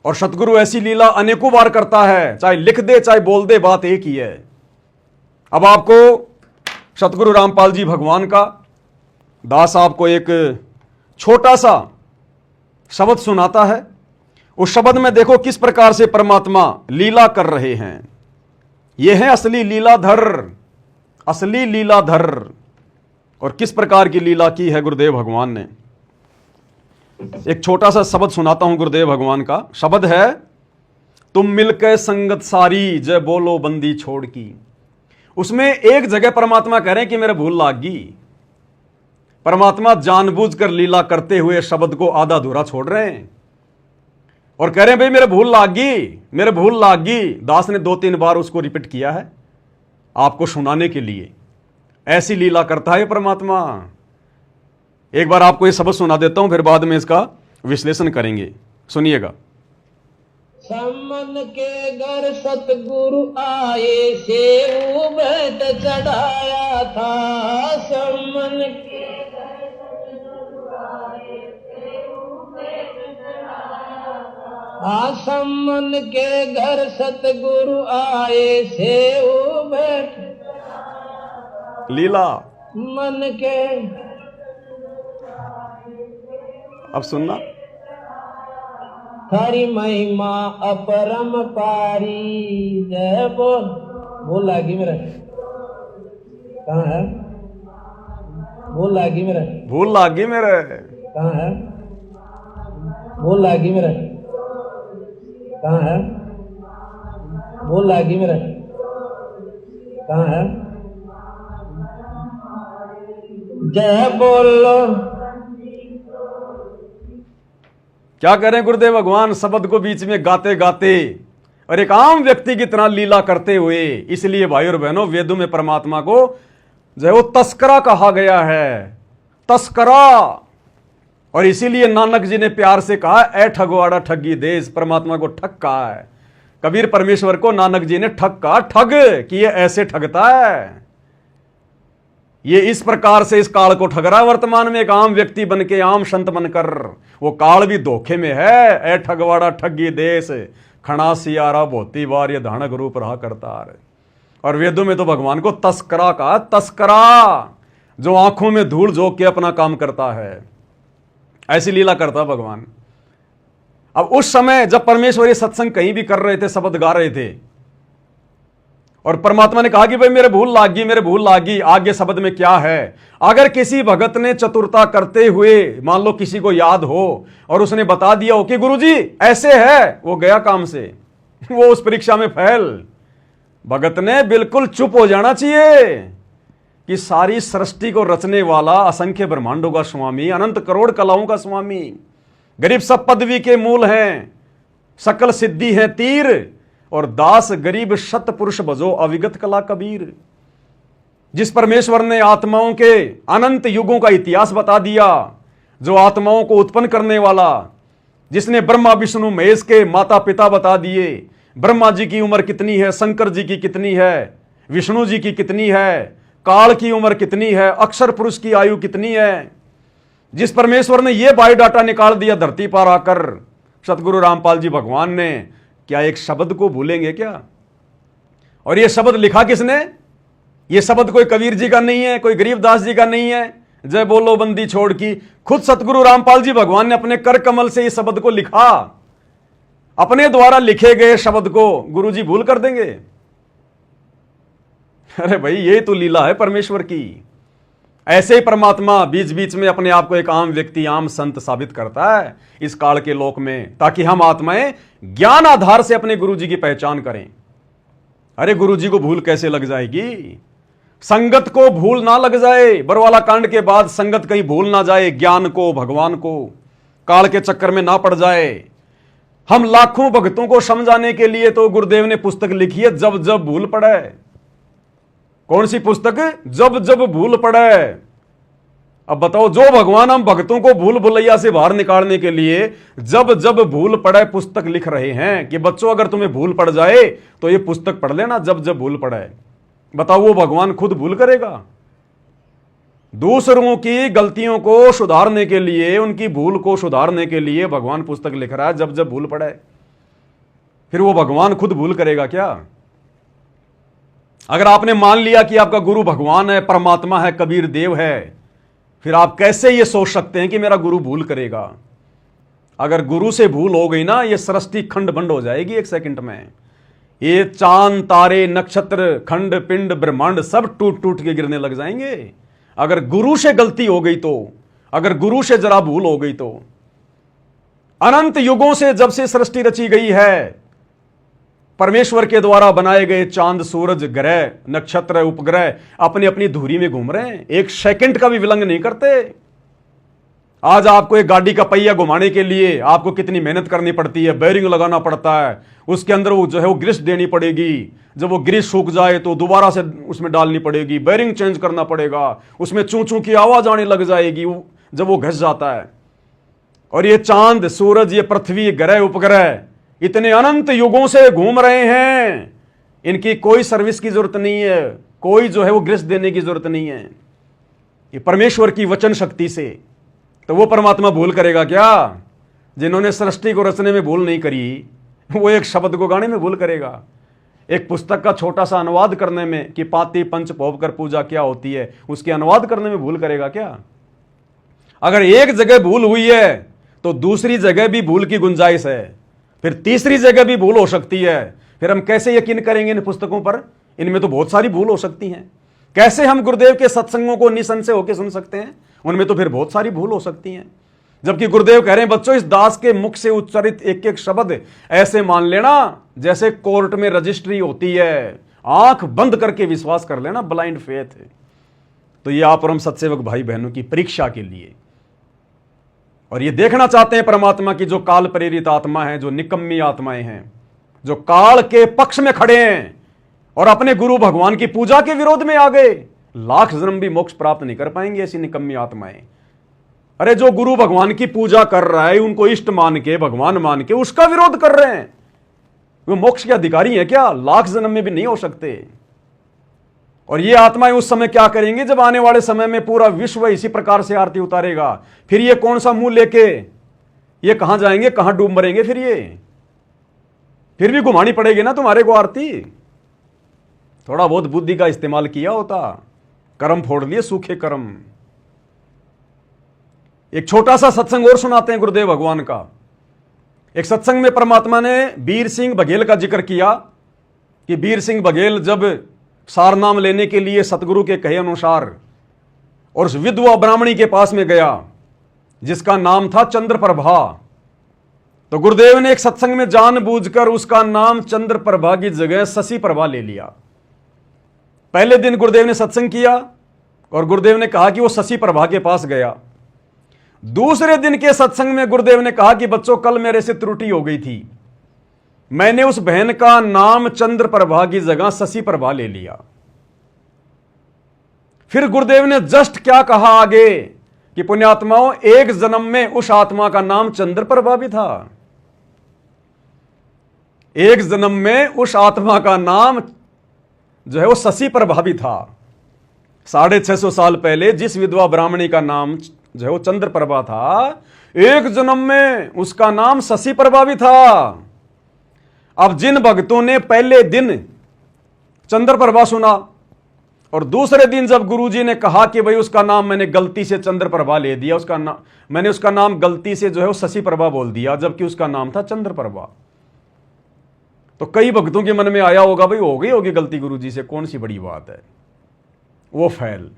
और सतगुरु ऐसी लीला अनेकों बार करता है, चाहे लिख दे चाहे बोल दे, बात एक ही है। अब आपको सतगुरु रामपाल जी भगवान का दास आपको एक छोटा सा शब्द सुनाता है। उस शब्द में देखो किस प्रकार से परमात्मा लीला कर रहे हैं। यह है असली लीलाधर, असली लीलाधर। और किस प्रकार की लीला की है गुरुदेव भगवान ने। एक छोटा सा शब्द सुनाता हूं गुरुदेव भगवान का। शब्द है, तुम मिलकर संगत सारी जय बोलो बंदी छोड़ की। उसमें एक जगह परमात्मा कह रहे हैं कि मेरे भूल लाग गई। परमात्मा जानबूझकर लीला करते हुए शब्द को आधा अधूरा छोड़ रहे हैं और कह रहे हैं भाई मेरे भूल लाग गई, मेरे भूल लाग गई। दास ने 2-3 बार उसको रिपीट किया है आपको सुनाने के लिए। ऐसी लीला करता है परमात्मा। एक बार आपको ये शब्द सुना देता हूं, फिर बाद में इसका विश्लेषण करेंगे। सुनिएगा।
सम्मन के घर सतगुरु आए सेऊ बैठ चढ़ाया था। सम्मन के सम्मन के घर सतगुरु आए सेऊ बैठ
लीला।
मन के।
अब सुनना।
हरि महिमा अपरम पारी जय बोल। बोल लागी मेरा कहाँ है? बोल लागी मेरा
भूल लागी मेरे।
कहाँ है? बोल लागी मेरा कहाँ है? बोल लागी मेरा कहाँ है? जय बोलो।
क्या करें गुरुदेव भगवान शब्द को बीच में गाते गाते और एक आम व्यक्ति की तरह लीला करते हुए। इसलिए भाई और बहनों, वेदों में परमात्मा को जो है वो तस्करा कहा गया है, तस्करा। और इसीलिए नानक जी ने प्यार से कहा, ए ठगवाड़ा ठगी देश। परमात्मा को ठग कहा है, कबीर परमेश्वर को नानक जी ने ठग कहा, ठग कि ये ऐसे ठगता है, ये इस प्रकार से इस काल को ठग रहा है। वर्तमान में एक आम व्यक्ति बनके, आम संत बनकर, वो काल भी धोखे में है। ए ठगवाड़ा ठगी देश, खड़ा सियारा भोती बार, ये धानक रूप रहा करतार। और वेदों में तो भगवान को तस्करा कहा, तस्करा, जो आंखों में धूल झोंक के अपना काम करता है। ऐसी लीला करता भगवान। अब उस समय जब परमेश्वर ये सत्संग कहीं भी कर रहे थे, शब्द गा रहे थे, और परमात्मा ने कहा कि भाई मेरे भूल लागी, मेरे भूल लागी। आगे शब्द में क्या है? अगर किसी भगत ने चतुरता करते हुए, मान लो किसी को याद हो और उसने बता दिया हो कि गुरुजी ऐसे है, वो गया काम से, वो उस परीक्षा में फेल। भगत ने बिल्कुल चुप हो जाना चाहिए कि सारी सृष्टि को रचने वाला, असंख्य ब्रह्मांडों का स्वामी, अनंत करोड़ कलाओं का स्वामी, गरीब सब पदवी के मूल हैं, सकल सिद्धि है तीर, और दास गरीब शत पुरुष भजो अविगत कला कबीर। जिस परमेश्वर ने आत्माओं के अनंत युगों का इतिहास बता दिया, जो आत्माओं को उत्पन्न करने वाला, जिसने ब्रह्मा विष्णु महेश के माता पिता बता दिए, ब्रह्मा जी की उम्र कितनी है, शंकर जी की कितनी है, विष्णु जी की कितनी है, काल की उम्र कितनी है, अक्षर पुरुष की आयु कितनी है, जिस परमेश्वर ने यह बायोडाटा निकाल दिया धरती पर आकर, सतगुरु रामपाल जी भगवान ने, क्या एक शब्द को भूलेंगे क्या? और यह शब्द लिखा किसने? यह शब्द कोई कबीर जी का नहीं है, कोई गरीबदास जी का नहीं है, जय बोलो बंदी छोड़ की, खुद सतगुरु रामपाल जी भगवान ने अपने कर कमल से इस शब्द को लिखा। अपने द्वारा लिखे गए शब्द को गुरु जी भूल कर देंगे? अरे भाई, ये तो लीला है परमेश्वर की। ऐसे ही परमात्मा बीच बीच में अपने आप को एक आम व्यक्ति, आम संत साबित करता है इस काल के लोक में, ताकि हम आत्माएं ज्ञान आधार से अपने गुरु जी की पहचान करें। अरे गुरु जी को भूल कैसे लग जाएगी? संगत को भूल ना लग जाए। बरवाला कांड के बाद संगत कहीं भूल ना जाए, ज्ञान को, भगवान को, काल के चक्कर में ना पड़ जाए। हम लाखों भक्तों को समझाने के लिए तो गुरुदेव ने पुस्तक लिखी है, जब जब भूल पड़े। कौन सी पुस्तक? जब जब भूल पड़े। अब बताओ, जो भगवान हम भक्तों को भूल भुलैया से बाहर निकालने के लिए जब जब भूल पड़े पुस्तक लिख रहे हैं कि बच्चों अगर तुम्हें भूल पड़ जाए तो ये पुस्तक पढ़ लेना, जब जब भूल पड़े। बताओ, वो भगवान खुद भूल करेगा? दूसरों की गलतियों को सुधारने के लिए, उनकी भूल को सुधारने के लिए भगवान पुस्तक लिख रहा है, जब जब भूल पड़े। फिर वो भगवान खुद भूल करेगा क्या? अगर आपने मान लिया कि आपका गुरु भगवान है, परमात्मा है, कबीर देव है, फिर आप कैसे ये सोच सकते हैं कि मेरा गुरु भूल करेगा? अगर गुरु से भूल हो गई ना, ये सृष्टि खंड बंड हो जाएगी एक सेकंड में। ये चांद, तारे, नक्षत्र, खंड, पिंड, ब्रह्मांड सब टूट टूट के गिरने लग जाएंगे। अगर गुरु से गलती हो गई तो, अगर गुरु से जरा भूल हो गई तो। अनंत युगों से जब से सृष्टि रची गई है, परमेश्वर के द्वारा बनाए गए चांद, सूरज, ग्रह, नक्षत्र, उपग्रह अपनी अपनी धुरी में घूम रहे हैं, एक सेकंड का भी विलंब नहीं करते। आज आपको एक गाड़ी का पहिया घुमाने के लिए आपको कितनी मेहनत करनी पड़ती है, बेरिंग लगाना पड़ता है, उसके अंदर वो जो है वो ग्रीस देनी पड़ेगी, जब वो ग्रीस सूख जाए तो दोबारा से उसमें डालनी पड़ेगी, बेरिंग चेंज करना पड़ेगा, उसमें चूं चूं की आवाज आने लग जाएगी जब वो घस जाता है। और ये चांद, सूरज, ये पृथ्वी, ग्रह, उपग्रह, इतने अनंत युगों से घूम रहे हैं, इनकी कोई सर्विस की जरूरत नहीं है, कोई जो है वो ग्रेस देने की जरूरत नहीं है, ये परमेश्वर की वचन शक्ति से। तो वो परमात्मा भूल करेगा क्या? जिन्होंने सृष्टि को रचने में भूल नहीं करी, वो एक शब्द को गाने में भूल करेगा, एक पुस्तक का छोटा सा अनुवाद करने में कि पाती पंच भोग कर पूजा क्या होती है, उसके अनुवाद करने में भूल करेगा क्या? अगर एक जगह भूल हुई है तो दूसरी जगह भी भूल की गुंजाइश है, फिर तीसरी जगह भी भूल हो सकती है। फिर हम कैसे यकीन करेंगे इन पुस्तकों पर? इनमें तो बहुत सारी भूल हो सकती हैं। कैसे हम गुरुदेव के सत्संगों को निसंशय होकर सुन सकते हैं? उनमें तो फिर बहुत सारी भूल हो सकती हैं। जबकि गुरुदेव कह रहे हैं बच्चों, इस दास के मुख से उच्चारित एक एक शब्द ऐसे मान लेना जैसे कोर्ट में रजिस्ट्री होती है, आंख बंद करके विश्वास कर लेना, ब्लाइंड फेथ। तो ये आप और हम सत्सेवक भाई बहनों की परीक्षा के लिए, और ये देखना चाहते हैं परमात्मा की जो काल प्रेरित आत्मा है, जो निकम्मी आत्माएं हैं, जो काल के पक्ष में खड़े हैं और अपने गुरु भगवान की पूजा के विरोध में आ गए, लाख जन्म भी मोक्ष प्राप्त नहीं कर पाएंगे ऐसी निकम्मी आत्माएं। अरे जो गुरु भगवान की पूजा कर रहा है, उनको इष्ट मान के, भगवान मान के उसका विरोध कर रहे हैं, वो मोक्ष के अधिकारी हैं क्या? लाख जन्म में भी नहीं हो सकते। और ये आत्माएं उस समय क्या करेंगे जब आने वाले समय में पूरा विश्व इसी प्रकार से आरती उतारेगा? फिर ये कौन सा मुंह लेके ये कहां जाएंगे, कहां डूब मरेंगे? फिर भी घुमानी पड़ेगी ना तुम्हारे को आरती। थोड़ा बहुत बुद्धि का इस्तेमाल किया होता, कर्म फोड़ लिए, सूखे कर्म। एक छोटा सा सत्संग और सुनाते हैं गुरुदेव भगवान का। एक सत्संग में परमात्मा ने वीर सिंह बघेल का जिक्र किया कि वीर सिंह बघेल जब सार नाम लेने के लिए सतगुरु के कहे अनुसार और उस विधवा ब्राह्मणी के पास में गया जिसका नाम था चंद्रप्रभा, तो गुरुदेव ने एक सत्संग में जानबूझकर उसका नाम चंद्रप्रभा की जगह शशि प्रभा ले लिया। पहले दिन गुरुदेव ने सत्संग किया और गुरुदेव ने कहा कि वो शशि प्रभा के पास गया। दूसरे दिन के सत्संग में गुरुदेव ने कहा कि बच्चों, कल मेरे से त्रुटि हो गई थी, मैंने उस बहन का नाम चंद्रप्रभा की जगह शशि प्रभा ले लिया। फिर गुरुदेव ने जस्ट क्या कहा आगे कि पुण्यात्माओं, एक जन्म में उस आत्मा का नाम चंद्रप्रभा भी था। एक जन्म में उस आत्मा का नाम जो है वो शशि प्रभा भी था। 650 साल पहले जिस विधवा ब्राह्मणी का नाम जो है वो चंद्रप्रभा था, एक जन्म में उसका नाम शशि प्रभा भी था। अब जिन भक्तों ने पहले दिन चंद्रप्रभा सुना और दूसरे दिन जब गुरुजी ने कहा कि भाई उसका नाम मैंने गलती से चंद्रप्रभा ले दिया, मैंने उसका नाम गलती से जो है वो शशि प्रभा बोल दिया, जबकि उसका नाम था चंद्रप्रभा, तो कई भक्तों के मन में आया होगा भाई हो गई होगी गलती गुरुजी से, कौन सी बड़ी बात है, वो फैल।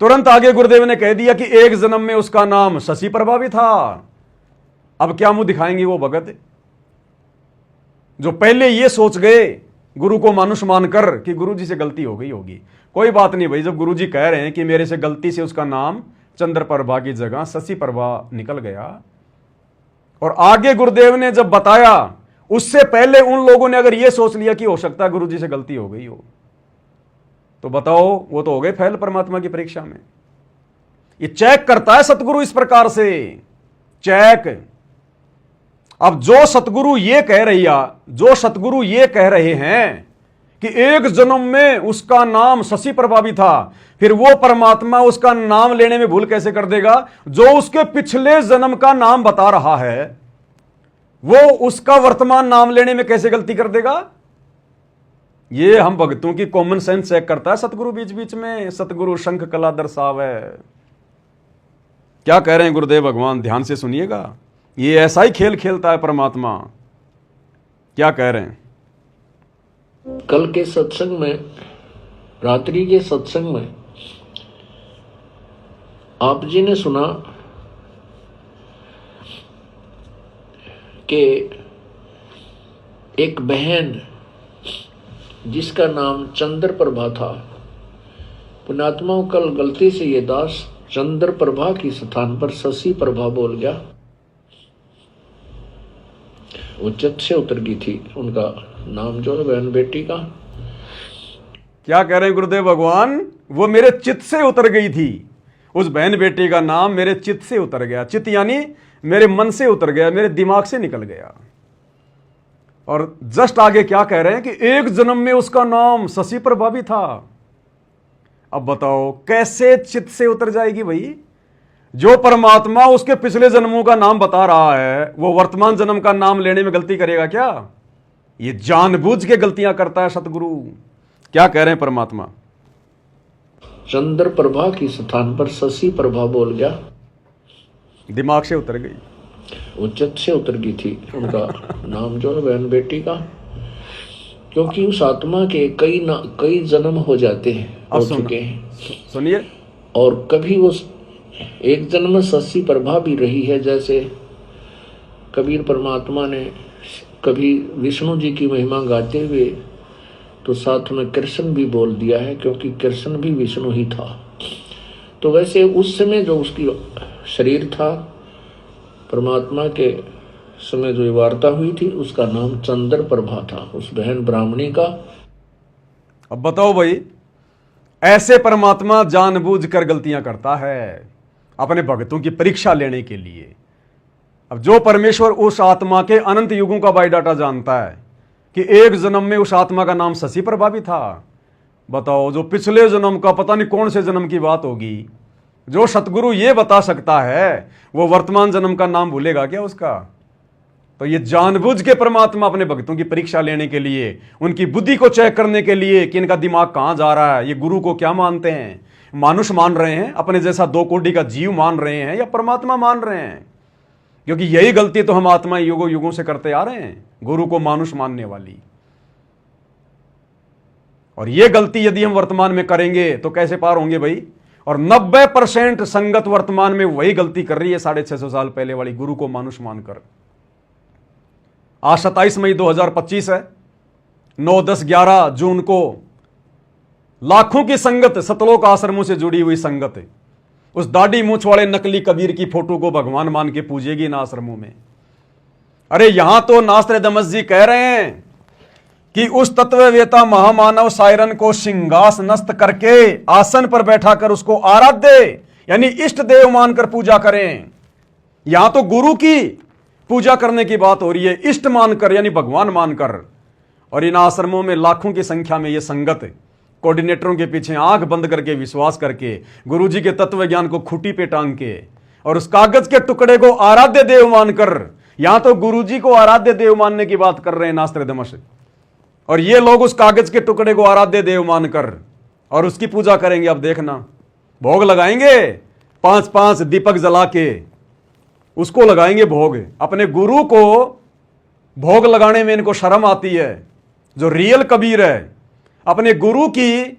तुरंत आगे गुरुदेव ने कह दिया कि एक जन्म में उसका नाम शशि प्रभा भी था। अब क्या मुंह दिखाएंगे वो भगत जो पहले ये सोच गए गुरु को मानुष मानकर कि गुरुजी से गलती हो गई होगी। कोई बात नहीं भाई, जब गुरुजी कह रहे हैं कि मेरे से गलती से उसका नाम चंद्रप्रभा की जगह शशि प्रभा निकल गया, और आगे गुरुदेव ने जब बताया, उससे पहले उन लोगों ने अगर ये सोच लिया कि हो सकता है गुरुजी से गलती हो गई हो, तो बताओ वो तो हो गए फैल परमात्मा की परीक्षा में। ये चेक करता है सतगुरु इस प्रकार से, चेक। अब जो सतगुरु ये कह रहे हैं कि एक जन्म में उसका नाम शशि प्रभा भी था, फिर वो परमात्मा उसका नाम लेने में भूल कैसे कर देगा? जो उसके पिछले जन्म का नाम बता रहा है वो उसका वर्तमान नाम लेने में कैसे गलती कर देगा? ये हम भक्तों की कॉमन सेंस चेक करता है सतगुरु बीच बीच में। सतगुरु शंख कला दर्शाव है। क्या कह रहे हैं गुरुदेव भगवान, ध्यान से सुनिएगा। ये ऐसा ही खेल खेलता है परमात्मा। क्या कह रहे हैं?
कल के सत्संग में, रात्रि के सत्संग में आप जी ने सुना कि एक बहन जिसका नाम चंद्रप्रभा था, पुण्यात्माओं कल गलती से ये दास चंद्रप्रभा की स्थान पर शशि प्रभा बोल गया। वो चित्त से उतर गई थी, उनका नाम जो है बहन बेटी का।
क्या कह रहे हैं गुरुदेव भगवान? वो मेरे चित्त से उतर गई थी, उस बहन बेटी का नाम मेरे चित्त से उतर गया। चित्त यानी मेरे मन से उतर गया, मेरे दिमाग से निकल गया। और जस्ट आगे क्या कह रहे हैं कि एक जन्म में उसका नाम शशि प्रभा भी था। अब बताओ कैसे चित्त से उतर जाएगी भाई? जो परमात्मा उसके पिछले जन्मों का नाम बता रहा है, वो वर्तमान जन्म का नाम लेने में गलती करेगा क्या? ये जानबूझ के गलतियां करता है सतगुरु। क्या कह रहे हैं परमात्मा?
चंद्र प्रभा की स्थान पर शशि प्रभा बोल गया।
दिमाग से उतर गई,
उच्चत से उतर गई थी उनका नाम जो है बहन बेटी का, क्योंकि उस आत्मा के कई जन्म हो जाते हैं, हो चुके हैं।
सुनिए,
और कभी उस एक जन्म में शशि प्रभा भी रही है। जैसे कबीर परमात्मा ने कभी विष्णु जी की महिमा गाते हुए तो साथ में कृष्ण भी बोल दिया है, क्योंकि कृष्ण भी विष्णु ही था। तो वैसे उस समय जो उसकी शरीर था, परमात्मा के समय जो वार्ता हुई थी, उसका नाम चंद्र प्रभा था, उस बहन ब्राह्मणी का।
अब बताओ भाई, ऐसे परमात्मा जानबूझकर गलतियां करता है अपने भक्तों की परीक्षा लेने के लिए। अब जो परमेश्वर उस आत्मा के अनंत युगों का बायोडाटा जानता है कि एक जन्म में उस आत्मा का नाम शशि प्रभा भी था, बताओ जो पिछले जन्म का पता नहीं कौन से जन्म की बात होगी, जो सतगुरु ये बता सकता है, वो वर्तमान जन्म का नाम भूलेगा क्या उसका? तो ये जानबूझ के परमात्मा अपने भक्तों की परीक्षा लेने के लिए, उनकी बुद्धि को चेक करने के लिए कि इनका दिमाग कहां जा रहा है, ये गुरु को क्या मानते हैं, मानुष मान रहे हैं, अपने जैसा 2 कोटि का जीव मान रहे हैं, या परमात्मा मान रहे हैं। क्योंकि यही गलती तो हम आत्मा युगों युगों से करते आ रहे हैं, गुरु को मानुष मानने वाली। और ये गलती यदि हम वर्तमान में करेंगे तो कैसे पार होंगे भाई? और 90% संगत वर्तमान में वही गलती कर रही है 650 साल पहले वाली, गुरु को मानुष मानकर। आज 27 मई 2025 है, 9, 10, 11 जून को लाखों की संगत, सतलोक आश्रमों से जुड़ी हुई संगत उस दाढ़ी मूछ वाले नकली कबीर की फोटो को भगवान मान के पूजेगी इन आश्रमों में। अरे यहां तो नास्त्रदामस जी कह रहे हैं कि उस तत्ववेता महामानव सायरन को सिंहासनस्थ करके आसन पर बैठा कर उसको आराध्य यानी इष्ट देव मानकर पूजा करें। यहां तो गुरु की पूजा करने की बात हो रही है, इष्ट मानकर यानी भगवान मानकर। और इन आश्रमों में लाखों की संख्या में यह संगत कोऑर्डिनेटरों के पीछे आंख बंद करके विश्वास करके गुरुजी के तत्व ज्ञान को खूंटी पे टांग के और उस कागज के टुकड़े को आराध्य देव मानकर, यहां तो गुरुजी को आराध्य देव मानने की बात कर रहे हैं नास्त्रदामस, और ये लोग उस कागज के टुकड़े को आराध्य देव मानकर और उसकी पूजा करेंगे। अब देखना, भोग लगाएंगे, 5-5 दीपक जला के उसको लगाएंगे भोग। अपने गुरु को भोग लगाने में इनको शर्म आती है। जो रियल कबीर है, अपने गुरु की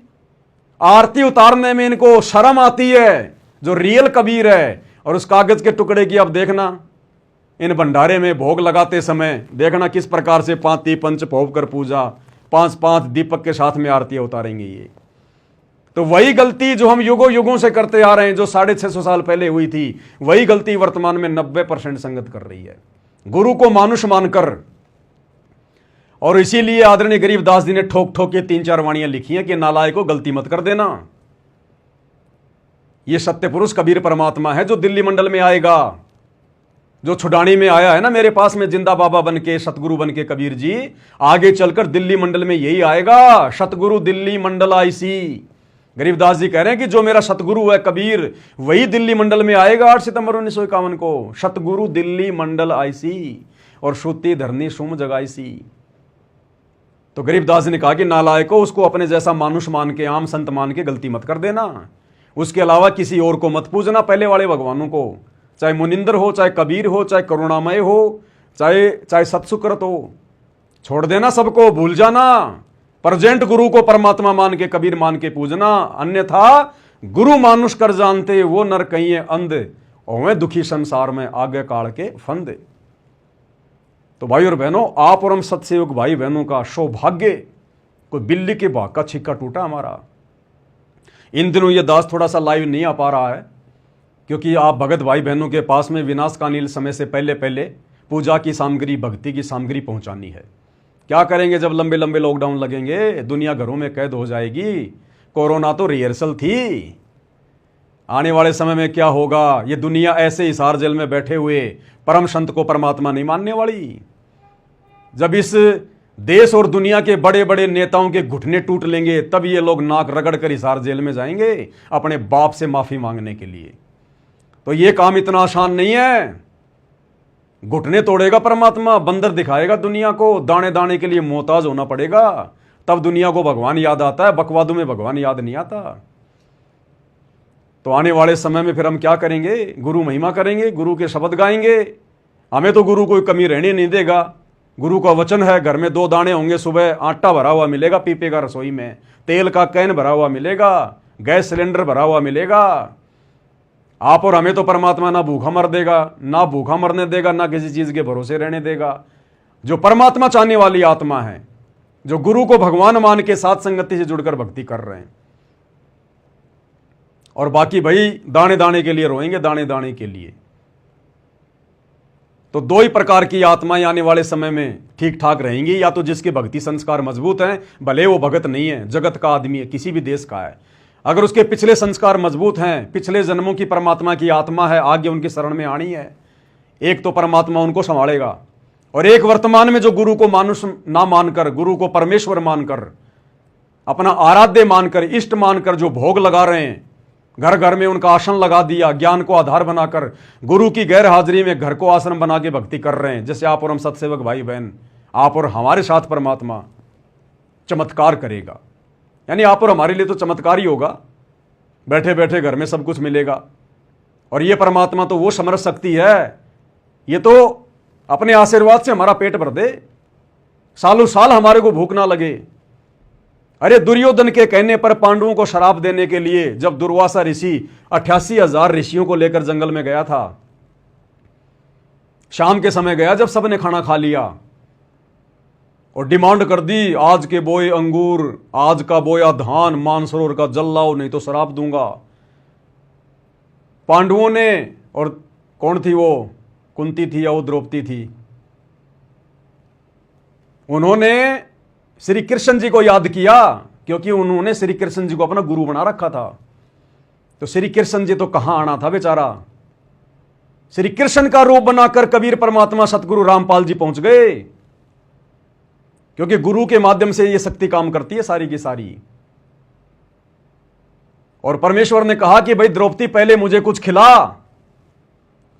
आरती उतारने में इनको शर्म आती है, जो रियल कबीर है। और उस कागज के टुकड़े की अब देखना, इन भंडारे में भोग लगाते समय देखना किस प्रकार से 5 पंच भोग कर पूजा, 5-5 दीपक के साथ में आरतियां उतारेंगे। ये तो वही गलती जो हम युगों युगों से करते आ रहे हैं, जो 650 साल पहले हुई थी, वही गलती वर्तमान में 90% संगत कर रही है, गुरु को मानुष मानकर। और इसीलिए आदरणीय गरीबदास जी ने ठोक ठोक के 3-4 वाणियां लिखी हैं कि नालायक को गलती मत कर देना। यह सत्य पुरुष कबीर परमात्मा है जो दिल्ली मंडल में आएगा, जो छुडानी में आया है ना मेरे पास में जिंदा बाबा बन के, सतगुरु बन के कबीर जी, आगे चलकर दिल्ली मंडल में यही आएगा, सतगुरु दिल्ली मंडल आईसी। गरीबदास जी कह रहे हैं कि जो मेरा सतगुरु है कबीर, वही दिल्ली मंडल में आएगा 8 सितंबर 1951 को, सतगुरु दिल्ली मंडल आईसी और श्रुति धरनी सुम जगाईसी। तो गरीबदास जी ने कहा कि नालायको, उसको अपने जैसा मानुष मान के, आम संत मान के गलती मत कर देना। उसके अलावा किसी और को मत पूजना, पहले वाले भगवानों को, चाहे मुनिंदर हो, चाहे कबीर हो, चाहे करुणामय हो, चाहे सत्सुकृत हो, छोड़ देना सबको, भूल जाना। प्रेजेंट गुरु को परमात्मा मान के, कबीर मान के पूजना। अन्यथा गुरु मानुष कर जानते, वो नर कहिए अंध, और दुखी संसार में आगे काल के फंदे। तो भाई और बहनों, आप और हम सत्सयोग भाई बहनों का सौभाग्य, कोई बिल्ली के भाग का छिक्का टूटा हमारा। इन दिनों ये दास थोड़ा सा लाइव नहीं आ पा रहा है, क्योंकि आप भगत भाई बहनों के पास में विनाशकालीन समय से पहले पहले पूजा की सामग्री, भक्ति की सामग्री पहुंचानी है। क्या करेंगे जब लंबे लंबे लॉकडाउन लगेंगे, दुनिया घरों में कैद हो जाएगी। कोरोना तो रिहर्सल थी, आने वाले समय में क्या होगा, ये दुनिया ऐसे हिसार जेल में बैठे हुए परम संत को परमात्मा नहीं मानने वाली। जब इस देश और दुनिया के बड़े बड़े नेताओं के घुटने टूट लेंगे तब ये लोग नाक रगड़ कर हिसार जेल में जाएंगे अपने बाप से माफी मांगने के लिए। तो ये काम इतना आसान नहीं है। घुटने तोड़ेगा परमात्मा, बंदर दिखाएगा दुनिया को, दाने दाने के लिए मोहताज होना पड़ेगा, तब दुनिया को भगवान याद आता है। बकवादों में भगवान याद नहीं आता। तो आने वाले समय में फिर हम क्या करेंगे? गुरु महिमा करेंगे, गुरु के शब्द गाएंगे। हमें तो गुरु कोई कमी रहने नहीं देगा। गुरु का वचन है, घर में 2 दाने होंगे, सुबह आटा भरा हुआ मिलेगा पीपे का रसोई में, तेल का कैन भरा हुआ मिलेगा, गैस सिलेंडर भरा हुआ मिलेगा। आप और हमें तो परमात्मा ना भूखा मर देगा, ना भूखा मरने देगा, ना किसी चीज के भरोसे रहने देगा। जो परमात्मा चाहने वाली आत्मा है, जो गुरु को भगवान मान के साथ संगति से जुड़कर भक्ति कर रहे हैं, और बाकी भाई दाने दाने के लिए रोएंगे, दाने दाने के लिए। तो 2 ही प्रकार की आत्माएं आने वाले समय में ठीक ठाक रहेंगी। या तो जिसके भक्ति संस्कार मजबूत हैं, भले वो भगत नहीं है, जगत का आदमी है, किसी भी देश का है, अगर उसके पिछले संस्कार मजबूत हैं, पिछले जन्मों की परमात्मा की आत्मा है, आगे उनकी शरण में आनी है, एक तो परमात्मा उनको संभालेगा। और एक वर्तमान में जो गुरु को मानुष ना मानकर, गुरु को परमेश्वर मानकर, अपना आराध्य मानकर, इष्ट मानकर जो भोग लगा रहे हैं, घर घर में उनका आसन लगा दिया, ज्ञान को आधार बनाकर गुरु की गैर हाजिरी में घर को आश्रम बना के भक्ति कर रहे हैं, जैसे आप और हम सत्सेवक भाई बहन, आप और हमारे साथ परमात्मा चमत्कार करेगा। यानी आप और हमारे लिए तो चमत्कार ही होगा, बैठे बैठे घर में सब कुछ मिलेगा। और ये परमात्मा तो वो समर्थ शक्ति है, ये तो अपने आशीर्वाद से हमारा पेट भर दे, सालों साल हमारे को भूख ना लगे। अरे दुर्योधन के कहने पर पांडवों को शराप देने के लिए जब दुर्वासा ऋषि 88,000 ऋषियों को लेकर जंगल में गया था, शाम के समय गया जब सबने खाना खा लिया, और डिमांड कर दी, आज के बोए अंगूर, आज का बोया धान मानसरोवर का जल लाओ, नहीं तो शराप दूंगा। पांडवों ने, और कौन थी वो, कुंती थी या वो द्रौपदी थी, उन्होंने श्री कृष्ण जी को याद किया, क्योंकि उन्होंने श्री कृष्ण जी को अपना गुरु बना रखा था। तो श्री कृष्ण जी तो कहां आना था बेचारा, श्री कृष्ण का रूप बनाकर कबीर परमात्मा सतगुरु रामपाल जी पहुंच गए, क्योंकि गुरु के माध्यम से यह शक्ति काम करती है सारी की सारी। और परमेश्वर ने कहा कि भाई द्रौपदी पहले मुझे कुछ खिला।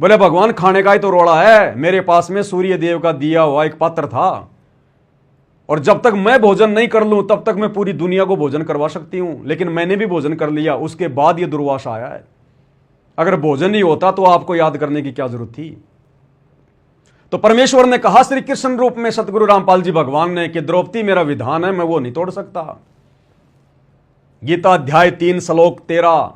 बोले भगवान खाने का ही तो रोड़ा है, मेरे पास में सूर्य देव का दिया हुआ एक पात्र था, और जब तक मैं भोजन नहीं कर लूं तब तक मैं पूरी दुनिया को भोजन करवा सकती हूं, लेकिन मैंने भी भोजन कर लिया, उसके बाद ये दुर्वासा आया है। अगर भोजन नहीं होता तो आपको याद करने की क्या जरूरत थी। तो परमेश्वर ने कहा श्री कृष्ण रूप में सतगुरु रामपाल जी भगवान ने कि द्रौपदी मेरा विधान है, मैं वो नहीं तोड़ सकता। गीता अध्याय 3 श्लोक 13।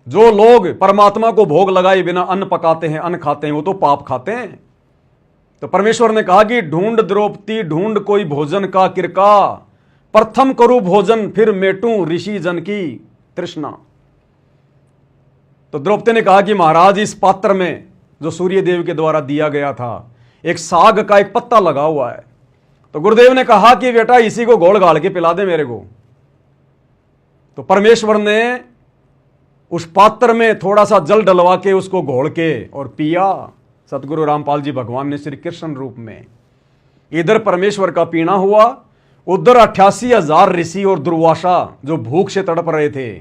जो लोग परमात्मा को भोग लगाए बिना अन्न पकाते हैं, अन्न खाते हैं, वो तो पाप खाते हैं। तो परमेश्वर ने कहा कि ढूंढ द्रौपदी ढूंढ कोई भोजन का किरका, प्रथम करूं भोजन फिर मेटूं ऋषि जन की तृष्णा। तो द्रौपदी ने कहा कि महाराज इस पात्र में जो सूर्य देव के द्वारा दिया गया था, एक साग का एक पत्ता लगा हुआ है। तो गुरुदेव ने कहा कि बेटा इसी को घोल घाल के पिला दे मेरे को। तो परमेश्वर ने उस पात्र में थोड़ा सा जल डलवा के उसको घोल के और पिया, सतगुरु रामपाल जी भगवान ने श्री कृष्ण रूप में। इधर परमेश्वर का पीना हुआ, उधर 88,000 ऋषि और दुर्वासा जो भूख से तड़प रहे थे,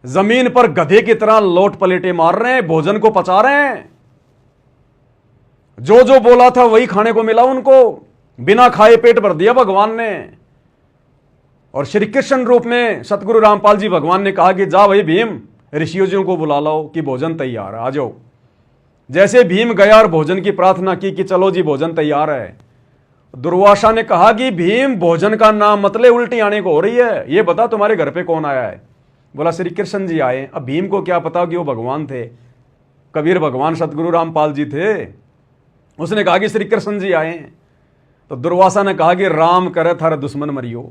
जमीन पर गधे की तरह लोट पलेटे मार रहे हैं, भोजन को पचा रहे हैं। जो जो बोला था वही खाने को मिला उनको, बिना खाए पेट भर दिया भगवान ने। और श्री कृष्ण रूप में सतगुरु रामपाल जी भगवान ने कहा कि जा भाई भीम, ऋषियों जी को बुला लाओ कि भोजन तैयार है, आ जाओ। जैसे भीम गया और भोजन की प्रार्थना की कि चलो जी भोजन तैयार है, दुर्वासा ने कहा कि भीम भोजन का नाम मतलब उल्टी आने को हो रही है, ये बता तुम्हारे घर पे कौन आया है। बोला श्री कृष्ण जी आए। अब भीम को क्या पता कि वो भगवान थे, कबीर भगवान सतगुरु रामपाल जी थे। उसने कहा कि श्री कृष्ण जी आए। तो दुर्वासा ने कहा कि राम करे थारा दुश्मन मरियो।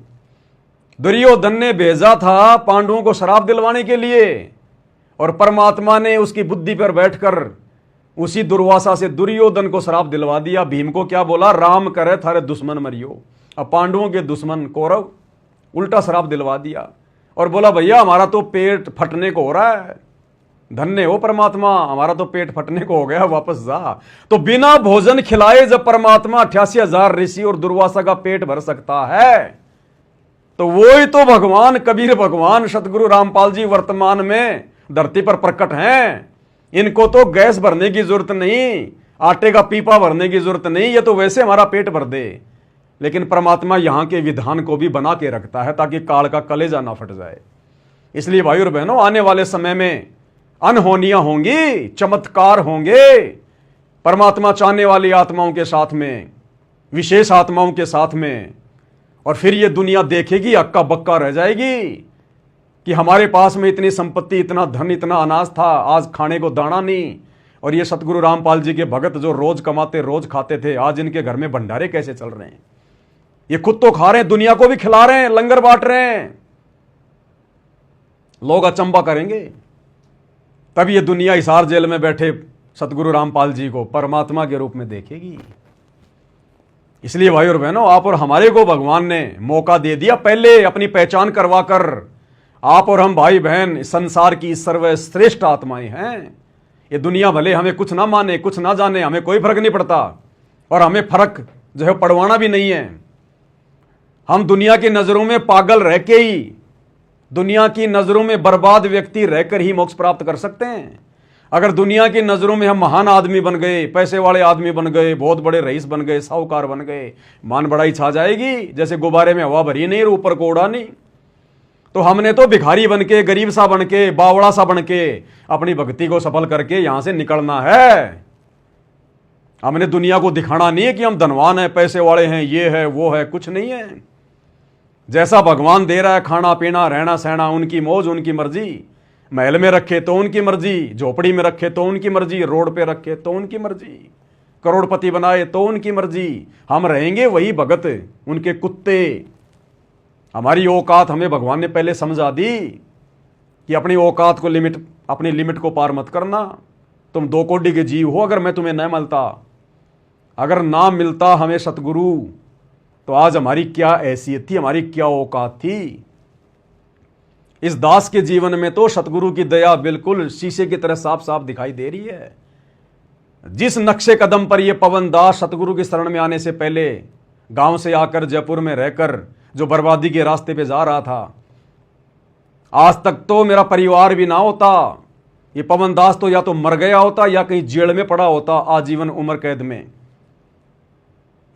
दुर्योधन ने भेजा था पांडवों को शराब दिलवाने के लिए, और परमात्मा ने उसकी बुद्धि पर बैठकर उसी दुर्वासा से दुर्योधन को शराब दिलवा दिया। भीम को क्या बोला, राम करे थारे दुश्मन मरियो। अब पांडवों के दुश्मन कौरव उल्टा शराब दिलवा दिया और बोला भैया हमारा तो पेट फटने को हो रहा है, धन्य हो परमात्मा, हमारा तो पेट फटने को हो गया, वापस जा। तो बिना भोजन खिलाए जब परमात्मा 88,000 ऋषि और दुर्वासा का पेट भर सकता है, तो वो ही तो भगवान कबीर भगवान सतगुरु रामपाल जी वर्तमान में धरती पर प्रकट हैं। इनको तो गैस भरने की जरूरत नहीं, आटे का पीपा भरने की जरूरत नहीं, ये तो वैसे हमारा पेट भर दे। लेकिन परमात्मा यहां के विधान को भी बना के रखता है ताकि काल का कलेजा ना फट जाए। इसलिए भाई और बहनों, आने वाले समय में अनहोनियां होंगी, चमत्कार होंगे, परमात्मा चाहने वाली आत्माओं के साथ में, विशेष आत्माओं के साथ में। और फिर ये दुनिया देखेगी, हक्का बक्का रह जाएगी कि हमारे पास में इतनी संपत्ति, इतना धन, इतना अनाज था, आज खाने को दाना नहीं। और ये सतगुरु रामपाल जी के भगत जो रोज कमाते रोज खाते थे, आज इनके घर में भंडारे कैसे चल रहे हैं। ये खुद तो खा रहे हैं, दुनिया को भी खिला रहे हैं, लंगर बांट रहे हैं। लोग अचंबा करेंगे। तब ये दुनिया हिसार जेल में बैठे सतगुरु रामपाल जी को परमात्मा के रूप में देखेगी। इसलिए भाई और बहनों, आप और हमारे को भगवान ने मौका दे दिया, पहले अपनी पहचान करवा कर। आप और हम भाई बहन संसार की सर्वश्रेष्ठ आत्माएं हैं। ये दुनिया भले हमें कुछ ना माने, कुछ ना जाने, हमें कोई फर्क नहीं पड़ता, और हमें फर्क जो है पड़वाना भी नहीं है। हम दुनिया की नजरों में पागल रह के ही, दुनिया की नजरों में बर्बाद व्यक्ति रहकर ही मोक्ष प्राप्त कर सकते हैं। अगर दुनिया की नजरों में हम महान आदमी बन गए, पैसे वाले आदमी बन गए, बहुत बड़े रईस बन गए, साहूकार बन गए, मान बड़ाई छा जाएगी, जैसे गुब्बारे में हवा भरी नहीं, ऊपर को उड़ा नहीं। तो हमने तो भिखारी बन के, गरीब सा बन के, बावड़ा सा बन के अपनी भक्ति को सफल करके यहां से निकलना है। हमने दुनिया को दिखाना नहीं है कि हम धनवान हैं, पैसे वाले हैं, ये है वो है, कुछ नहीं है। जैसा भगवान दे रहा है, खाना पीना रहना सहना, उनकी मौज उनकी मर्जी। महल में रखे तो उनकी मर्जी, झोपड़ी में रखे तो उनकी मर्जी, रोड पे रखे तो उनकी मर्जी, करोड़पति बनाए तो उनकी मर्जी। हम रहेंगे वही भगत, उनके कुत्ते। हमारी औकात हमें भगवान ने पहले समझा दी कि अपनी औकात को अपनी लिमिट को पार मत करना। तुम 2 कोटि के जीव हो, अगर मैं तुम्हें न मिलता, अगर ना मिलता हमें सतगुरु, तो आज हमारी क्या हैसियत थी, हमारी क्या औकात थी। इस दास के जीवन में तो सतगुरु की दया बिल्कुल शीशे की तरह साफ साफ दिखाई दे रही है। जिस नक्शे कदम पर यह पवन दास सतगुरु की शरण में आने से पहले गांव से आकर जयपुर में रहकर जो बर्बादी के रास्ते पे जा रहा था, आज तक तो मेरा परिवार भी ना होता, ये पवन दास तो या तो मर गया होता या कहीं जेल में पड़ा होता आजीवन उम्र कैद में।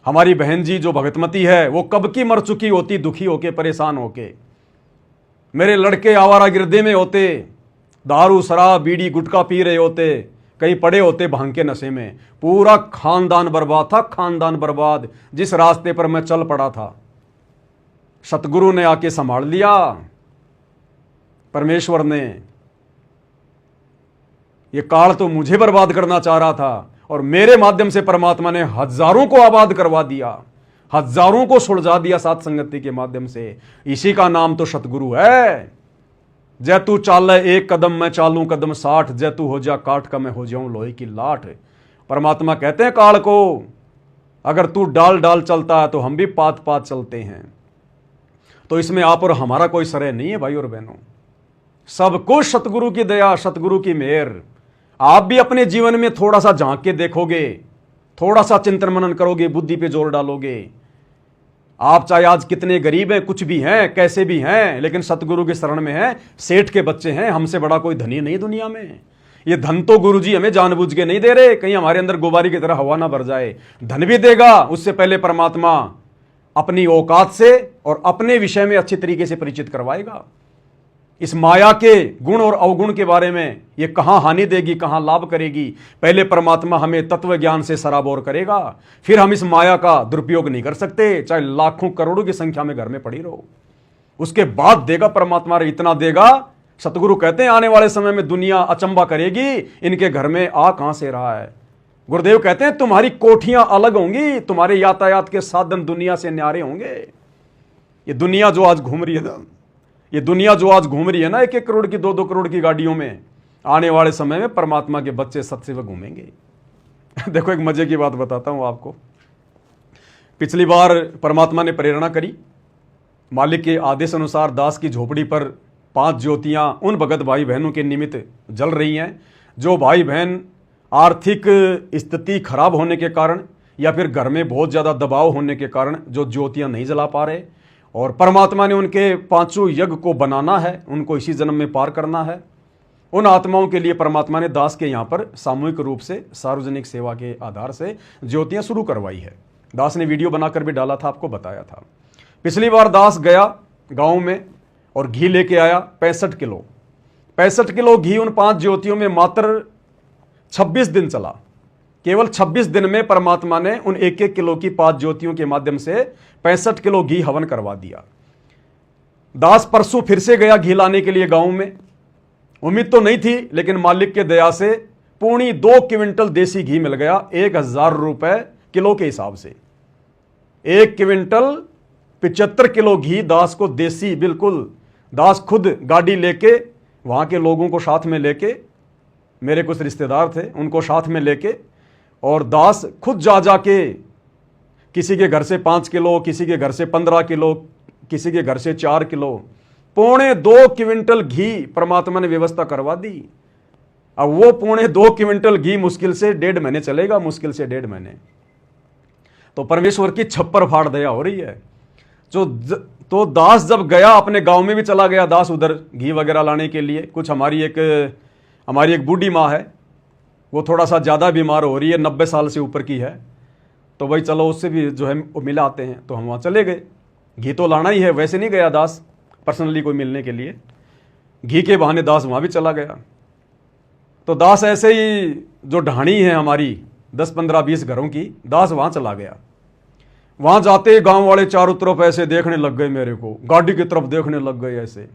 हमारी बहन जी जो भगतमती है, वो कब की मर चुकी होती, दुखी होके, परेशान होके। मेरे लड़के आवारागिर्दी में होते, दारू शराब बीड़ी गुटखा पी रहे होते, कहीं पड़े होते भांग के नशे में। पूरा खानदान बर्बाद था, खानदान बर्बाद। जिस रास्ते पर मैं चल पड़ा था, सतगुरु ने आके संभाल लिया। परमेश्वर ने, ये काल तो मुझे बर्बाद करना चाह रहा था, और मेरे माध्यम से परमात्मा ने हजारों को आबाद करवा दिया, हजारों को सुलझा दिया सात संगति के माध्यम से। इसी का नाम तो सतगुरु है। जय तू चाले 1 कदम मैं चालूं कदम 60, जय तू हो जा काठ का मैं हो जाऊं लोहे की लाठ। परमात्मा कहते हैं काल को, अगर तू डाल डाल चलता है तो हम भी पात पात चलते हैं। तो इसमें आप और हमारा कोई श्रेय नहीं है भाई और बहनों, सब कुछ सतगुरु की दया, सतगुरु की मेहर। आप भी अपने जीवन में थोड़ा सा झांक के देखोगे, थोड़ा सा चिंतन मनन करोगे, बुद्धि पे जोर डालोगे। आप चाहे आज कितने गरीब हैं, कुछ भी हैं, कैसे भी हैं, लेकिन सतगुरु के शरण में हैं, सेठ के बच्चे हैं। हमसे बड़ा कोई धनी नहीं दुनिया में। ये धन तो गुरुजी हमें जानबूझ के नहीं दे रहे, कहीं हमारे अंदर गुब्बारी की तरह हवा ना भर जाए। धन भी देगा, उससे पहले परमात्मा अपनी औकात से और अपने विषय में अच्छी तरीके से परिचित करवाएगा। इस माया के गुण और अवगुण के बारे में, ये कहां हानि देगी, कहां लाभ करेगी, पहले परमात्मा हमें तत्व ज्ञान से सराबोर करेगा। फिर हम इस माया का दुरुपयोग नहीं कर सकते, चाहे लाखों करोड़ों की संख्या में घर में पड़ी रहो। उसके बाद देगा परमात्मा, इतना देगा। सतगुरु कहते हैं आने वाले समय में दुनिया अचंबा करेगी, इनके घर में आ कहां से रहा है। गुरुदेव कहते हैं तुम्हारी कोठियां अलग होंगी, तुम्हारे यातायात के साधन दुनिया से न्यारे होंगे। ये दुनिया जो आज घूम रही है ना, ये दुनिया जो आज घूम रही है ना 1-1 करोड़ की 2-2 करोड़ की गाड़ियों में, आने वाले समय में परमात्मा के बच्चे सत्सेवक घूमेंगे। देखो एक मजे की बात बताता हूं आपको। पिछली बार परमात्मा ने प्रेरणा करी, मालिक के आदेश अनुसार दास की झोपड़ी पर 5 ज्योतियां उन भगत भाई बहनों के निमित्त जल रही हैं जो भाई बहन आर्थिक स्थिति खराब होने के कारण या फिर घर में बहुत ज़्यादा दबाव होने के कारण जो ज्योतियां नहीं जला पा रहे, और परमात्मा ने उनके 5 यज्ञ को बनाना है, उनको इसी जन्म में पार करना है। उन आत्माओं के लिए परमात्मा ने दास के यहाँ पर सामूहिक रूप से सार्वजनिक सेवा के आधार से ज्योतियां शुरू करवाई है। दास ने वीडियो बनाकर भी डाला था, आपको बताया था। पिछली बार दास गया गांव में और घी लेके आया 65 किलो। 65 किलो घी उन 5 ज्योतियों में मात्र 26 दिन चला। केवल 26 दिन में परमात्मा ने उन 1-1 किलो की 5 ज्योतियों के माध्यम से 65 किलो घी हवन करवा दिया। दास परसों फिर से गया घी लाने के लिए गांव में। उम्मीद तो नहीं थी, लेकिन मालिक के दया से 2.25 क्विंटल देसी घी मिल गया 1000 रुपए किलो के हिसाब से। 1 क्विंटल 75 किलो घी दास को देसी, बिल्कुल दास खुद गाड़ी लेके वहां के लोगों को साथ में लेके, मेरे कुछ रिश्तेदार थे उनको साथ में लेके, और दास खुद जा के किसी के घर से 5 किलो, किसी के घर से 15 किलो, किसी के घर से 4 किलो, 2.25 क्विंटल घी परमात्मा ने व्यवस्था करवा दी। अब वो 2.25 क्विंटल घी मुश्किल से 1.5 महीने चलेगा, मुश्किल से 1.5 महीने। तो परमेश्वर की छप्पर फाड़ दया हो रही है। तो दास जब गया, अपने गांव में भी चला गया दास उधर घी वगैरह लाने के लिए। कुछ हमारी एक बूढ़ी माँ है, वो थोड़ा सा ज़्यादा बीमार हो रही है, 90 साल से ऊपर की है। तो भाई चलो उससे भी जो है वो मिला आते हैं, तो हम वहाँ चले गए। घी तो लाना ही है, वैसे नहीं गया दास पर्सनली कोई मिलने के लिए, घी के बहाने दास वहाँ भी चला गया। तो दास ऐसे ही जो ढाणी है हमारी 10, 15, 20 घरों की, दास वहाँ चला गया। वहाँ जाते गांव वाले चारों तरफ ऐसे देखने लग गए, मेरे को गाड़ी की तरफ देखने लग गए ऐसे।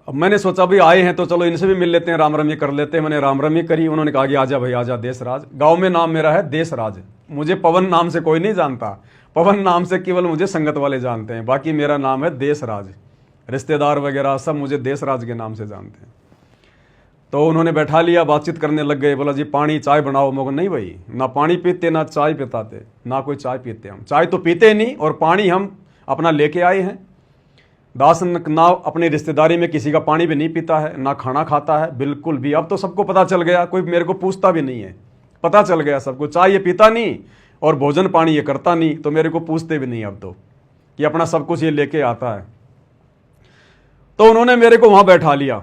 अब मैंने सोचा भाई आए हैं तो चलो इनसे भी मिल लेते हैं, राम रमी कर लेते हैं। मैंने राम रमी करी। उन्होंने कहा कि आजा भाई आजा, देशराज। गांव में नाम मेरा है देशराज। मुझे पवन नाम से कोई नहीं जानता, पवन नाम से केवल मुझे संगत वाले जानते हैं, बाकी मेरा नाम है देशराज। रिश्तेदार वगैरह सब मुझे देशराज के नाम से जानते हैं। तो उन्होंने बैठा लिया, बातचीत करने लग गए। बोला जी पानी चाय बनाओ। मगर नहीं भाई, ना पानी पीते ना चाय पिताते, ना कोई चाय पीते। हम चाय तो पीते नहीं, और पानी हम अपना लेके आए हैं। दास ना अपनी रिश्तेदारी में किसी का पानी भी नहीं पीता है, ना खाना खाता है बिल्कुल भी। अब तो सबको पता चल गया, कोई मेरे को पूछता भी नहीं है, पता चल गया सबको। चाय ये पीता नहीं और भोजन पानी ये करता नहीं, तो मेरे को पूछते भी नहीं अब तो, कि अपना सब कुछ ये लेके आता है। तो उन्होंने मेरे को वहाँ बैठा लिया।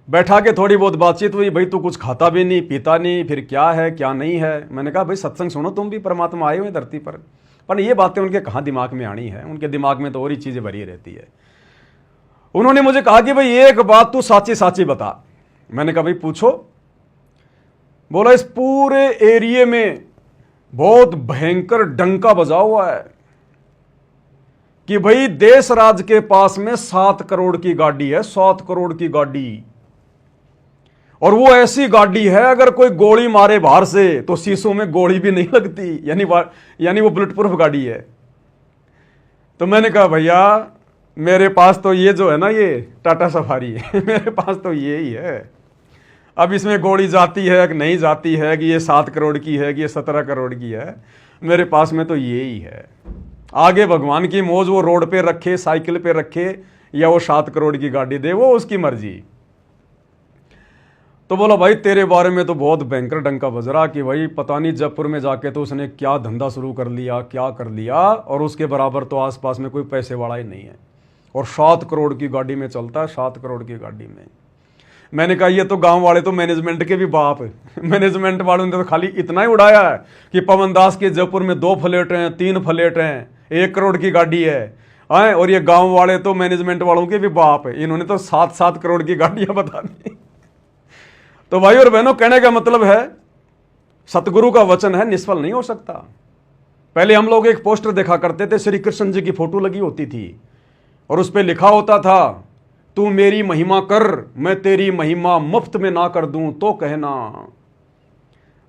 बैठा के थोड़ी बहुत बातचीत हुई। भाई तू कुछ खाता भी नहीं पीता नहीं, फिर क्या है क्या नहीं है। मैंने कहा भाई सत्संग सुनो, तुम भी परमात्मा आए हुए धरती पर ये बातें उनके कहाँ दिमाग में आनी है, उनके दिमाग में तो और ही चीज़ें भरी रहती है। उन्होंने मुझे कहा कि भाई एक बात तू साची साची बता। मैंने कहा भाई पूछो। बोला इस पूरे एरिया में बहुत भयंकर डंका बजा हुआ है कि भाई देशराज के पास में 7 करोड़ की गाड़ी है, 7 करोड़ की गाड़ी। और वो ऐसी गाड़ी है अगर कोई गोली मारे बाहर से तो शीशों में गोली भी नहीं लगती, यानी वो बुलेट प्रूफ गाड़ी है। तो मैंने कहा भैया मेरे पास तो ये जो है ना, ये टाटा सफारी है मेरे पास तो ये ही है। अब इसमें गोली जाती है कि नहीं जाती है, कि ये 7 करोड़ की है कि ये 17 करोड़ की है, मेरे पास में तो ये ही है। आगे भगवान की मौज, वो रोड पे रखे, साइकिल पे रखे, या वो 7 करोड़ की गाड़ी दे, वो उसकी मर्जी। तो बोला भाई तेरे बारे में तो बहुत भयंकर डंका बज रहा कि भाई पता नहीं जयपुर में जाके तो उसने क्या धंधा शुरू कर लिया, क्या कर लिया, और उसके बराबर तो आसपास में कोई पैसे वाला ही नहीं है, और 7 करोड़ की गाड़ी में चलता है, 7 करोड़ की गाड़ी में। मैंने कहा ये तो गांव वाले तो मैनेजमेंट के भी बाप है, मैनेजमेंट वालों ने तो खाली इतना ही उड़ाया है कि पवन दास के जयपुर में 2 फ्लैट हैं, 3 फ्लैट हैं, 1 करोड़ की गाड़ी है। और ये गाँव वाले तो मैनेजमेंट वालों के भी बाप है, इन्होंने तो 7-7 करोड़ की गाड़ियां बता दी। तो भाई और बहनों, कहने का मतलब है सतगुरु का वचन है, निष्फल नहीं हो सकता। पहले हम लोग एक पोस्टर देखा करते थे, श्री कृष्ण जी की फोटो लगी होती थी और उस पर लिखा होता था तू मेरी महिमा कर, मैं तेरी महिमा मुफ्त में ना कर दूं तो कहना।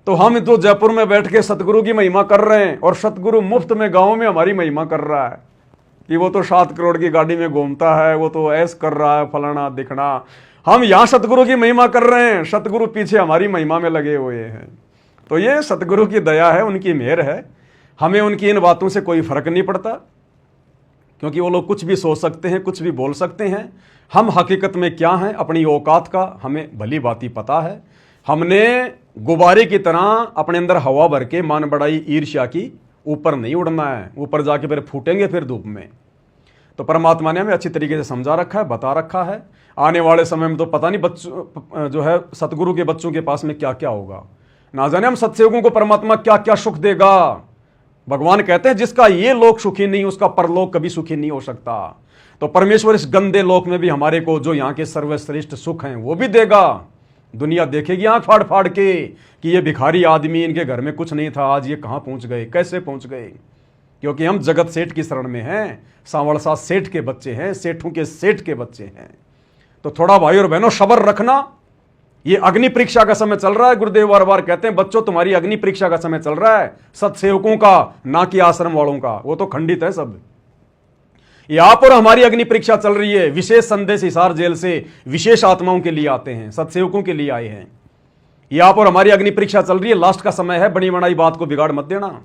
तो हम तो जयपुर में बैठ के सतगुरु की महिमा कर रहे हैं, और सतगुरु मुफ्त में गांव में हमारी महिमा कर रहा है कि वो तो 7 करोड़ की गाड़ी में घूमता है, वो तो ऐस कर रहा है, फलाना दिखना। हम यहां सतगुरु की महिमा कर रहे हैं, सतगुरु पीछे हमारी महिमा में लगे हुए हैं। तो ये सतगुरु की दया है, उनकी मेहर है। हमें उनकी इन बातों से कोई फर्क नहीं पड़ता, क्योंकि वो लोग कुछ भी सोच सकते हैं, कुछ भी बोल सकते हैं। हम हकीकत में क्या हैं, अपनी औकात का हमें भली बाती पता है। हमने गुब्बारे की तरह अपने अंदर हवा भर के मान बढ़ाई ईर्ष्या की ऊपर नहीं उड़ना है, ऊपर जाके फिर फूटेंगे फिर धूप में। तो परमात्मा ने हमें अच्छी तरीके से समझा रखा है, बता रखा है। आने वाले समय में तो पता नहीं बच्चों जो है सतगुरु के बच्चों के पास में क्या क्या होगा, ना जाने हम सत्संगों को परमात्मा क्या क्या सुख देगा। भगवान कहते हैं जिसका ये लोक सुखी नहीं उसका परलोक कभी सुखी नहीं हो सकता। तो परमेश्वर इस गंदे लोक में भी हमारे को जो यहाँ के सर्वश्रेष्ठ सुख हैं वो भी देगा। दुनिया देखेगी आंख फाड़ फाड़ के कि ये भिखारी आदमी, इनके घर में कुछ नहीं था, आज ये कहाँ पहुंच गए, कैसे पहुंच गए। क्योंकि हम जगत सेठ की शरण में हैं, सांवरसा सेठ के बच्चे हैं, सेठों के सेठ के बच्चे हैं। तो थोड़ा भाई और बहनों सब्र रखना। ये अग्नि परीक्षा का समय चल रहा है। गुरुदेव बार बार कहते हैं बच्चों तुम्हारी अग्नि परीक्षा का समय चल रहा है, सत्सेवकों का, ना कि आश्रम वालों का। वो तो खंडित है सब। यहां पर हमारी अग्नि परीक्षा चल रही है। विशेष संदेश हिसार जेल से विशेष आत्माओं के लिए आते हैं, सत्सेवकों के लिए आए हैं। यहां पर हमारी अग्नि परीक्षा चल रही है। लास्ट का समय है, बनी बनाई बात को बिगाड़ मत देना।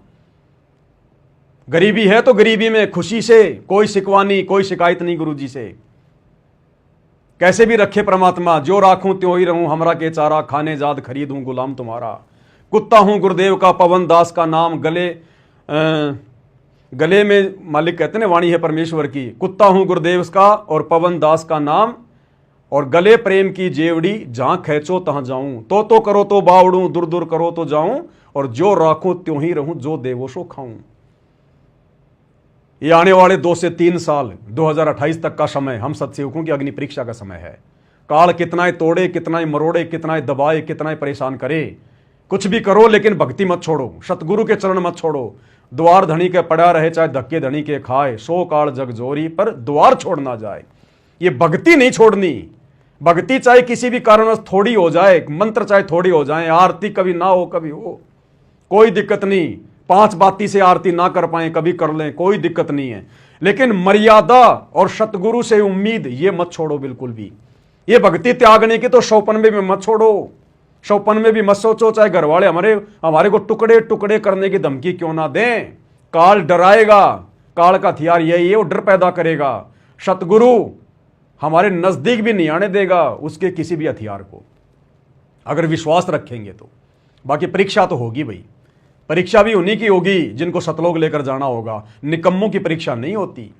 गरीबी है तो गरीबी में खुशी से, कोई शिकवा नहीं, कोई शिकायत नहीं गुरुजी से। कैसे भी रखे परमात्मा, जो राखूं त्यों ही रहूं, हमरा के चारा खाने जाद खरीदूं गुलाम तुम्हारा। कुत्ता हूं गुरुदेव का, पवन दास का नाम गले में मालिक कहते हैं वाणी है परमेश्वर की। कुत्ता हूं गुरुदेव का और पवन दास का नाम, और गले प्रेम की जेवड़ी, जहां खेचो तहां जाऊं। तो करो तो बावड़ूं, दूर दूर करो तो जाऊं, और जो राखूं त्यों ही रहूं, जो देवो सो खाऊं। ये आने वाले 2 से 3 साल 2028 तक का समय हम सत्सेवकों की अग्नि परीक्षा का समय है। काल कितना तोड़े, कितना मरोड़े, कितना दबाए, कितना परेशान करे, कुछ भी करो लेकिन भक्ति मत छोड़ो, सतगुरु के चरण मत छोड़ो। द्वार धनी के पड़ा रहे चाहे धक्के धनी के खाए, सो काल जग जोरी, पर द्वार छोड़ ना जाए। ये भक्ति नहीं छोड़नी। भक्ति चाहे किसी भी कारणवश थोड़ी हो जाए, मंत्र चाहे थोड़ी हो जाए, आरती कभी ना हो कभी हो, कोई दिक्कत नहीं। 5 बाती से आरती ना कर पाए कभी कर लें, कोई दिक्कत नहीं है। लेकिन मर्यादा और सतगुरु से उम्मीद ये मत छोड़ो बिल्कुल भी। ये भक्ति त्यागने की तो 195 में मत छोड़ो, 195 में भी मत सोचो चाहे घर वाले हमारे को टुकड़े टुकड़े करने की धमकी क्यों ना दें। काल डराएगा, काल का हथियार यही है, वो डर पैदा करेगा। सतगुरु हमारे नजदीक भी नहीं आने देगा उसके किसी भी हथियार को, अगर विश्वास रखेंगे तो। बाकी परीक्षा तो होगी भाई, परीक्षा भी उन्हीं की होगी जिनको सतलोक लेकर जाना होगा। निकम्मों की परीक्षा नहीं होती।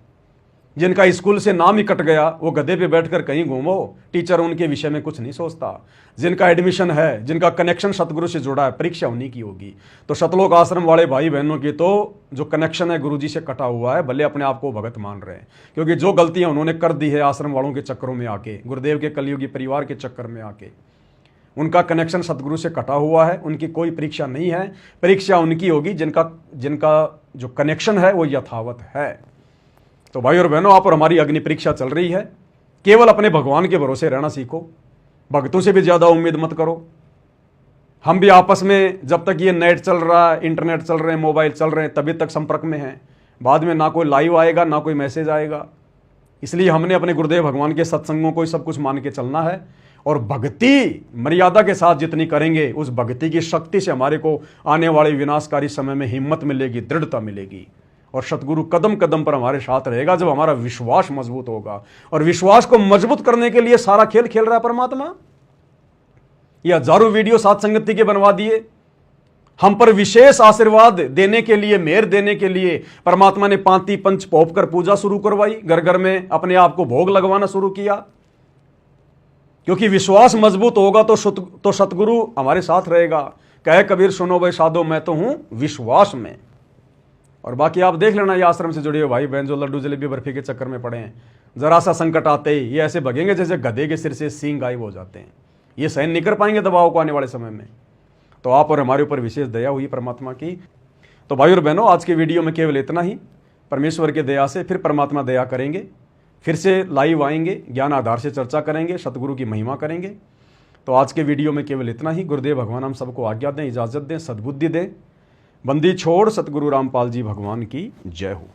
जिनका स्कूल से नाम ही कट गया वो गधे पे बैठकर कहीं घूमो, टीचर उनके विषय में कुछ नहीं सोचता। जिनका एडमिशन है, जिनका कनेक्शन सतगुरु से जुड़ा है, परीक्षा उन्हीं की होगी। तो सतलोक आश्रम वाले भाई बहनों की तो जो कनेक्शन है गुरुजी से कटा हुआ है, भले अपने आप को भगत मान रहे हैं, क्योंकि जो गलतियां उन्होंने कर दी है आश्रम वालों के चक्करों में आके, गुरुदेव के कलयुगी परिवार के चक्कर में आके, उनका कनेक्शन सतगुरु से कटा हुआ है। उनकी कोई परीक्षा नहीं है। परीक्षा उनकी होगी जिनका जो कनेक्शन है वो यथावत है। तो भाई और बहनों, आप और हमारी अग्नि परीक्षा चल रही है। केवल अपने भगवान के भरोसे रहना सीखो, भक्तों से भी ज्यादा उम्मीद मत करो। हम भी आपस में जब तक ये नेट चल रहा है, इंटरनेट चल रहे हैं, मोबाइल चल रहे हैं, तभी तक संपर्क में हैं। बाद में ना कोई लाइव आएगा ना कोई मैसेज आएगा। इसलिए हमने अपने गुरुदेव भगवान के सत्संगों को ही सब कुछ मान के चलना है। और भक्ति मर्यादा के साथ जितनी करेंगे, उस भक्ति की शक्ति से हमारे को आने वाले विनाशकारी समय में हिम्मत मिलेगी, दृढ़ता मिलेगी। और सतगुरु कदम कदम पर हमारे साथ रहेगा जब हमारा विश्वास मजबूत होगा। और विश्वास को मजबूत करने के लिए सारा खेल खेल रहा है परमात्मा। ये हजारों वीडियो साथ संगति के बनवा दिए, हम पर विशेष आशीर्वाद देने के लिए, मेहर देने के लिए परमात्मा ने पांति पंच पोप कर पूजा शुरू करवाई, घर घर में अपने आप को भोग लगवाना शुरू किया। क्योंकि विश्वास मजबूत होगा तो सतगुरु हमारे साथ रहेगा। कहे कबीर सुनो भाई साधो, मैं तो हूं विश्वास में। और बाकी आप देख लेना, ये आश्रम से जुड़े हुए भाई बहन जो लड्डू जलेबी बर्फी के चक्कर में पड़े हैं, जरा सा संकट आते ही ये ऐसे भगेंगे जैसे गधे के सिर से सींग गायब हो जाते हैं। ये सहन नहीं कर पाएंगे दबाव को आने वाले समय में। तो आप और हमारे ऊपर विशेष दया हुई परमात्मा की। तो भाई और बहनों, आज के वीडियो में केवल इतना ही। परमेश्वर की दया से फिर परमात्मा दया करेंगे, फिर से लाइव आएंगे, ज्ञान आधार से चर्चा करेंगे, सतगुरु की महिमा करेंगे। तो आज के वीडियो में केवल इतना ही। गुरुदेव भगवान हम सबको आज्ञा दें, इजाज़त दें, सद्बुद्धि दें। बंदी छोड़ सतगुरु रामपाल जी भगवान की जय हो।